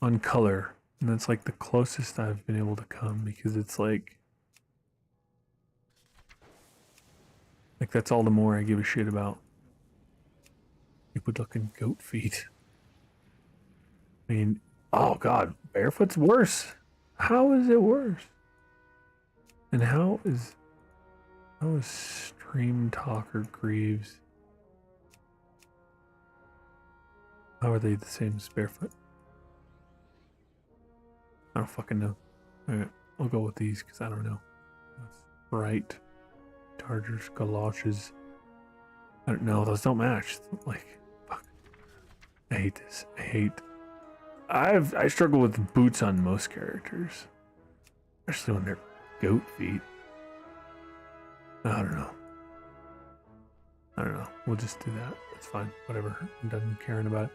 on color. And that's like the closest I've been able to come, because it's like that's all the more I give a shit about stupid looking goat feet. I mean, oh god, barefoot's worse. How is it worse? And how is Stream Talker Greaves? How are they the same as barefoot? I don't fucking know. Alright, I'll go with these because I don't know. Right. Chargers, galoshes. I don't know, those don't match. Like, fuck. I hate this. I struggle with boots on most characters. Especially when they're goat feet. I don't know. We'll just do that. It's fine. Whatever. I'm done caring about it.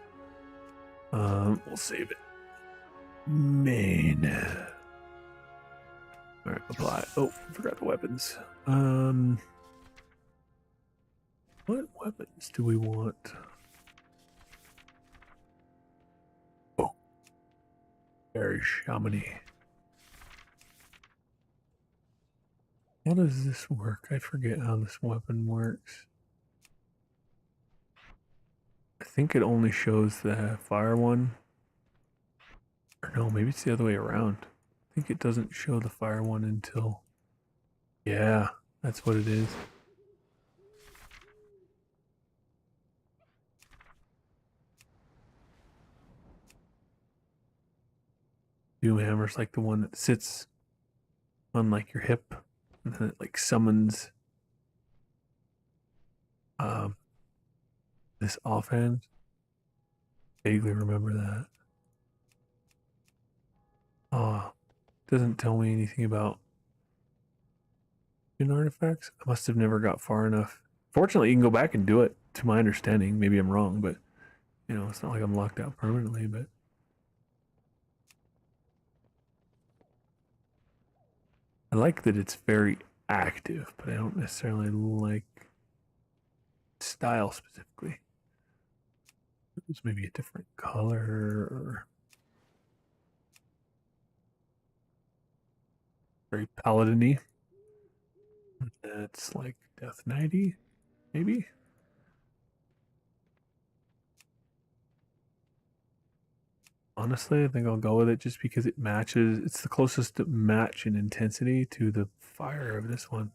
We'll save it. Main. Alright, apply. Oh, I forgot the weapons. What weapons do we want? Oh. Very shamany. How does this work? I forget how this weapon works. I think it only shows the fire one. Or no, maybe it's the other way around. I think it doesn't show the fire one until... Yeah, that's what it is. Doomhammer's like the one that sits on like your hip, and then it like summons this offhand. Vaguely remember that. Oh, doesn't tell me anything about artifacts. I must have never got far enough. Fortunately, you can go back and do it, to my understanding. Maybe I'm wrong, but you know, it's not like I'm locked out permanently, but I like that it's very active, but I don't necessarily like style specifically. It's maybe a different color or very paladin-y. That's like Death Knighty, maybe? Honestly, I think I'll go with it just because it matches. It's the closest match in intensity to the fire of this one.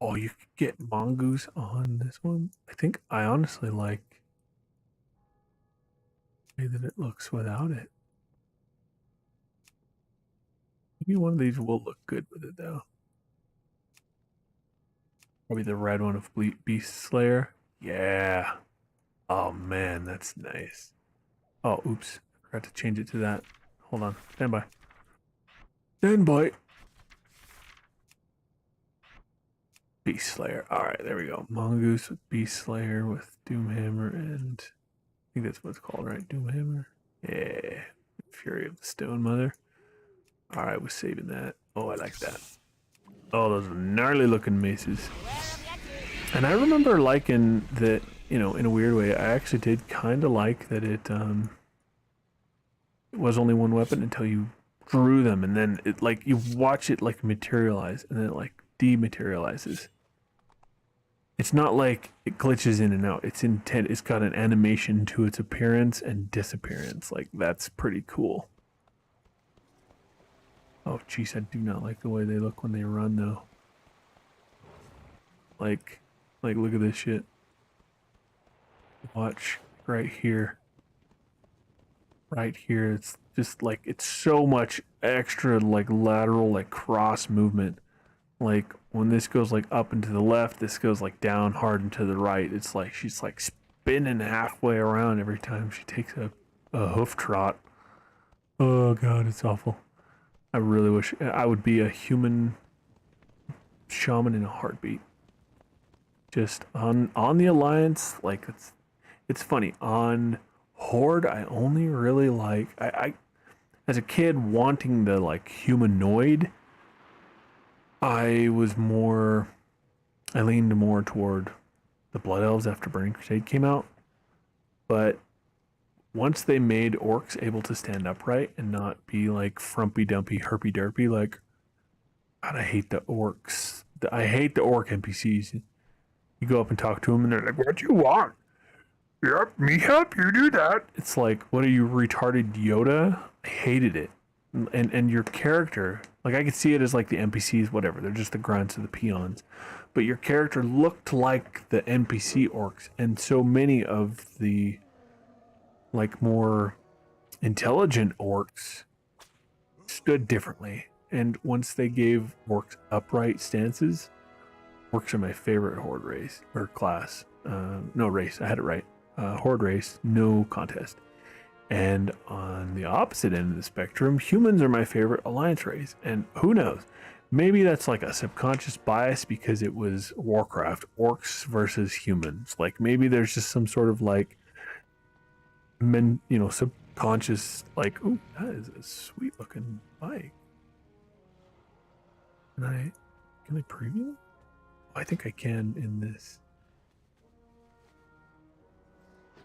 Oh, you could get mongoose on this one. I think I honestly like the way that it looks without it. Maybe one of these will look good with it though. Probably the red one of Beast Slayer. Yeah. Oh man, that's nice. Oh, oops. I forgot to change it to that. Hold on. Stand by. Stand by. Beast Slayer. Alright, there we go. Mongoose with Beast Slayer with Doomhammer and I think that's what it's called, right? Doomhammer. Yeah. Fury of the Stone Mother. Alright, we're saving that. Oh, I like that. Oh, those are gnarly looking maces. And I remember liking that, you know, in a weird way, I actually did kind of like that it was only one weapon until you drew them, and then it like you watch it like materialize, and then it like dematerializes. It's not like it glitches in and out. It's intent. It's got an animation to its appearance and disappearance. Like that's pretty cool. Oh, jeez, I do not like the way they look when they run, though. Like, look at this shit. Watch right here. Right here, it's just like, it's so much extra, like, lateral, like, cross movement. Like, when this goes, like, up and to the left, this goes, like, down hard and to the right. It's like, she's, like, spinning halfway around every time she takes a hoof trot. Oh, God, it's awful. I really wish I would be a human shaman in a heartbeat. Just on the Alliance, like it's funny. On Horde, I only really like I as a kid wanting the like humanoid, I leaned more toward the Blood Elves after Burning Crusade came out. But once they made orcs able to stand upright and not be like frumpy dumpy herpy derpy, like God, I hate the orcs. I hate the orc NPCs. You go up and talk to them and they're like, what do you want? Yep, me help you do that. It's like, what are you, retarded Yoda? I hated it. And your character, like I could see it as like the NPCs, whatever. They're just the grunts or the peons. But your character looked like the NPC orcs. And so many of the like more intelligent orcs stood differently. And once they gave orcs upright stances, orcs are my favorite horde race or class. No race, I had it right. Horde race, no contest. And on the opposite end of the spectrum, humans are my favorite alliance race. And who knows? Maybe that's like a subconscious bias because it was Warcraft, orcs versus humans. Like maybe there's just some sort of like subconscious like, ooh, that is a sweet looking bike. Can I preview? I think I can in this.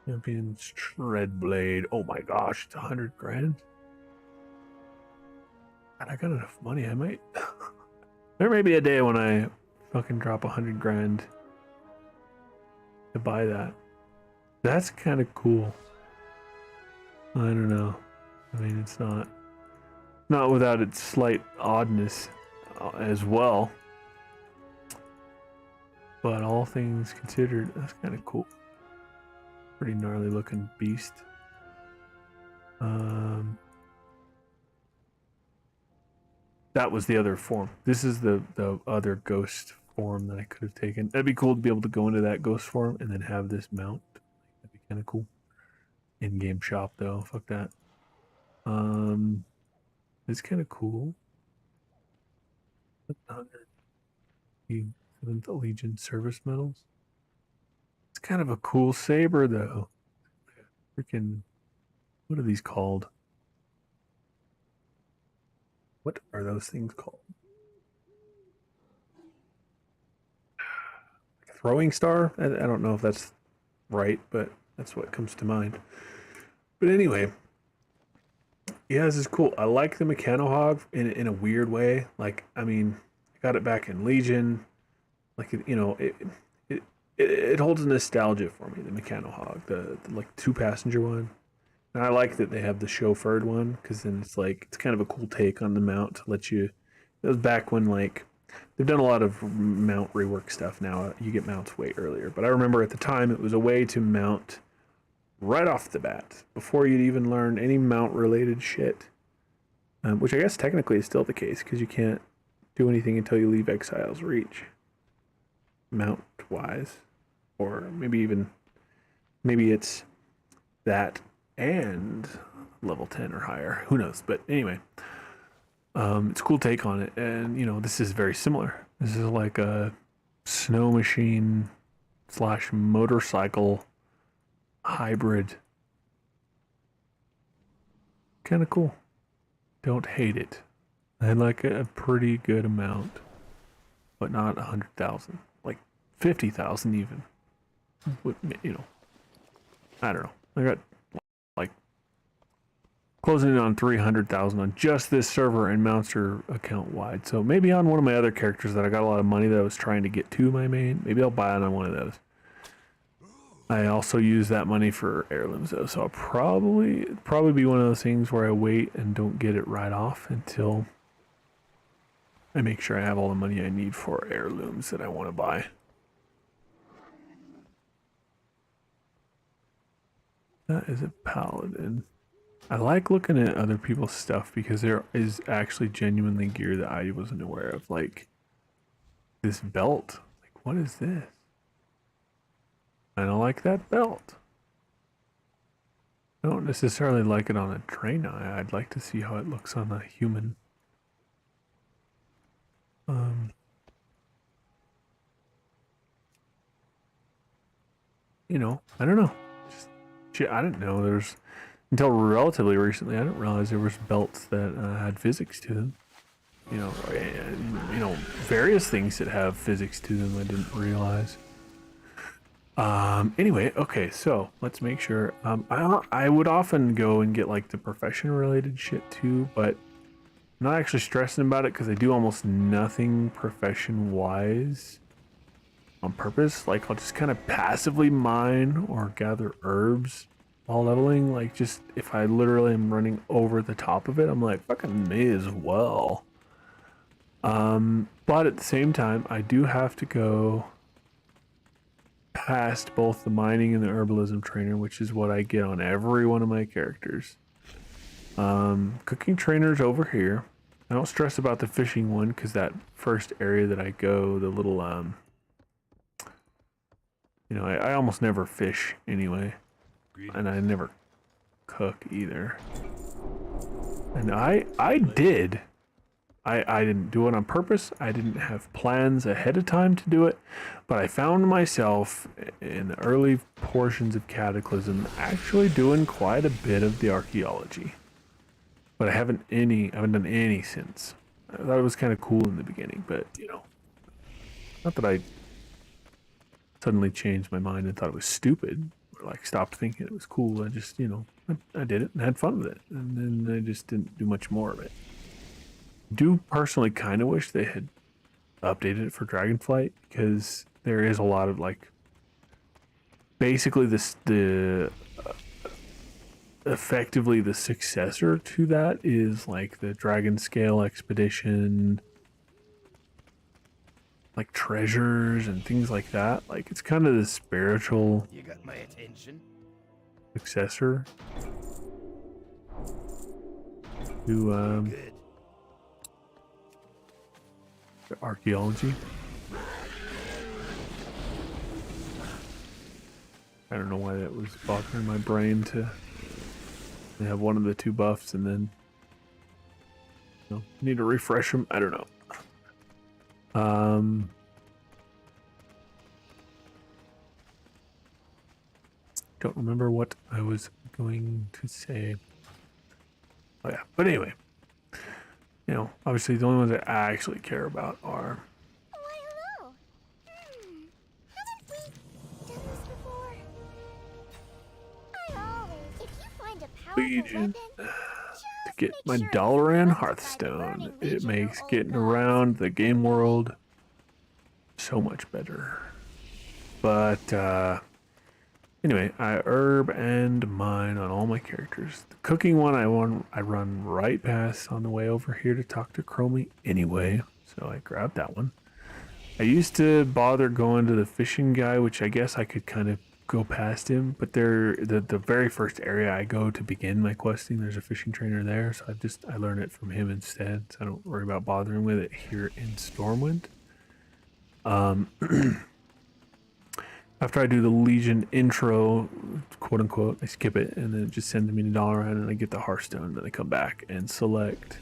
Champion's Treadblade. Oh my gosh, it's 100 grand. And I got enough money. I might. There may be a day when I fucking drop 100 grand to buy that. That's kind of cool. I don't know. I mean, it's not without its slight oddness as well. But all things considered, that's kind of cool. Pretty gnarly looking beast. That was the other form. This is the other ghost form that I could have taken. That'd be cool to be able to go into that ghost form and then have this mount. That'd be kind of cool. In-game shop though, fuck that. It's kind of cool. 7th Legion service medals. It's kind of a cool saber though. Freaking, what are these called? What are those things called? Throwing star? I don't know if that's right, but that's what comes to mind. But anyway, yeah, this is cool. I like the Mechanohog in a weird way. Like, I mean, I got it back in Legion. Like, it holds nostalgia for me. The Mechanohog, the like 2-passenger one. And I like that they have the chauffeured one, because then it's like, it's kind of a cool take on the mount to let you. It was back when, like, they've done a lot of mount rework stuff now. You get mounts way earlier. But I remember at the time it was a way to mount right off the bat before you'd even learn any mount related shit. Which I guess technically is still the case, because you can't do anything until you leave Exile's Reach. Mount wise. Or maybe it's that and level 10 or higher. Who knows? But anyway. It's a cool take on it, and you know, this is very similar. This is like a snow machine / motorcycle hybrid. Kind of cool. Don't hate it. I like a pretty good amount, but not 100,000, like 50,000 even. You know, I don't know. I got like closing in on 300,000 on just this server and Mounster account wide. So maybe on one of my other characters that I got a lot of money that I was trying to get to my main, maybe I'll buy it on one of those. I also use that money for heirlooms though, so I'll probably be one of those things where I wait and don't get it right off until I make sure I have all the money I need for heirlooms that I want to buy. That is a paladin. I like looking at other people's stuff because there is actually genuinely gear that I wasn't aware of. Like this belt. Like, what is this? I don't like that belt. I don't necessarily like it on a Draenei. I'd like to see how it looks on a human. You know, I don't know. Just, shit, I didn't know there's. Until relatively recently, I didn't realize there was belts that had physics to them. You know, and, you know, various things that have physics to them I didn't realize. Anyway, okay, so let's make sure. I would often go and get like the profession-related shit too, but I'm not actually stressing about it because I do almost nothing profession-wise on purpose. Like I'll just kind of passively mine or gather herbs while leveling. Like just if I literally am running over the top of it, I'm like fucking may as well. But at the same time, I do have to go past both the mining and the herbalism trainer, which is what I get on every one of my characters. Cooking trainer's over here. I don't stress about the fishing one because that first area that I go, the little you know, I almost never fish anyway, and I never cook either. And I did. I didn't do it on purpose. I didn't have plans ahead of time to do it, but I found myself in the early portions of Cataclysm actually doing quite a bit of the archaeology. But I haven't done any since. I thought it was kind of cool in the beginning, but you know, not that I suddenly changed my mind and thought it was stupid or like stopped thinking it was cool. I just, you know, I did it and had fun with it, and then I just didn't do much more of it. Do personally kind of wish they had updated it for Dragonflight because there is a lot of like basically effectively the successor to that is like the Dragon Scale Expedition, like treasures and things like that. Like it's kind of the spiritual You got my attention. successor to Good. archaeology. I don't know why that was bothering my brain to have one of the two buffs and then need to refresh them. I don't know. Don't remember what I was going to say. Oh yeah, but anyway, obviously the only ones that I actually care about are Why, hello. Haven't we done this before? I always, if you find a powerful Legion. weapon, To get make my sure it's Dalaran not Hearthstone. burning It Legion or makes old getting gods. around the game world so much better. But anyway, I herb and mine on all my characters. The cooking one I run right past on the way over here to talk to Chromie anyway, so I grabbed that one. I used to bother going to the fishing guy, which I guess I could kind of go past him, but the very first area I go to begin my questing, there's a fishing trainer there, so I learn it from him instead, so I don't worry about bothering with it here in Stormwind. After I do the Legion intro, quote unquote, I skip it and then it just sends me to Dalaran and I get the Hearthstone, and then I come back and select.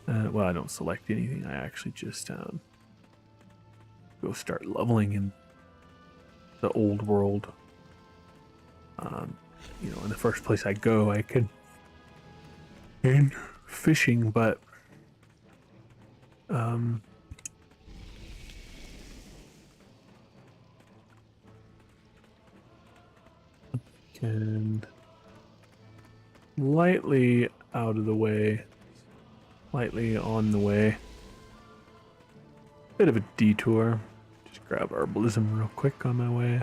Well, I don't select anything. I actually just go start leveling in the old world. In the first place I go, I could in fishing, but and lightly out of the way, lightly on the way. Bit of a detour. Just grab herbalism real quick on my way.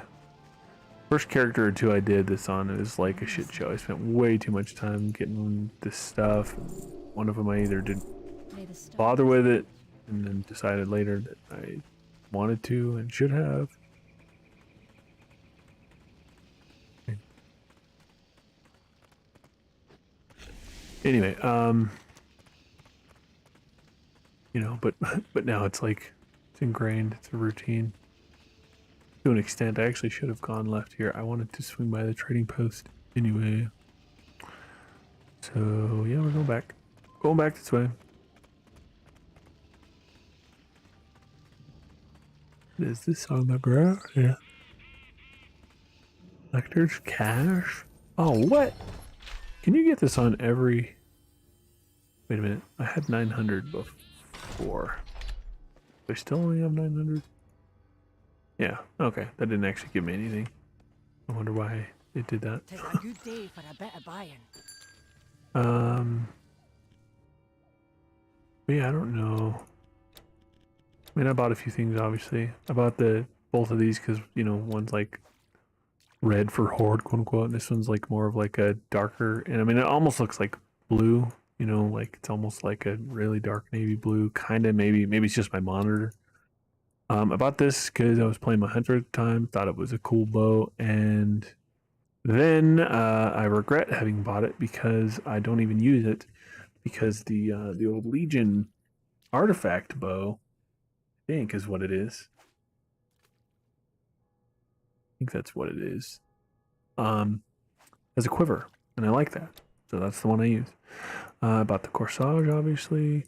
First character or two I did this on, it was like a shit show. I spent way too much time getting this stuff. One of them I either didn't bother with it and then decided later that I wanted to and should have. Anyway, but now it's like it's ingrained, it's a routine. To an extent, I actually should have gone left here. I wanted to swing by the trading post anyway. So yeah, we're going back. Going back this way. Is this on the ground? Yeah. Collector's cash? Oh, what? Can you get this on every... Wait a minute. I had 900 before. Do I still only have 900? Yeah, okay. That didn't actually give me anything. I wonder why it did that. Tis a good day for a bit of buying. But yeah, I don't know. I mean, I bought a few things, obviously. I bought both of these because, one's like red for Horde, quote unquote, and this one's like more of like a darker, and I mean, it almost looks like blue, like it's almost like a really dark navy blue, kind of, maybe it's just my monitor. I bought this because I was playing my hunter at the time, thought it was a cool bow, and then I regret having bought it because I don't even use it, because the old Legion artifact bow, I think is what it is. I think that's what it is. As a quiver, and I like that, so that's the one I use. I bought the Corsage, obviously.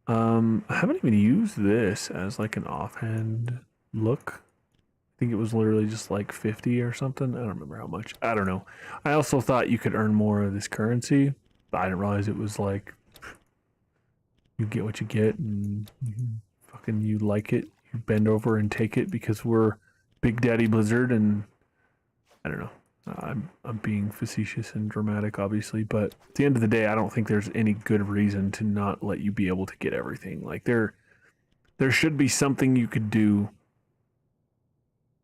I haven't even used this as like an offhand look. I think it was literally just like 50 or something. I don't remember how much. I don't know. I also thought you could earn more of this currency, but I didn't realize it was like you get what you get, and you like it, you bend over and take it because we're Big Daddy Blizzard, and I don't know. I'm being facetious and dramatic, obviously, but at the end of the day, I don't think there's any good reason to not let you be able to get everything. Like there should be something you could do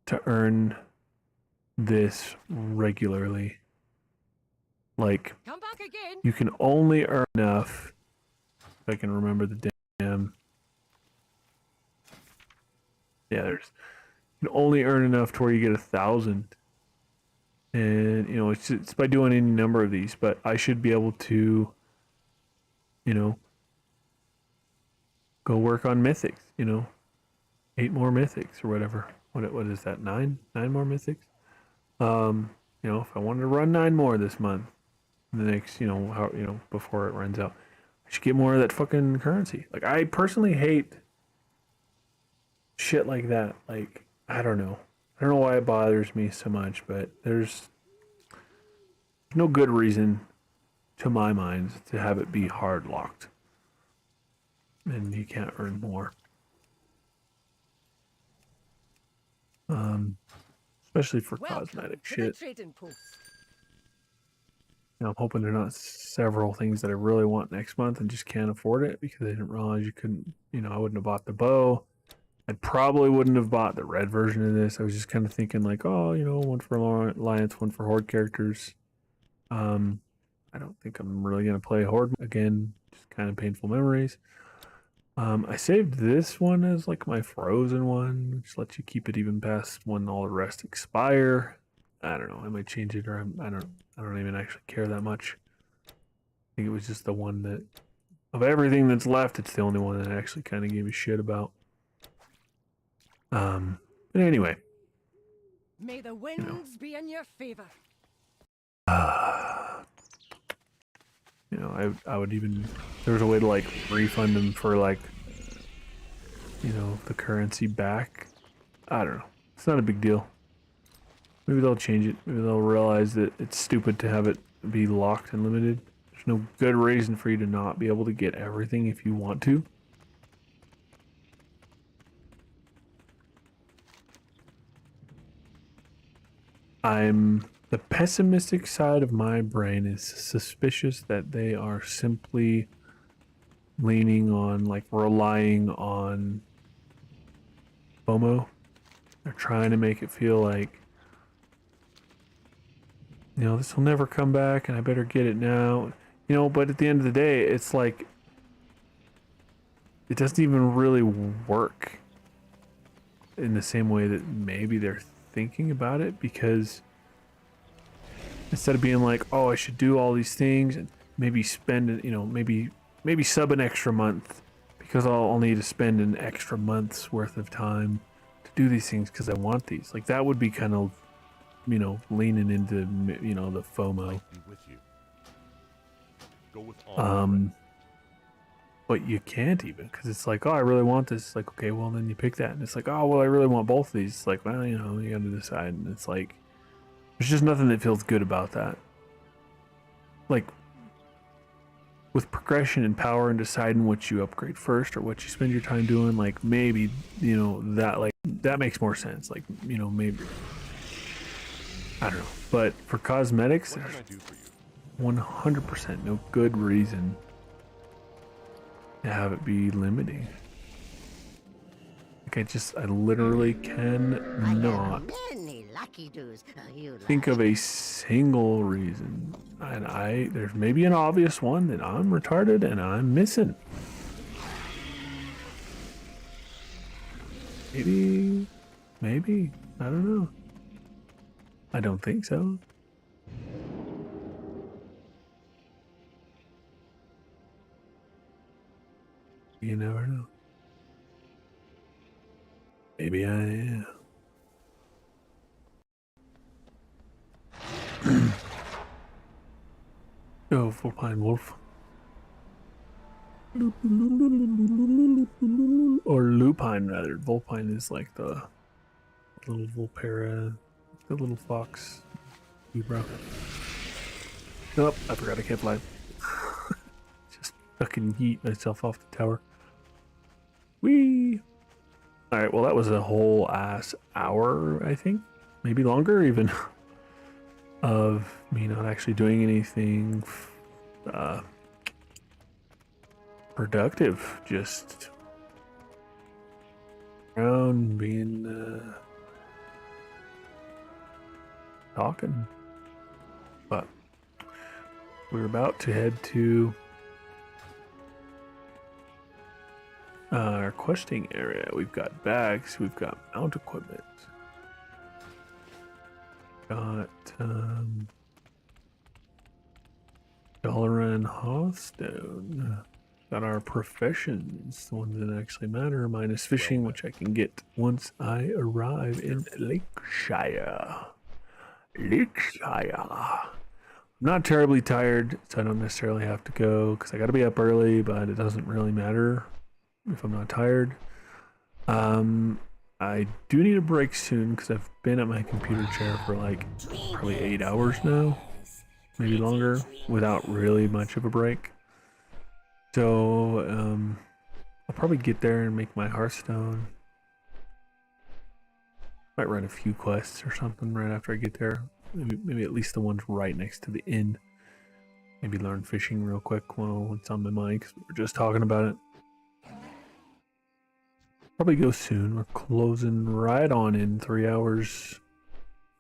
to earn this regularly. Like, Come back again. you can only earn enough, if I can remember the damn... Yeah, you can only earn enough to where you get 1,000. And, it's by doing any number of these, but I should be able to, go work on mythics, 8 more mythics or whatever. What is that, 9? 9 more mythics? You know, if I wanted to run 9 more this month, the next, you know, how, you know, before it runs out, I should get more of that fucking currency. Like, I personally hate shit like that. Like, I don't know. I don't know why it bothers me so much, but there's no good reason, to my mind, to have it be hard locked. And you can't earn more. Especially for cosmetic to the shit. trading post. You know, I'm hoping there are not several things that I really want next month and just can't afford it because I didn't realize you couldn't, you know, I wouldn't have bought the bow. I probably wouldn't have bought the red version of this. I was just kind of thinking like, oh, you know, one for Alliance, one for Horde characters. I don't think I'm really going to play Horde again. Just kind of painful memories. I saved this one as like my frozen one, which lets you keep it even past when all the rest expire. I don't know. I might change it, or I don't even actually care that much. I think it was just the one that, of everything that's left, it's the only one that I actually kind of gave a shit about. But anyway, May the winds be in your favor. you know, I would even, if there was a way to like refund them for like, you know, the currency back. I don't know. It's not a big deal. Maybe they'll change it. Maybe they'll realize that it's stupid to have it be locked and limited. There's no good reason for you to not be able to get everything if you want to. The pessimistic side of my brain is suspicious that they are simply leaning on, like, relying on FOMO. They're trying to make it feel like, you know, this will never come back and I better get it now. You know, but at the end of the day, it's like, it doesn't even really work in the same way that maybe they're thinking about it, because instead of being like, oh, I should do all these things and maybe spend, you know, maybe sub an extra month because I'll need to spend an extra month's worth of time to do these things because I want these. Like, that would be kind of, you know, leaning into, you know, the FOMO. But you can't even, because it's like, oh, I really want this. It's like, okay, well, then you pick that. And it's like, oh, well, I really want both of these. It's like, well, you know, you got to decide. And it's like, there's just nothing that feels good about that. Like, with progression and power and deciding what you upgrade first or what you spend your time doing, like, maybe, you know, that, like, that makes more sense. Like, you know, maybe, I don't know. But for cosmetics, there's 100% no good reason to have it be limiting. Like, I literally cannot think of a single reason. And there's maybe an obvious one that I'm retarded and I'm missing. Maybe, I don't know. I don't think so. You never know. Maybe I am. Oh, Vulpine Wolf. Or Lupine, rather. Vulpine is like the little Vulpera, the little fox. Zebra. Nope, I forgot I can't fly. Just fucking yeet myself off the tower. Whee! Alright, well, that was a whole ass hour, I think. Maybe longer, even. Of me not actually doing anything productive. Just around being talking. But we're about to head to our questing area. We've got bags, we've got mount equipment, got Dalaran Hearthstone, got our professions, the ones that actually matter, minus fishing, which I can get once I arrive in Lakeshire. I'm not terribly tired, so I don't necessarily have to go because I got to be up early, but it doesn't really matter if I'm not tired. I do need a break soon because I've been at my computer chair for like probably 8 hours now, maybe longer, without really much of a break. So, I'll probably get there and make my Hearthstone. Might run a few quests or something right after I get there. Maybe at least the ones right next to the inn. Maybe learn fishing real quick while it's on my mind because we were just talking about it. Probably go soon. We're closing right on in 3 hours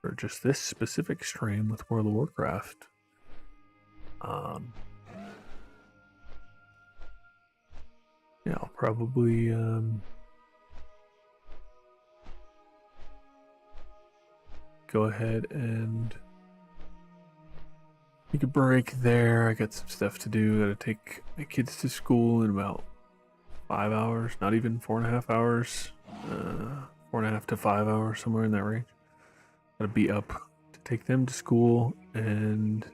for just this specific stream with World of Warcraft. Yeah, I'll probably go ahead and take a break there. I got some stuff to do. Gotta take my kids to school in about 5 hours, not even 4.5 hours. 4.5 to 5 hours, somewhere in that range. Gotta be up to take them to school, and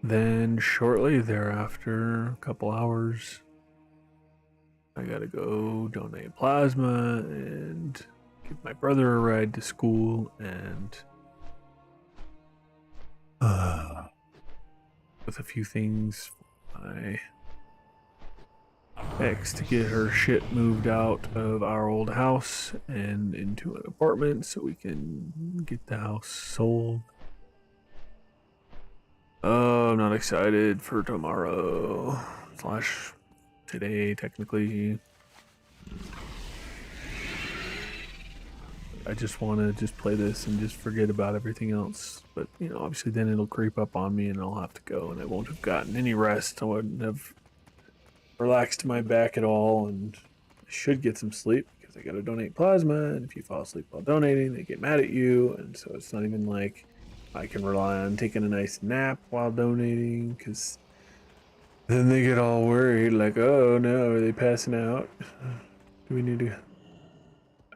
then shortly thereafter, a couple hours, I gotta go donate plasma and give my brother a ride to school, and with a few things for my ex to get her shit moved out of our old house and into an apartment so we can get the house sold. Oh, I'm not excited for tomorrow / today, technically. I just want to just play this and just forget about everything else. But, you know, obviously then it'll creep up on me and I'll have to go and I won't have gotten any rest. I wouldn't have relaxed my back at all, and I should get some sleep because I got to donate plasma, and if you fall asleep while donating, they get mad at you, and so it's not even like I can rely on taking a nice nap while donating because then they get all worried, like, oh no, are they passing out? Do we need to...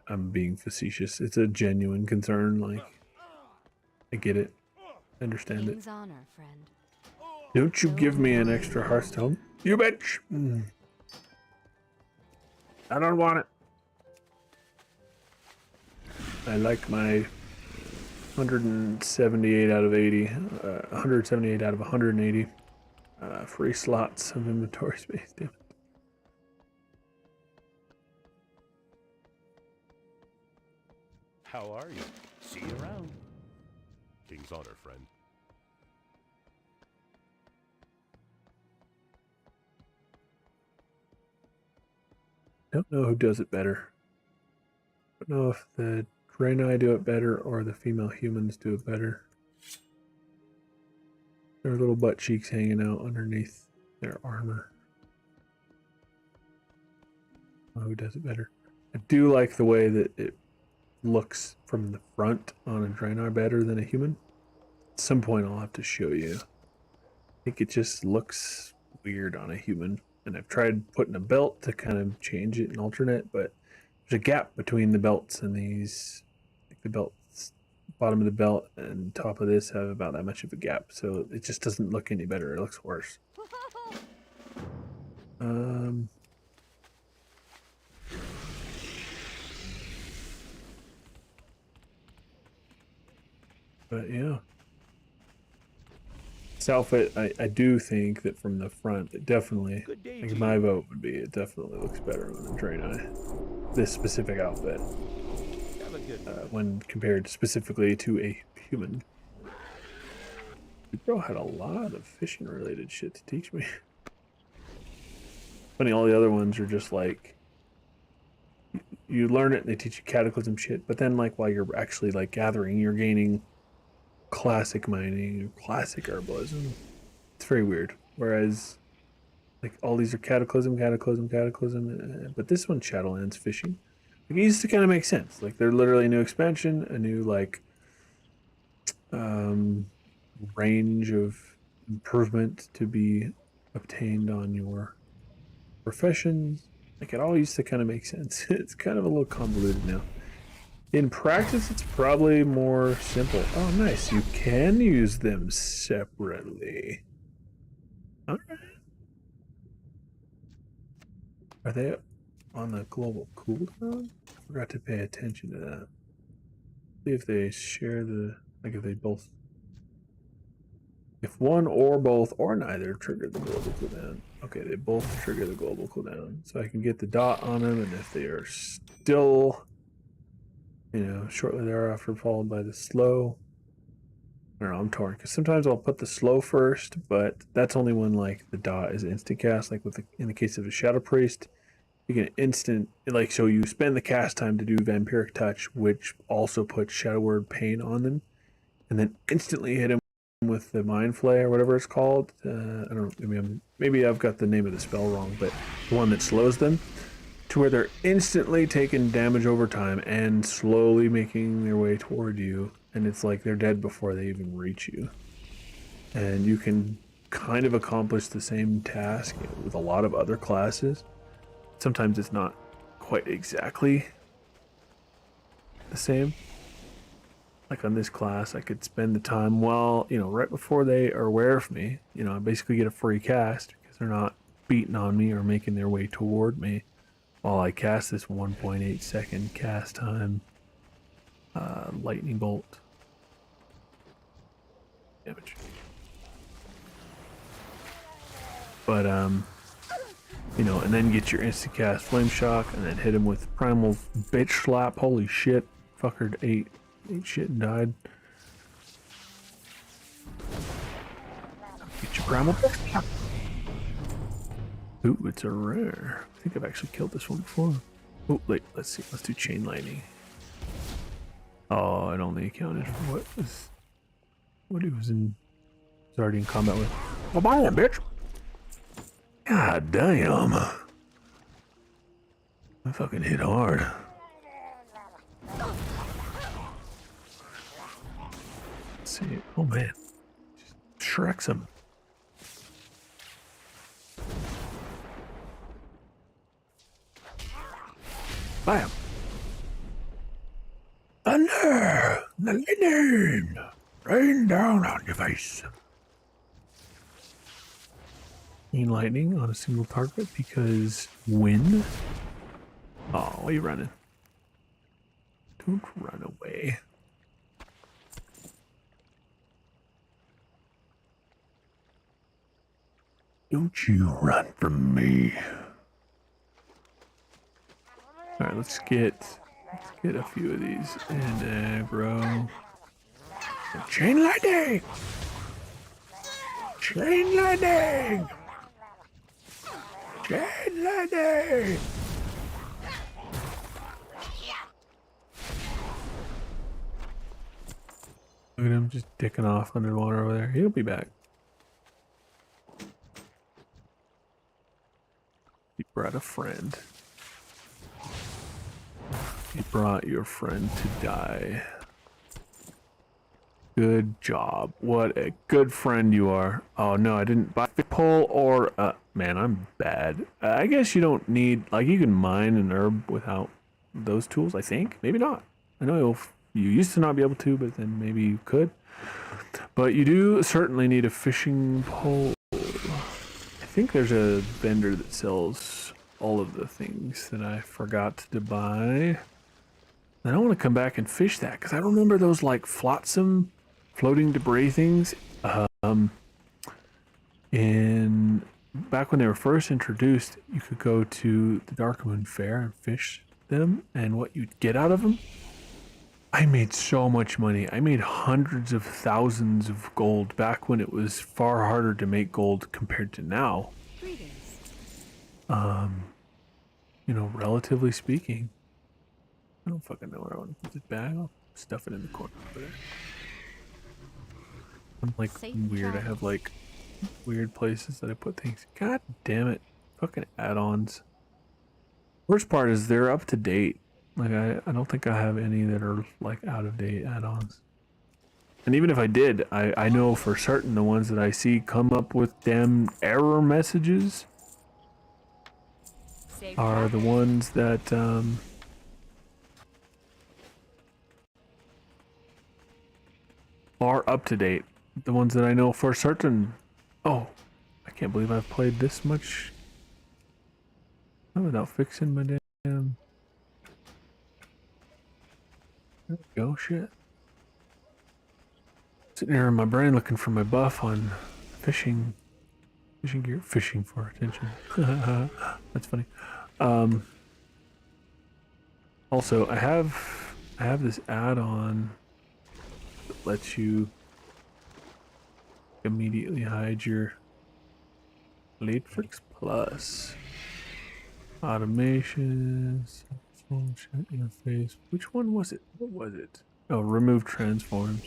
I'm being facetious. It's a genuine concern, like, I get it. I understand it. Honor, friend. Don't you give me an extra Hearthstone, you bitch! I don't want it. I like my 178 out of 80, 178 out of 180 free slots of inventory space. Damn it. How are you? See you around. King's honor, friend. Don't know who does it better. Don't know if the Draenei do it better or the female humans do it better. Their little butt cheeks hanging out underneath their armor. Who does it better? I do like the way that it looks from the front on a Draenei better than a human. At some point I'll have to show you. I think it just looks weird on a human. And I've tried putting a belt to kind of change it and alternate, but there's a gap between the belts and these. Like the belts, bottom of the belt and top of this have about that much of a gap, so it just doesn't look any better. It looks worse. But yeah. This outfit, I do think that from the front, it definitely, like my vote would be, it definitely looks better on a Draenei. This specific outfit, when compared specifically to a human. Bro had a lot of fishing related shit to teach me. Funny, all the other ones are just like, you learn it and they teach you cataclysm shit, but then like while you're actually like gathering, you're gaining classic mining or classic herbalism. It's very weird. Whereas like all these are cataclysm, but this one's Shadowlands fishing. Like, it used to kind of make sense. Like they're literally a new expansion, a new like range of improvement to be obtained on your professions. Like it all used to kind of make sense. It's kind of a little convoluted now. In practice, it's probably more simple. Oh, nice. You can use them separately. Alright. Are they on the global cooldown? Forgot to pay attention to that. See if they share the... like if they both... if one or both or neither trigger the global cooldown. Okay, they both trigger the global cooldown. So I can get the dot on them, and if they are still... you know, shortly thereafter followed by the slow. I don't know, I'm torn because sometimes I'll put the slow first, but that's only when like the dot is instant cast. Like with the, in the case of a Shadow Priest, you can instant like so you spend the cast time to do Vampiric Touch, which also puts Shadow Word Pain on them, and then instantly hit him with the Mind Flay or whatever it's called. I don't know, maybe I've got the name of the spell wrong, but the one that slows them. To where they're instantly taking damage over time and slowly making their way toward you, and it's like they're dead before they even reach you. And you can kind of accomplish the same task with a lot of other classes. Sometimes it's not quite exactly the same. Like on this class, I could spend the time, well, you know, right before they are aware of me, you know, I basically get a free cast because they're not beating on me or making their way toward me. While I cast this 1.8 second cast time lightning bolt damage. But you know, and then get your instant cast flame shock and then hit him with primal bitch slap. Holy shit. Fucker ate shit and died. Get your primal bitch slap. Ooh, it's a rare. I think I've actually killed this one before. Oh, wait, let's see. Let's do chain lightning. Oh, it only accounted for what he was already in combat with. Oh, buy that, bitch! God damn. I fucking hit hard. Let's see. Oh, man. Just Shreks him. Bam! Thunder! The lightning! Rain down on your face. Chain lightning on a single target because wind. Oh, why are you running? Don't run away. Don't you run from me. Alright, let's get a few of these. And aggro. Chain lightning! Chain lightning! Chain lightning! Look at him just dicking off underwater over there. He'll be back. He brought a friend. You brought your friend to die. Good job. What a good friend you are. Oh no, I didn't buy a pole or man, I'm bad. I guess you don't need, like, you can mine an herb without those tools, I think. Maybe not. I know you used to not be able to, but then maybe you could. But you do certainly need a fishing pole. I think there's a vendor that sells all of the things that I forgot to buy. I don't want to come back and fish that because I remember those like flotsam floating debris things in back when they were first introduced. You could go to the Darkmoon Fair and fish them, and what you'd get out of them, I made so much money. I made hundreds of thousands of gold back when it was far harder to make gold compared to now. You know, relatively speaking. I don't fucking know where I want to put this bag. I'll stuff it in the corner over there. I'm like weird. I have like weird places that I put things. God damn it. Fucking add-ons. Worst part is they're up to date. Like I don't think I have any that are like out of date add-ons. And even if I did, I know for certain the ones that I see come up with damn error messages are the ones that are up to date. The ones that I know for certain. Oh, I can't believe I've played this much without fixing my damn. There we go, shit. Sitting here in my brain looking for my buff on fishing gear, fishing for attention. That's funny. Also, I have this add-on that lets you immediately hide your Matrix Plus automations, function interface. Which one was it? What was it? Oh, remove transforms.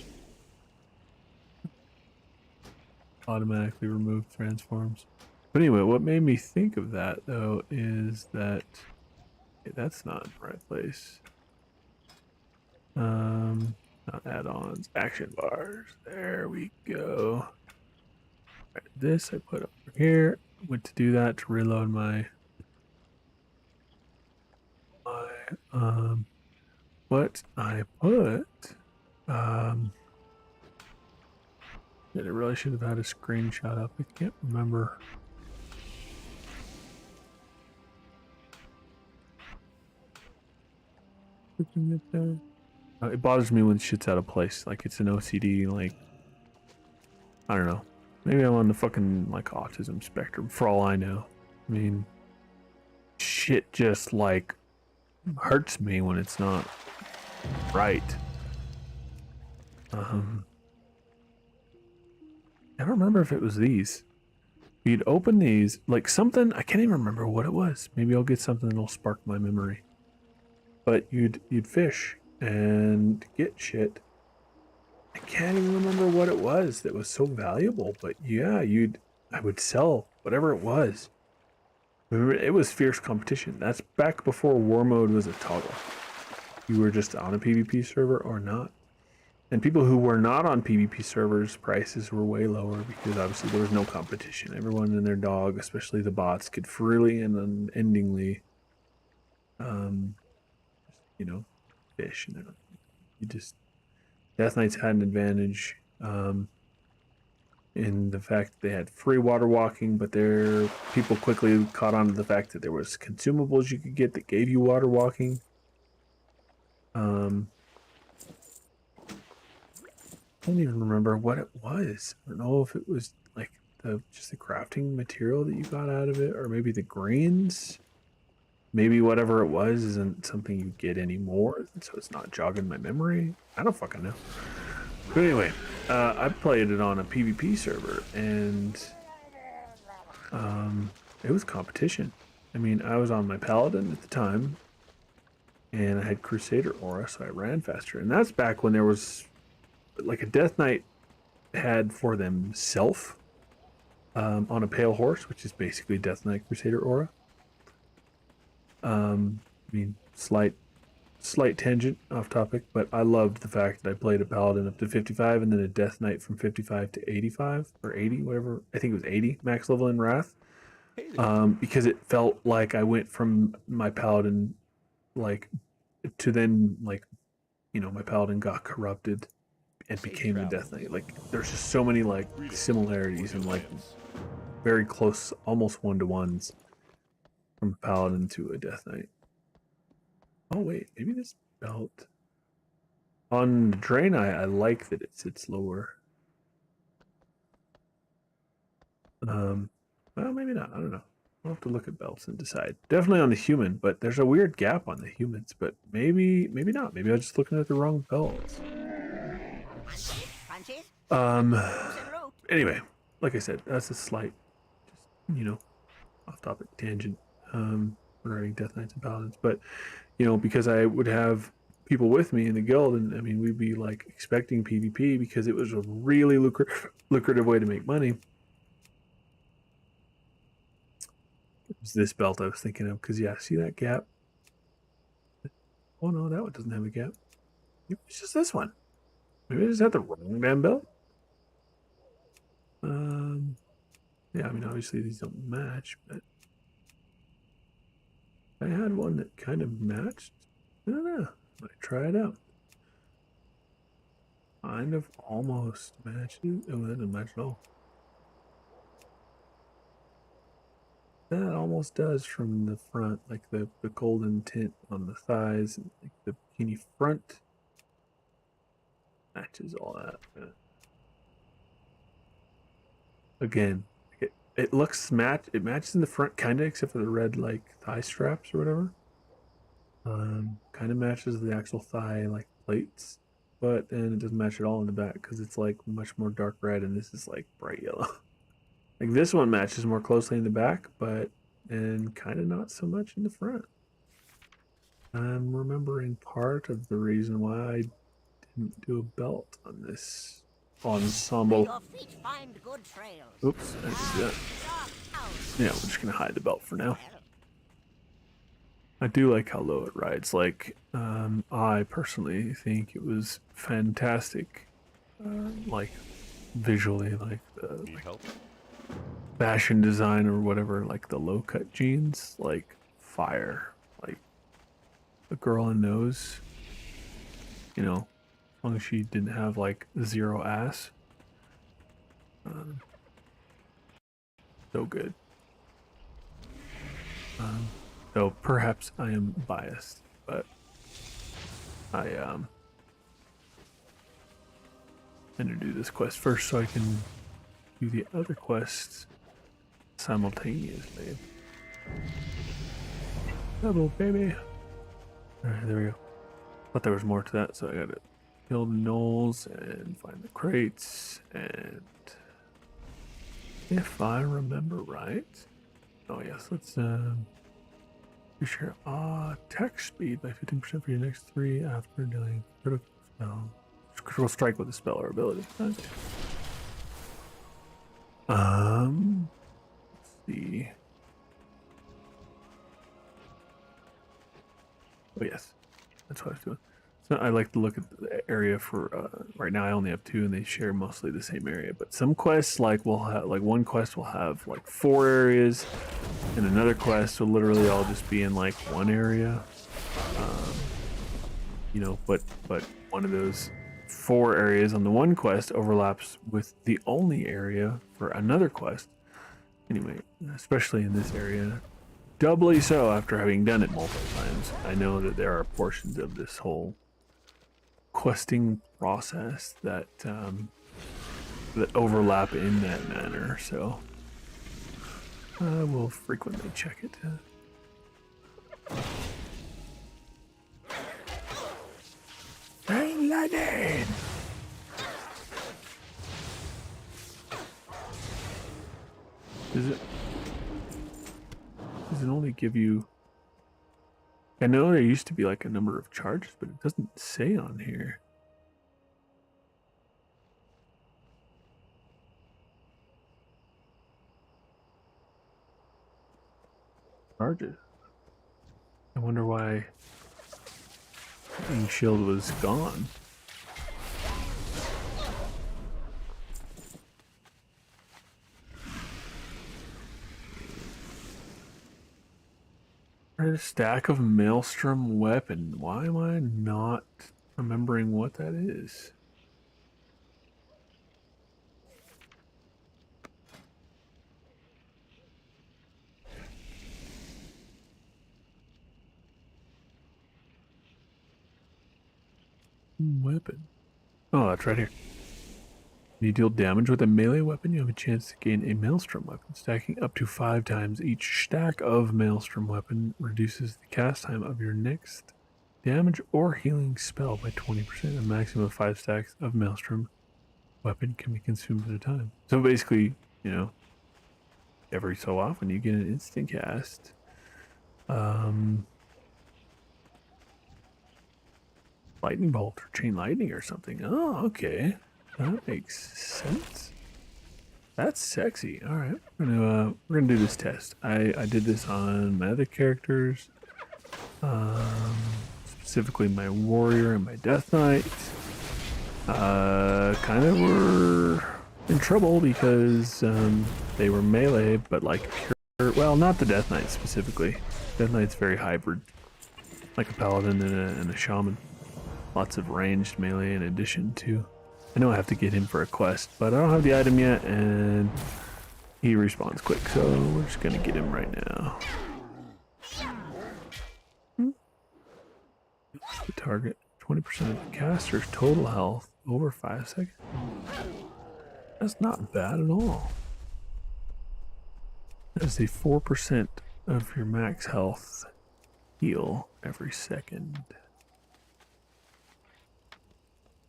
Automatically remove transforms. But anyway, what made me think of that though is that that's not in the right place. Not add-ons, action bars. There we go. Right, this I put over here. Went to do that to reload my what I put I really should have had a screenshot up. I can't remember. It bothers me when shit's out of place. Like it's an OCD. Like I don't know. Maybe I'm on the fucking like autism spectrum. For all I know. I mean, shit just like hurts me when it's not right. I don't remember if it was these. You'd open these, like something, I can't even remember what it was. Maybe I'll get something that'll spark my memory. But you'd fish and get shit. I can't even remember what it was that was so valuable, but yeah, I would sell whatever it was. Remember, it was fierce competition. That's back before war mode was a toggle. You were just on a PvP server or not. And people who were not on PvP servers, prices were way lower because obviously there was no competition. Everyone and their dog, especially the bots, could freely and unendingly, you know, fish. And you just, Death Knights had an advantage in the fact that they had free water walking, but their people quickly caught on to the fact that there was consumables you could get that gave you water walking. I don't even remember what it was. I don't know if it was like just the crafting material that you got out of it, or maybe the greens. Maybe whatever it was isn't something you get anymore, so it's not jogging my memory. I don't fucking know. But anyway, I played it on a PvP server, and it was competition. I mean, I was on my Paladin at the time, and I had Crusader aura, so I ran faster. And that's back when there was like a Death Knight had for themself on a pale horse, which is basically Death Knight Crusader aura. I mean, slight tangent off topic, but I loved the fact that I played a Paladin up to 55 and then a Death Knight from 55 to 85 or 80, whatever. I think it was 80 max level in Wrath. Because it felt like I went from my Paladin like to then like, you know, my Paladin got corrupted and became the Death Knight. Like there's just so many like similarities and like very close, almost one-to-ones from a Paladin to a Death Knight. Oh wait, maybe this belt on the Draenei, I like that it sits lower. Well, maybe not. I don't know. I'll have to look at belts and decide. Definitely on the human, but there's a weird gap on the humans. But maybe not. Maybe I was just looking at the wrong belts. Anyway, like I said, that's a slight, just, you know, off-topic tangent regarding Death Knights and Paladins. But, you know, because I would have people with me in the guild, and I mean, we'd be like expecting PvP because it was a really lucrative way to make money. It was this belt I was thinking of because, yeah, see that gap? Oh no, that one doesn't have a gap. It's just this one. Maybe I just had the wrong damn belt. Yeah, I mean, obviously these don't match, but I had one that kind of matched. I don't know. Might try it out. kind of almost matches. Oh, that didn't match at all. That almost does from the front, like the golden tint on the thighs, and like the bikini front matches all that. Yeah. Again, it looks it matches in the front, kind of, except for the red like thigh straps or whatever. Kind of matches the actual thigh like plates, but then it doesn't match at all in the back because it's like much more dark red, and this is like bright yellow. Like this one matches more closely in the back, but and kind of not so much in the front. I'm remembering part of the reason why I didn't do a belt on this ensemble. Your feet find good trails. Oops, I just did that. Yeah, we're just gonna hide the belt for now. I do like how low it rides. Like, I personally think it was fantastic. Like, visually, like the Need help? fashion design or whatever, like the low cut jeans, like fire. Like the girl in those, you know, as long as she didn't have like zero ass. So good. Though perhaps I am biased, but I'm gonna do this quest first so I can do the other quests simultaneously. Double, baby. Alright, there we go. Thought there was more to that, so I gotta kill the gnolls and find the crates, and if I remember right. Oh yes, let's share attack speed by 15% for your next 3 after dealing critical spell. Critical strike with a spell or ability. Okay. Let's see. Oh yes, that's what I was doing. So I like to look at the area for right now. I only have 2, and they share mostly the same area. But some quests, like will have like one quest will have like 4 areas, and another quest will literally all just be in like 1 area. You know, but one of those 4 areas on the one quest overlaps with the only area for another quest. Anyway, especially in this area, doubly so after having done it multiple times. I know that there are portions of this whole questing process that that overlap in that manner, so I will frequently check it. Rain lightning! Does it only give you... I know there used to be like a number of charges, but it doesn't say on here. Charges. I wonder why the shield was gone. A stack of maelstrom weapon. Why am I not remembering what that is? Weapon. Oh, that's right here. When you deal damage with a melee weapon, you have a chance to gain a maelstrom weapon. Stacking up to 5 times each stack of maelstrom weapon reduces the cast time of your next damage or healing spell by 20%. A maximum of 5 stacks of maelstrom weapon can be consumed at a time. So basically, you know, every so often you get an instant cast. Lightning bolt or chain lightning or something. Oh, okay. That makes sense. That's sexy. All right, we're gonna do this test. I did this on my other characters, specifically my warrior and my death knight. Kind of were in trouble because they were melee, but like pure. Well, not the death knight specifically. Death knight's very hybrid, like a paladin and a shaman. Lots of ranged melee in addition to I know I have to get him for a quest, but I don't have the item yet, and he respawns quick, so we're just gonna get him right now. The target, 20% of the caster's total health over 5 seconds. That's not bad at all. That is a 4% of your max health heal every second.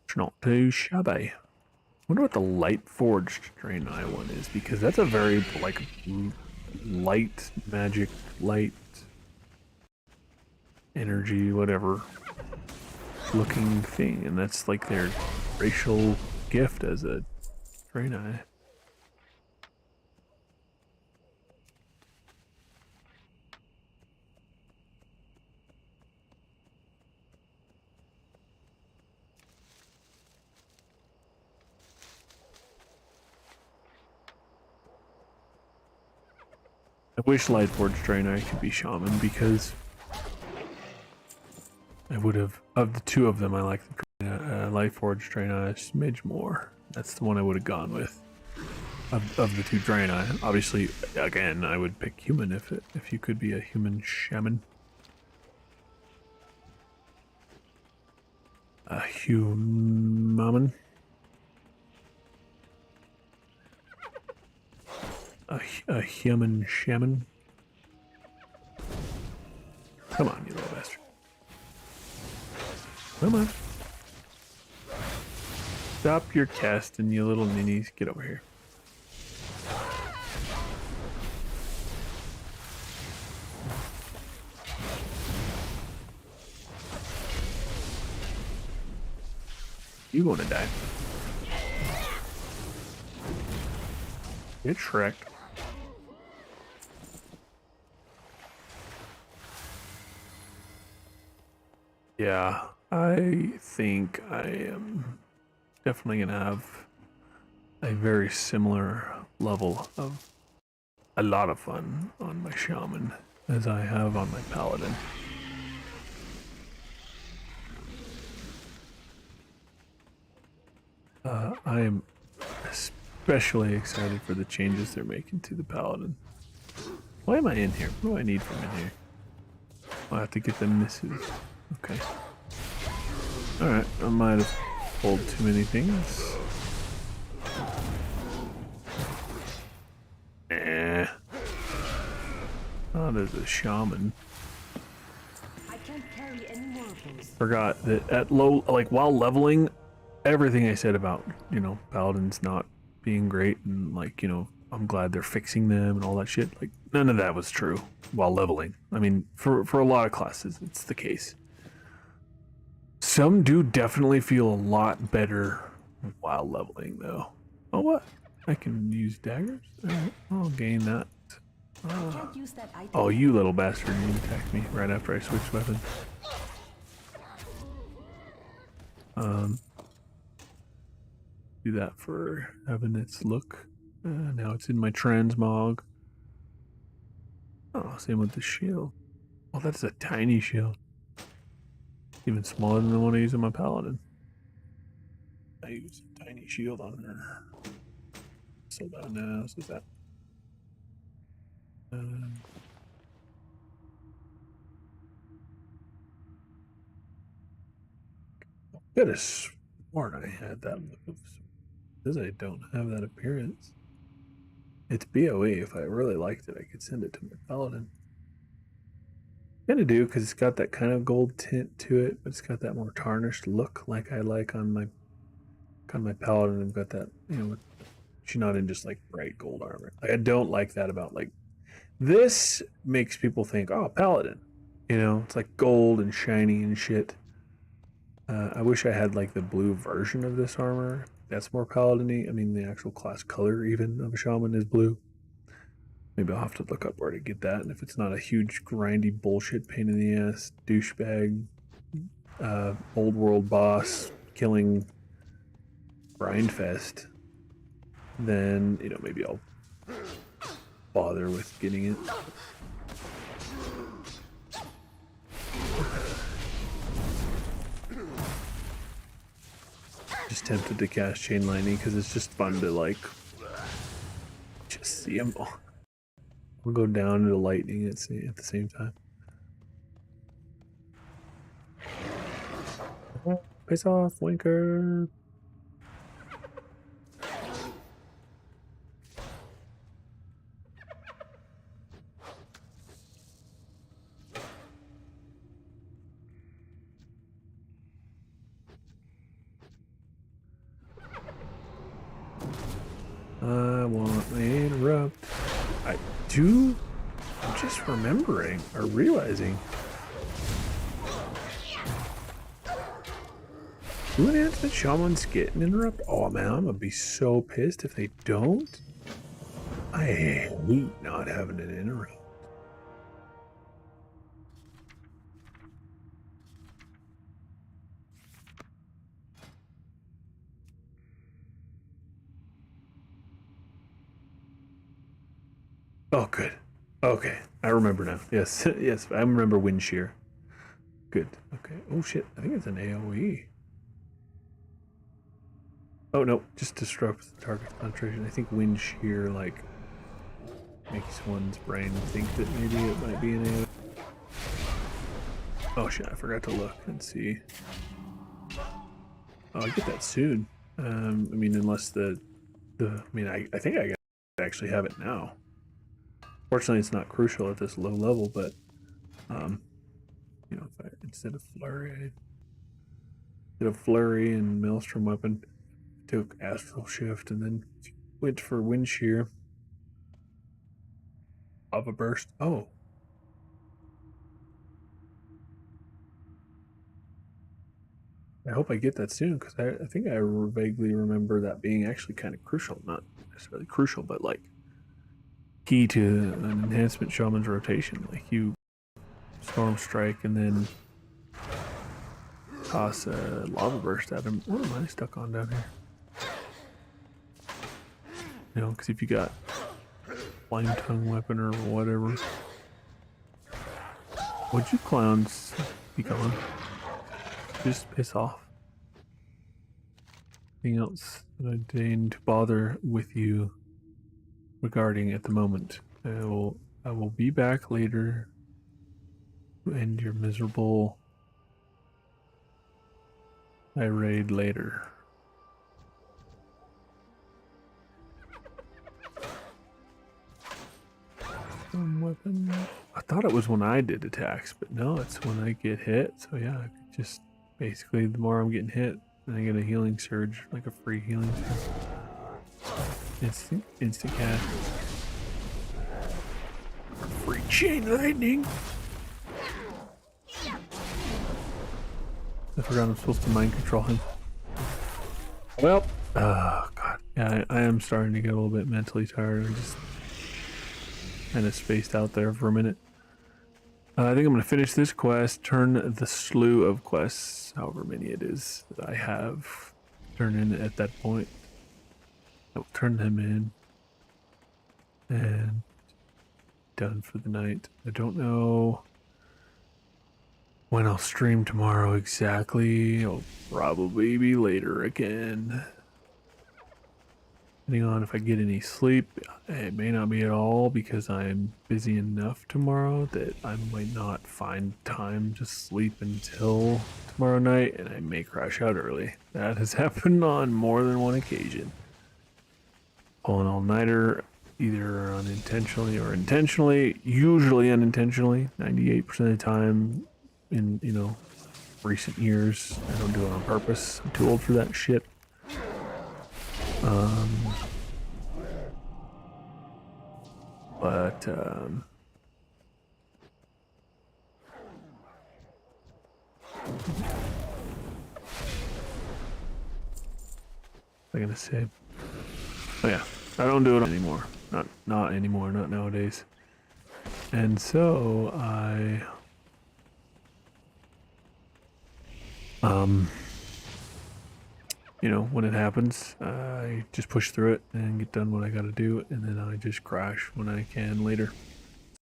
It's not too shabby. I wonder what the light forged Draenei one is, because that's a very like light magic, light energy, whatever looking thing, and that's like their racial gift as a Draenei. I wish Lightforged Draenei could be Shaman, because I would have, of the two of them, I like the Lightforged Draenei a smidge more. That's the one I would have gone with. Of the two Draenei. Obviously, again, I would pick human if you could be a human shaman. A human. A human shaman. Come on, you little bastard. Come on. Stop your casting, you little ninnies. Get over here. You gonna die. Get Shrek. Yeah, I think I am definitely gonna have a very similar level of a lot of fun on my shaman as I have on my paladin. I am especially excited for the changes they're making to the paladin. Why am I in here? What do I need from in here? I have to get the misses. Okay. Alright, I might have pulled too many things. Oh, there's a shaman. I can't carry any more of those. Forgot that at low, like while leveling, everything I said about, paladins not being great and like, I'm glad they're fixing them and all that shit. Like none of that was true while leveling. I mean, for a lot of classes, it's the case. Some do definitely feel a lot better while leveling though. Oh, what? I can use daggers? Alright, I'll gain that. Can't use that item. Oh, you little bastard, you attacked me right after I switched weapons. Do that for having its look. Now it's in my transmog. Oh, same with the shield. Oh, that's a tiny shield. Even smaller than the one I use on my paladin. I use a tiny shield on her. So that now, so that. Could have sworn I had that look of. Because I don't have that appearance. It's BOE. If I really liked it, I could send it to my paladin. Kind of do, because it's got that kind of gold tint to it, but it's got that more tarnished look like I like on my paladin. I've got that, she's not in just like bright gold armor. Like, I don't like that about like this. Makes people think, oh, paladin, it's like gold and shiny and shit. I wish I had like the blue version of this armor. That's more paladin-y. I mean, the actual class color even of a shaman is blue. Maybe I'll have to look up where to get that. And if it's not a huge grindy bullshit pain in the ass douchebag old world boss killing grindfest, then maybe I'll bother with getting it. Just just tempted to cast Chain Lightning because it's just fun to like just see them all. We'll go down into lightning at the same time. Piss off, Winker. I want to interrupt. I do. I'm just remembering or realizing. Do enhancement shamans get an interrupt? Oh man, I'm gonna be so pissed if they don't. I hate not having an interrupt. Oh, good. Okay, I remember now. Yes, yes, I remember wind shear. Good. Okay. Oh shit, I think it's an AoE. Oh no, just disrupts the target's concentration. I think wind shear like makes one's brain think that maybe it might be an AoE. Oh shit, I forgot to look and see. Oh, I get that soon. I mean, unless I think I actually have it now. Fortunately, it's not crucial at this low level, but you know, if I, instead of flurry and maelstrom weapon, I took astral shift and then went for wind shear. Lava burst. Oh. I hope I get that soon because I think I vaguely remember that being actually kind of crucial. Not necessarily crucial, but like key to an enhancement shaman's rotation. Like you storm strike and then toss a lava burst at him. What am I stuck on down here? You know, because if you got flame tongue weapon or whatever, would you clowns be going? Just piss off. Anything else that I deign to bother with you regarding at the moment? I will be back later to end your miserable tirade later. Weapon. I thought it was when I did attacks, but no, it's when I get hit. So yeah, I could just basically the more I'm getting hit, then I get a healing surge, like a free healing surge. Instant cast. Free chain lightning. I forgot I'm supposed to mind control him. Well, oh god, yeah, I am starting to get a little bit mentally tired. I just kind of spaced out there for a minute. I think I'm going to finish this quest, turn the slew of quests, however many it is that I have, turn in at that point. I'll turn them in and done for the night. I don't know when I'll stream tomorrow exactly. It'll probably be later again. Depending on if I get any sleep, it may not be at all because I'm busy enough tomorrow that I might not find time to sleep until tomorrow night and I may crash out early. That has happened on more than one occasion. Pull an all-nighter, either unintentionally or intentionally, usually unintentionally, 98% of the time in, you know, recent years. I don't do it on purpose. I'm too old for that shit. But I'm gonna say, oh yeah, I don't do it anymore. Not anymore. Not nowadays. And so I you know, when it happens, I just push through it and get done what I gotta do, and then I just crash when I can later.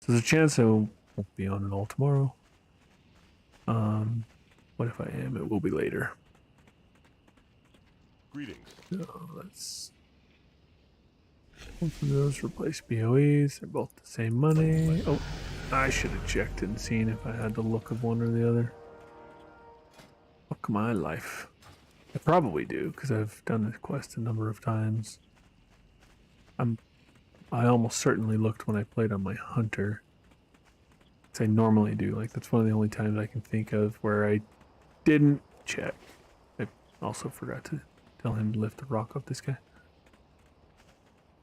So there's a chance I won't be on it all tomorrow. But if I am, it will be later. Greetings. So let's. Both of those replace BOEs. They're both the same money. Oh, I should have checked and seen if I had the look of one or the other. Fuck my life. I probably do, because I've done this quest a number of times. I almost certainly looked when I played on my hunter. As I normally do. Like, that's one of the only times I can think of where I didn't check. I also forgot to tell him to lift the rock off this guy.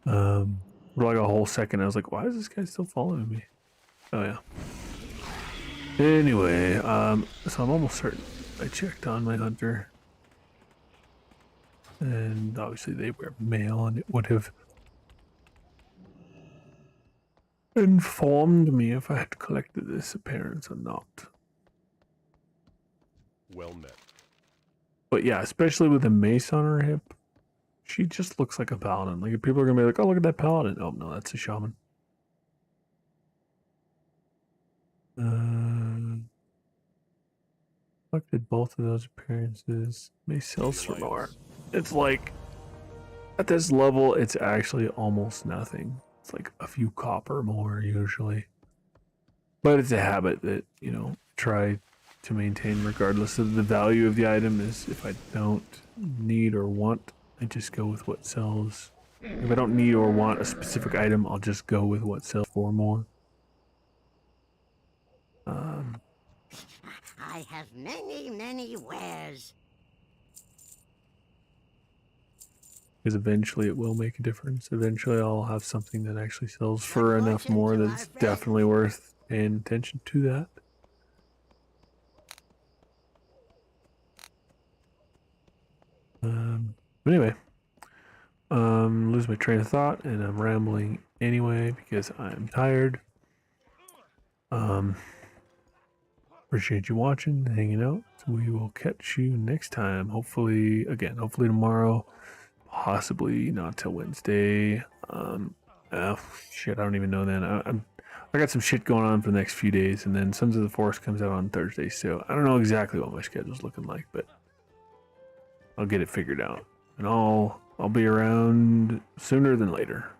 For like a whole second, I was like, why is this guy still following me? Oh, yeah. Anyway, so I'm almost certain I checked on my hunter. And obviously they were male, and it would have informed me if I had collected this appearance or not. Well met. But yeah, especially with a mace on her hip, she just looks like a paladin. Like, if people are gonna be like, oh, look at that paladin. Oh, no, that's a shaman. Collected both of those appearances. Mace sells for more. It's like, at this level, it's actually almost nothing. It's like a few copper more, usually. But it's a habit that, you know, try to maintain regardless of the value of the item. Is if I don't need or want, I just go with what sells. If I don't need or want a specific item, I'll just go with what sells for more. I have many wares. Because eventually it will make a difference. Eventually I'll have something that actually sells for enough more that it's definitely worth paying attention to that. But anyway, lose my train of thought, and I'm rambling anyway because I'm tired. Appreciate you watching, hanging out. We will catch you next time. Hopefully tomorrow. Possibly not till Wednesday. Shit, I don't even know then. I got some shit going on for the next few days, and then Sons of the Forest comes out on Thursday, so I don't know exactly what my schedule's looking like, but I'll get it figured out. And I'll be around sooner than later.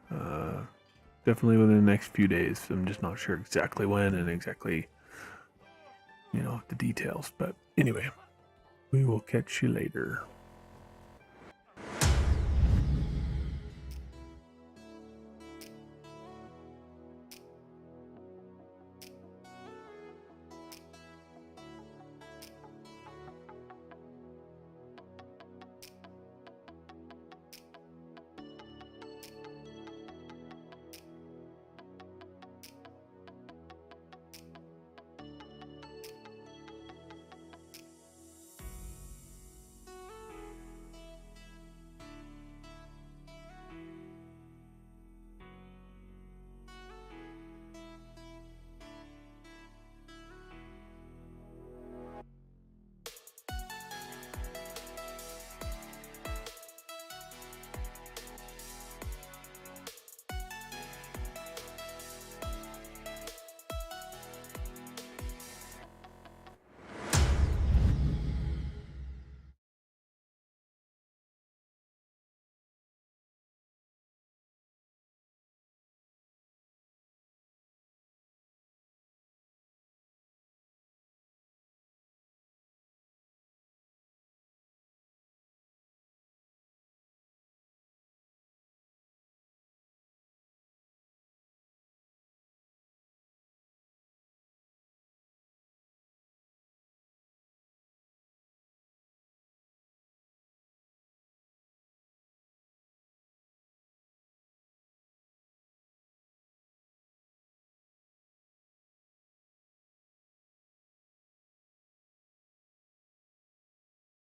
Definitely within the next few days. I'm just not sure exactly when and exactly, you know, the details. But anyway, we will catch you later.